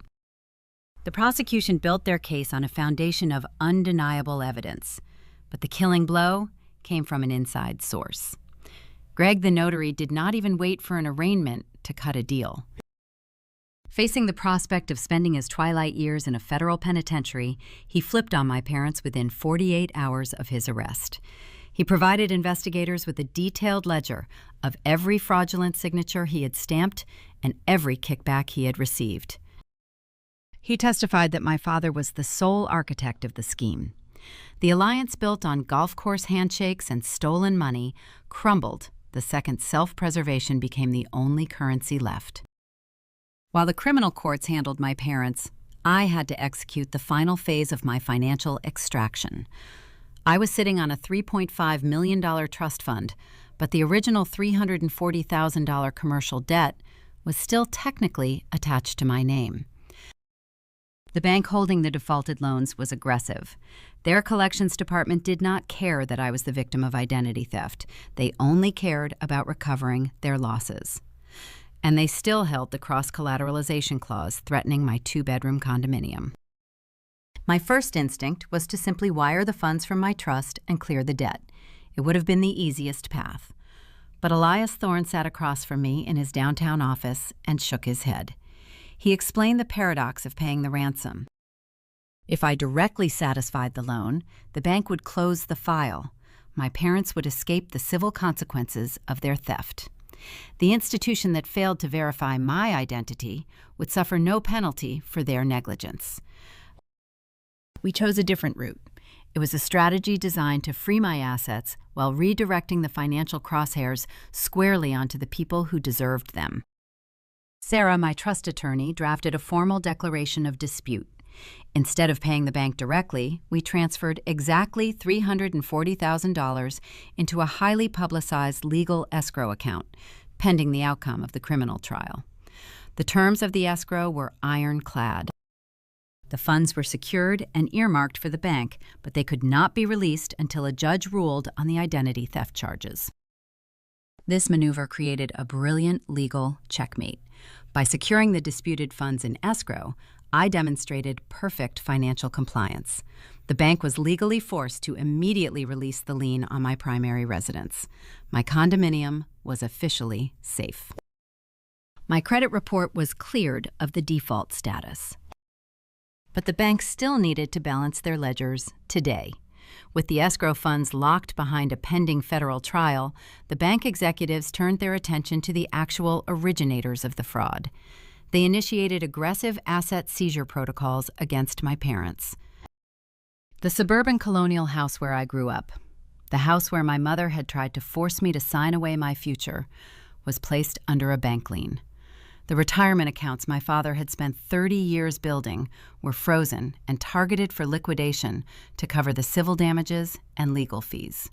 The prosecution built their case on a foundation of undeniable evidence, but the killing blow came from an inside source. Greg the notary did not even wait for an arraignment to cut a deal. Facing the prospect of spending his twilight years in a federal penitentiary, he flipped on my parents within 48 hours of his arrest. He provided investigators with a detailed ledger of every fraudulent signature he had stamped and every kickback he had received. He testified that my father was the sole architect of the scheme. The alliance built on golf course handshakes and stolen money crumbled the second self-preservation became the only currency left. While the criminal courts handled my parents, I had to execute the final phase of my financial extraction. I was sitting on a $3.5 million trust fund, but the original $340,000 commercial debt was still technically attached to my name. The bank holding the defaulted loans was aggressive. Their collections department did not care that I was the victim of identity theft. They only cared about recovering their losses. And they still held the cross-collateralization clause threatening my two-bedroom condominium. My first instinct was to simply wire the funds from my trust and clear the debt. It would have been the easiest path. But Elias Thorne sat across from me in his downtown office and shook his head. He explained the paradox of paying the ransom. If I directly satisfied the loan, the bank would close the file. My parents would escape the civil consequences of their theft. The institution that failed to verify my identity would suffer no penalty for their negligence. We chose a different route. It was a strategy designed to free my assets while redirecting the financial crosshairs squarely onto the people who deserved them. Sarah, my trust attorney, drafted a formal declaration of dispute. Instead of paying the bank directly, we transferred exactly $340,000 into a highly publicized legal escrow account, pending the outcome of the criminal trial. The terms of the escrow were ironclad. The funds were secured and earmarked for the bank, but they could not be released until a judge ruled on the identity theft charges. This maneuver created a brilliant legal checkmate. By securing the disputed funds in escrow, I demonstrated perfect financial compliance. The bank was legally forced to immediately release the lien on my primary residence. My condominium was officially safe. My credit report was cleared of the default status. But the bank still needed to balance their ledgers today. With the escrow funds locked behind a pending federal trial, the bank executives turned their attention to the actual originators of the fraud. They initiated aggressive asset seizure protocols against my parents. The suburban colonial house where I grew up, the house where my mother had tried to force me to sign away my future, was placed under a bank lien. The retirement accounts my father had spent 30 years building were frozen and targeted for liquidation to cover the civil damages and legal fees.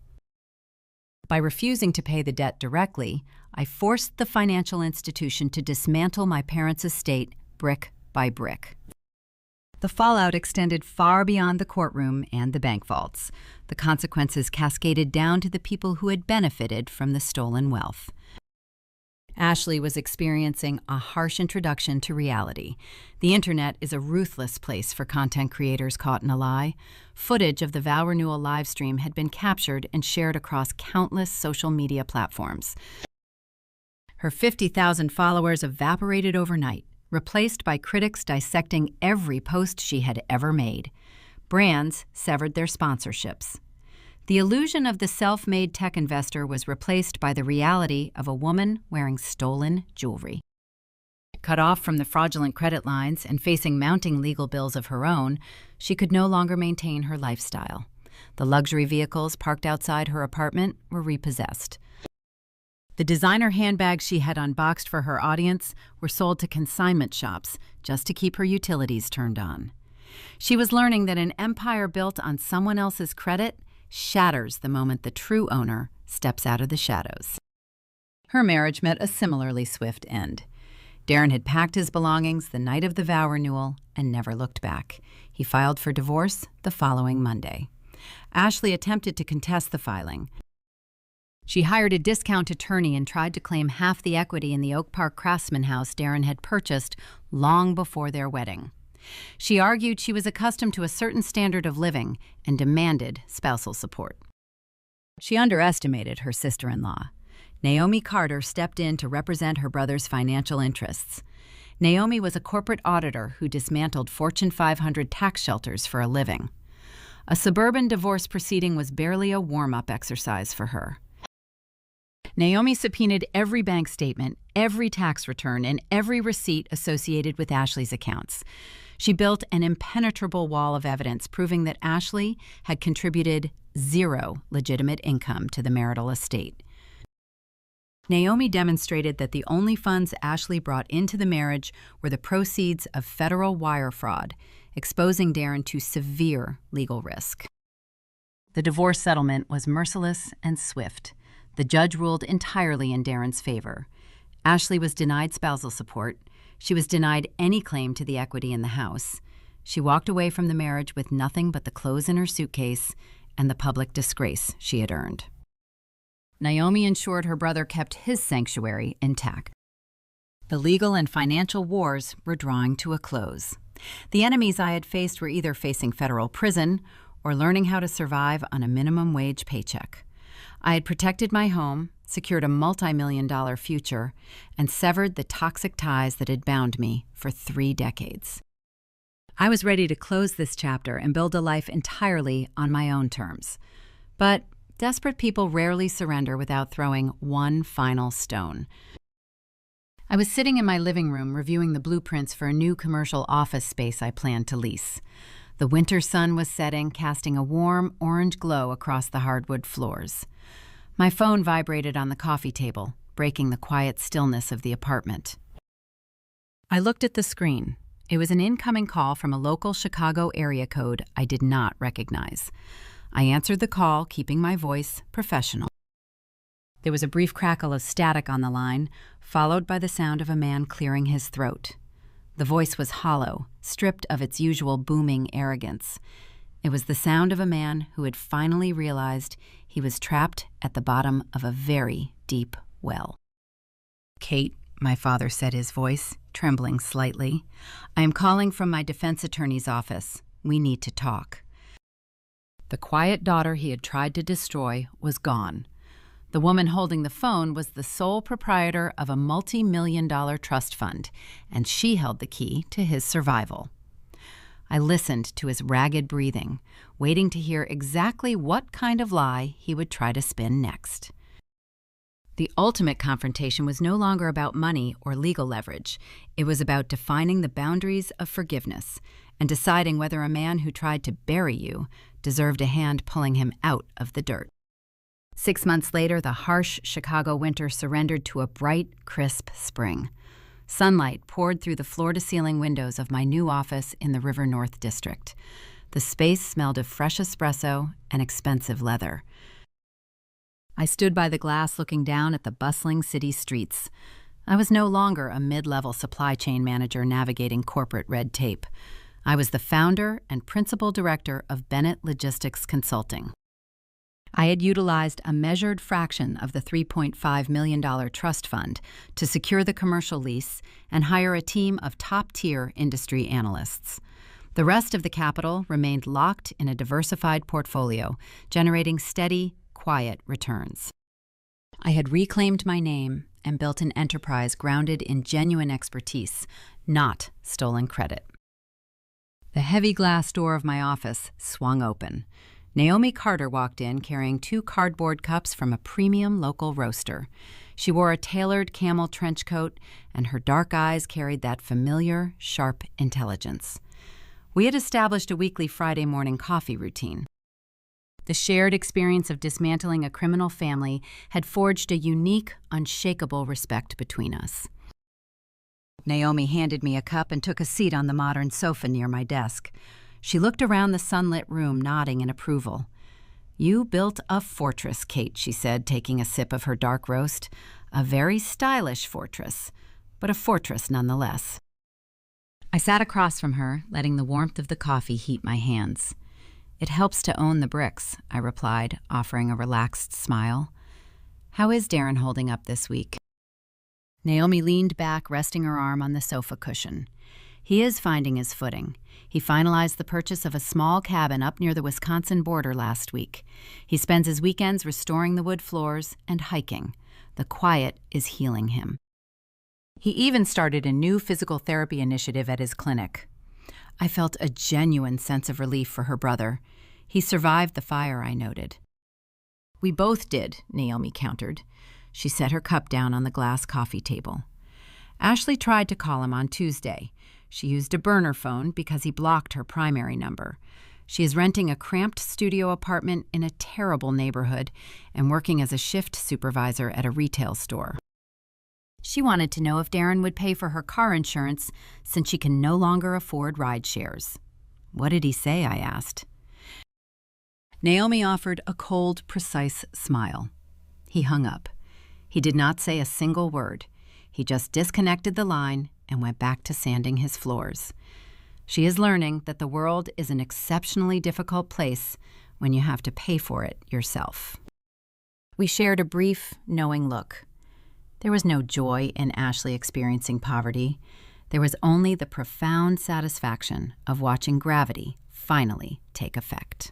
By refusing to pay the debt directly, I forced the financial institution to dismantle my parents' estate brick by brick. The fallout extended far beyond the courtroom and the bank vaults. The consequences cascaded down to the people who had benefited from the stolen wealth. Ashley was experiencing a harsh introduction to reality. The internet is a ruthless place for content creators caught in a lie. Footage of the vow renewal live stream had been captured and shared across countless social media platforms. Her 50,000 followers evaporated overnight, replaced by critics dissecting every post she had ever made. Brands severed their sponsorships. The illusion of the self-made tech investor was replaced by the reality of a woman wearing stolen jewelry. Cut off from the fraudulent credit lines and facing mounting legal bills of her own, she could no longer maintain her lifestyle. The luxury vehicles parked outside her apartment were repossessed. The designer handbags she had unboxed for her audience were sold to consignment shops just to keep her utilities turned on. She was learning that an empire built on someone else's credit shatters the moment the true owner steps out of the shadows. Her marriage met a similarly swift end. Darren had packed his belongings the night of the vow renewal and never looked back. He filed for divorce the following Monday. Ashley attempted to contest the filing. She hired a discount attorney and tried to claim half the equity in the Oak Park Craftsman house Darren had purchased long before their wedding. She argued she was accustomed to a certain standard of living and demanded spousal support. She underestimated her sister-in-law. Naomi Carter stepped in to represent her brother's financial interests. Naomi was a corporate auditor who dismantled Fortune 500 tax shelters for a living. A suburban divorce proceeding was barely a warm-up exercise for her. Naomi subpoenaed every bank statement, every tax return, and every receipt associated with Ashley's accounts. She built an impenetrable wall of evidence proving that Ashley had contributed zero legitimate income to the marital estate. Naomi demonstrated that the only funds Ashley brought into the marriage were the proceeds of federal wire fraud, exposing Darren to severe legal risk. The divorce settlement was merciless and swift. The judge ruled entirely in Darren's favor. Ashley was denied spousal support. She was denied any claim to the equity in the house. She walked away from the marriage with nothing but the clothes in her suitcase and the public disgrace she had earned. Naomi ensured her brother kept his sanctuary intact. The legal and financial wars were drawing to a close. The enemies I had faced were either facing federal prison or learning how to survive on a minimum wage paycheck. I had protected my home, secured a multi-million-dollar future, and severed the toxic ties that had bound me for 3 decades. I was ready to close this chapter and build a life entirely on my own terms. But desperate people rarely surrender without throwing one final stone. I was sitting in my living room reviewing the blueprints for a new commercial office space I planned to lease. The winter sun was setting, casting a warm orange glow across the hardwood floors. My phone vibrated on the coffee table, breaking the quiet stillness of the apartment. I looked at the screen. It was an incoming call from a local Chicago area code I did not recognize. I answered the call, keeping my voice professional. There was a brief crackle of static on the line, followed by the sound of a man clearing his throat. The voice was hollow, stripped of its usual booming arrogance. It was the sound of a man who had finally realized he was trapped at the bottom of a very deep well. "Kate," my father said, his voice trembling slightly, "I am calling from my defense attorney's office. We need to talk." The quiet daughter he had tried to destroy was gone. The woman holding the phone was the sole proprietor of a multi-million-dollar trust fund, and she held the key to his survival. I listened to his ragged breathing, waiting to hear exactly what kind of lie he would try to spin next. The ultimate confrontation was no longer about money or legal leverage. It was about defining the boundaries of forgiveness and deciding whether a man who tried to bury you deserved a hand pulling him out of the dirt. 6 months later, the harsh Chicago winter surrendered to a bright, crisp spring. Sunlight poured through the floor-to-ceiling windows of my new office in the River North District. The space smelled of fresh espresso and expensive leather. I stood by the glass looking down at the bustling city streets. I was no longer a mid-level supply chain manager navigating corporate red tape. I was the founder and principal director of Bennett Logistics Consulting. I had utilized a measured fraction of the $3.5 million trust fund to secure the commercial lease and hire a team of top-tier industry analysts. The rest of the capital remained locked in a diversified portfolio, generating steady, quiet returns. I had reclaimed my name and built an enterprise grounded in genuine expertise, not stolen credit. The heavy glass door of my office swung open. Naomi Carter walked in carrying 2 cardboard cups from a premium local roaster. She wore a tailored camel trench coat, and her dark eyes carried that familiar, sharp intelligence. We had established a weekly Friday morning coffee routine. The shared experience of dismantling a criminal family had forged a unique, unshakable respect between us. Naomi handed me a cup and took a seat on the modern sofa near my desk. She looked around the sunlit room, nodding in approval. "You built a fortress, Kate," she said, taking a sip of her dark roast. "A very stylish fortress, but a fortress nonetheless." I sat across from her, letting the warmth of the coffee heat my hands. "It helps to own the bricks," I replied, offering a relaxed smile. "How is Darren holding up this week?" Naomi leaned back, resting her arm on the sofa cushion. "He is finding his footing. He finalized the purchase of a small cabin up near the Wisconsin border last week. He spends his weekends restoring the wood floors and hiking. The quiet is healing him. He even started a new physical therapy initiative at his clinic." I felt a genuine sense of relief for her brother. "He survived the fire," I noted. "We both did," Naomi countered. She set her cup down on the glass coffee table. "Ashley tried to call him on Tuesday. She used a burner phone because he blocked her primary number. She is renting a cramped studio apartment in a terrible neighborhood and working as a shift supervisor at a retail store. She wanted to know if Darren would pay for her car insurance since she can no longer afford ride shares." "What did he say?" I asked. Naomi offered a cold, precise smile. He hung up. He did not say a single word. He just disconnected the line and went back to sanding his floors. She is learning that the world is an exceptionally difficult place when you have to pay for it yourself. We shared a brief, knowing look. There was no joy in Ashley experiencing poverty. There was only the profound satisfaction of watching gravity finally take effect.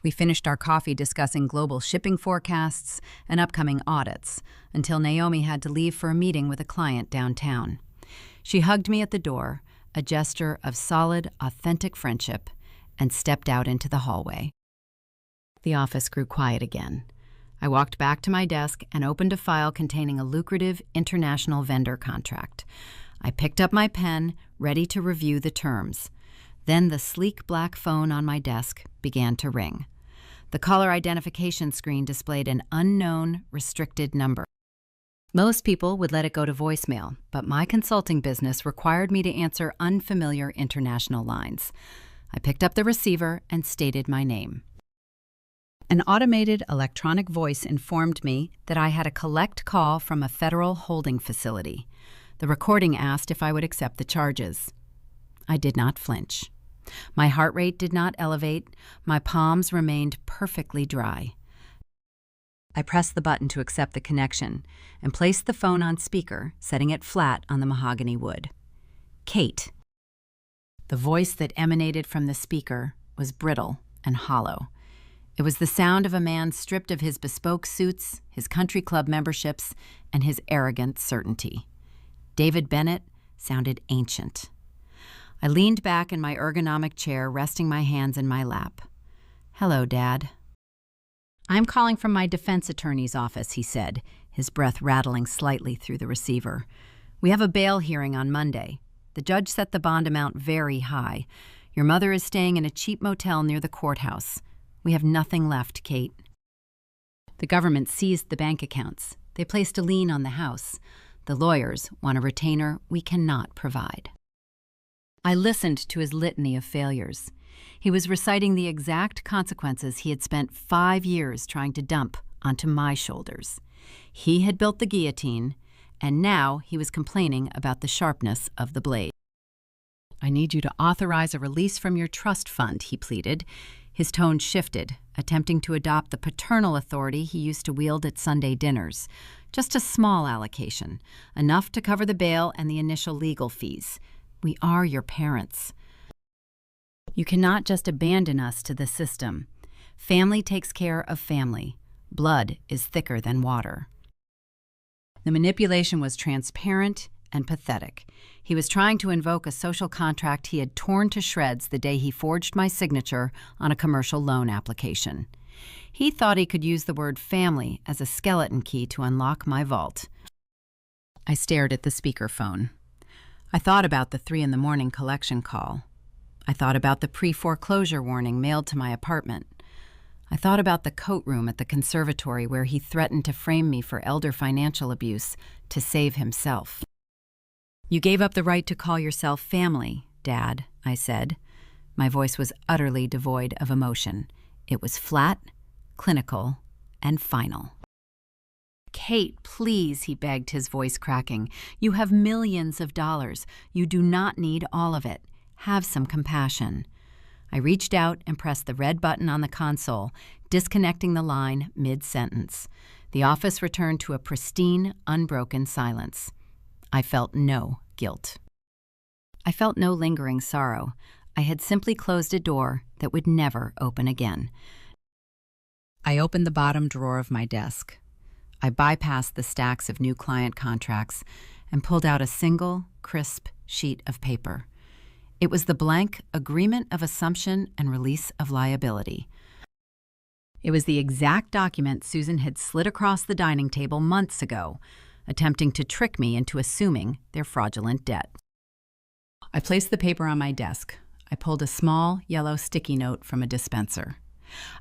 We finished our coffee discussing global shipping forecasts and upcoming audits until Naomi had to leave for a meeting with a client downtown. She hugged me at the door, a gesture of solid, authentic friendship, and stepped out into the hallway. The office grew quiet again. I walked back to my desk and opened a file containing a lucrative international vendor contract. I picked up my pen, ready to review the terms. Then the sleek black phone on my desk began to ring. The caller identification screen displayed an unknown, restricted number. Most people would let it go to voicemail, but my consulting business required me to answer unfamiliar international lines. I picked up the receiver and stated my name. An automated electronic voice informed me that I had a collect call from a federal holding facility. The recording asked if I would accept the charges. I did not flinch. My heart rate did not elevate. My palms remained perfectly dry. I pressed the button to accept the connection and placed the phone on speaker, setting it flat on the mahogany wood. Kate. The voice that emanated from the speaker was brittle and hollow. It was the sound of a man stripped of his bespoke suits, his country club memberships, and his arrogant certainty. David Bennett sounded ancient. I leaned back in my ergonomic chair, resting my hands in my lap. "Hello, Dad." "I'm calling from my defense attorney's office," he said, his breath rattling slightly through the receiver. "We have a bail hearing on Monday. The judge set the bond amount very high. Your mother is staying in a cheap motel near the courthouse. We have nothing left, Kate." The government seized the bank accounts. They placed a lien on the house. The lawyers want a retainer we cannot provide. I listened to his litany of failures. He was reciting the exact consequences he had spent 5 years trying to dump onto my shoulders. He had built the guillotine, and now he was complaining about the sharpness of the blade. "I need you to authorize a release from your trust fund," he pleaded. His tone shifted, attempting to adopt the paternal authority he used to wield at Sunday dinners. Just a small allocation, enough to cover the bail and the initial legal fees. We are your parents. You cannot just abandon us to the system. Family takes care of family. Blood is thicker than water. The manipulation was transparent and pathetic. He was trying to invoke a social contract he had torn to shreds the day he forged my signature on a commercial loan application. He thought he could use the word family as a skeleton key to unlock my vault. I stared at the speakerphone. I thought about the 3 a.m. collection call. I thought about the pre-foreclosure warning mailed to my apartment. I thought about the coat room at the conservatory where he threatened to frame me for elder financial abuse to save himself. "You gave up the right to call yourself family, Dad," I said. My voice was utterly devoid of emotion. It was flat, clinical, and final. "Kate, please," he begged, his voice cracking. "You have millions of dollars. You do not need all of it. Have some compassion." I reached out and pressed the red button on the console, disconnecting the line mid-sentence. The office returned to a pristine, unbroken silence. I felt no guilt. I felt no lingering sorrow. I had simply closed a door that would never open again. I opened the bottom drawer of my desk. I bypassed the stacks of new client contracts and pulled out a single, crisp sheet of paper. It was the blank agreement of assumption and release of liability. It was the exact document Susan had slid across the dining table months ago, attempting to trick me into assuming their fraudulent debt. I placed the paper on my desk. I pulled a small, yellow sticky note from a dispenser.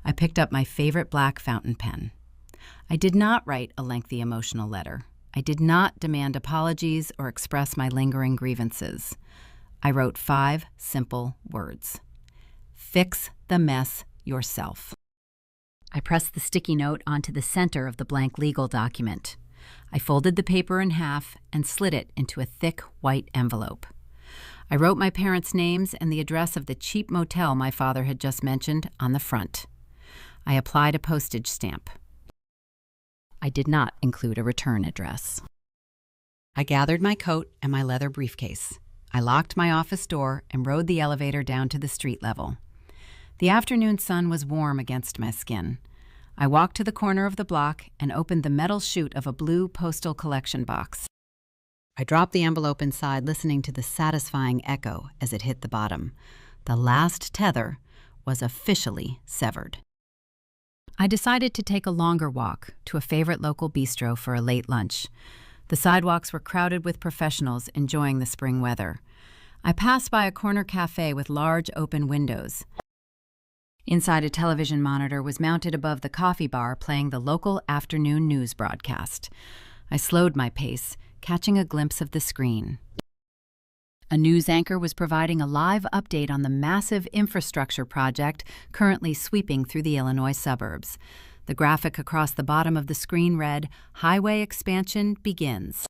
I picked up my favorite black fountain pen. I did not write a lengthy emotional letter. I did not demand apologies or express my lingering grievances. I wrote 5 simple words. Fix the mess yourself. I pressed the sticky note onto the center of the blank legal document. I folded the paper in half and slid it into a thick white envelope. I wrote my parents' names and the address of the cheap motel my father had just mentioned on the front. I applied a postage stamp. I did not include a return address. I gathered my coat and my leather briefcase. I locked my office door and rode the elevator down to the street level. The afternoon sun was warm against my skin. I walked to the corner of the block and opened the metal chute of a blue postal collection box. I dropped the envelope inside, listening to the satisfying echo as it hit the bottom. The last tether was officially severed. I decided to take a longer walk to a favorite local bistro for a late lunch. The sidewalks were crowded with professionals enjoying the spring weather. I passed by a corner cafe with large open windows. Inside a television monitor was mounted above the coffee bar, playing the local afternoon news broadcast. I slowed my pace, catching a glimpse of the screen. A news anchor was providing a live update on the massive infrastructure project currently sweeping through the Illinois suburbs. The graphic across the bottom of the screen read, "Highway expansion begins."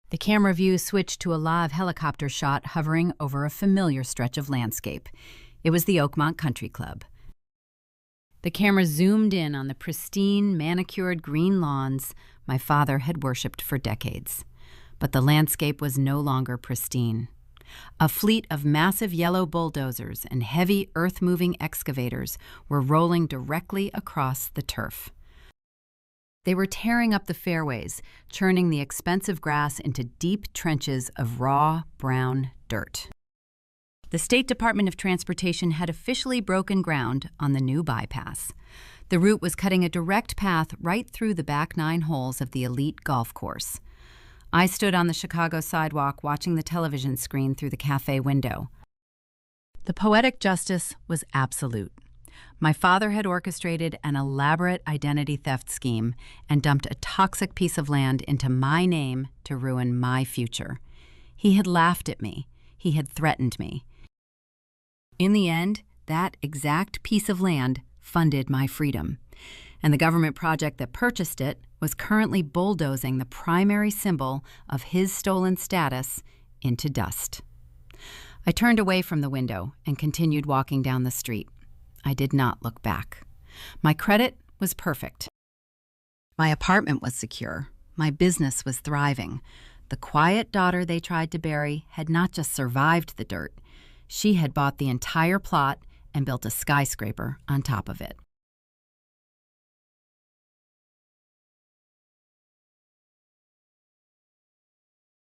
The camera view switched to a live helicopter shot hovering over a familiar stretch of landscape. It was the Oakmont Country Club. The camera zoomed in on the pristine, manicured green lawns my father had worshipped for decades. But the landscape was no longer pristine. A fleet of massive yellow bulldozers and heavy earth-moving excavators were rolling directly across the turf. They were tearing up the fairways, churning the expensive grass into deep trenches of raw, brown dirt. The State Department of Transportation had officially broken ground on the new bypass. The route was cutting a direct path right through the back 9 holes of the elite golf course. I stood on the Chicago sidewalk watching the television screen through the cafe window. The poetic justice was absolute. My father had orchestrated an elaborate identity theft scheme and dumped a toxic piece of land into my name to ruin my future. He had laughed at me. He had threatened me. In the end, that exact piece of land funded my freedom, and the government project that purchased it was currently bulldozing the primary symbol of his stolen status into dust. I turned away from the window and continued walking down the street. I did not look back. My credit was perfect. My apartment was secure. My business was thriving. The quiet daughter they tried to bury had not just survived the dirt. She had bought the entire plot and built a skyscraper on top of it.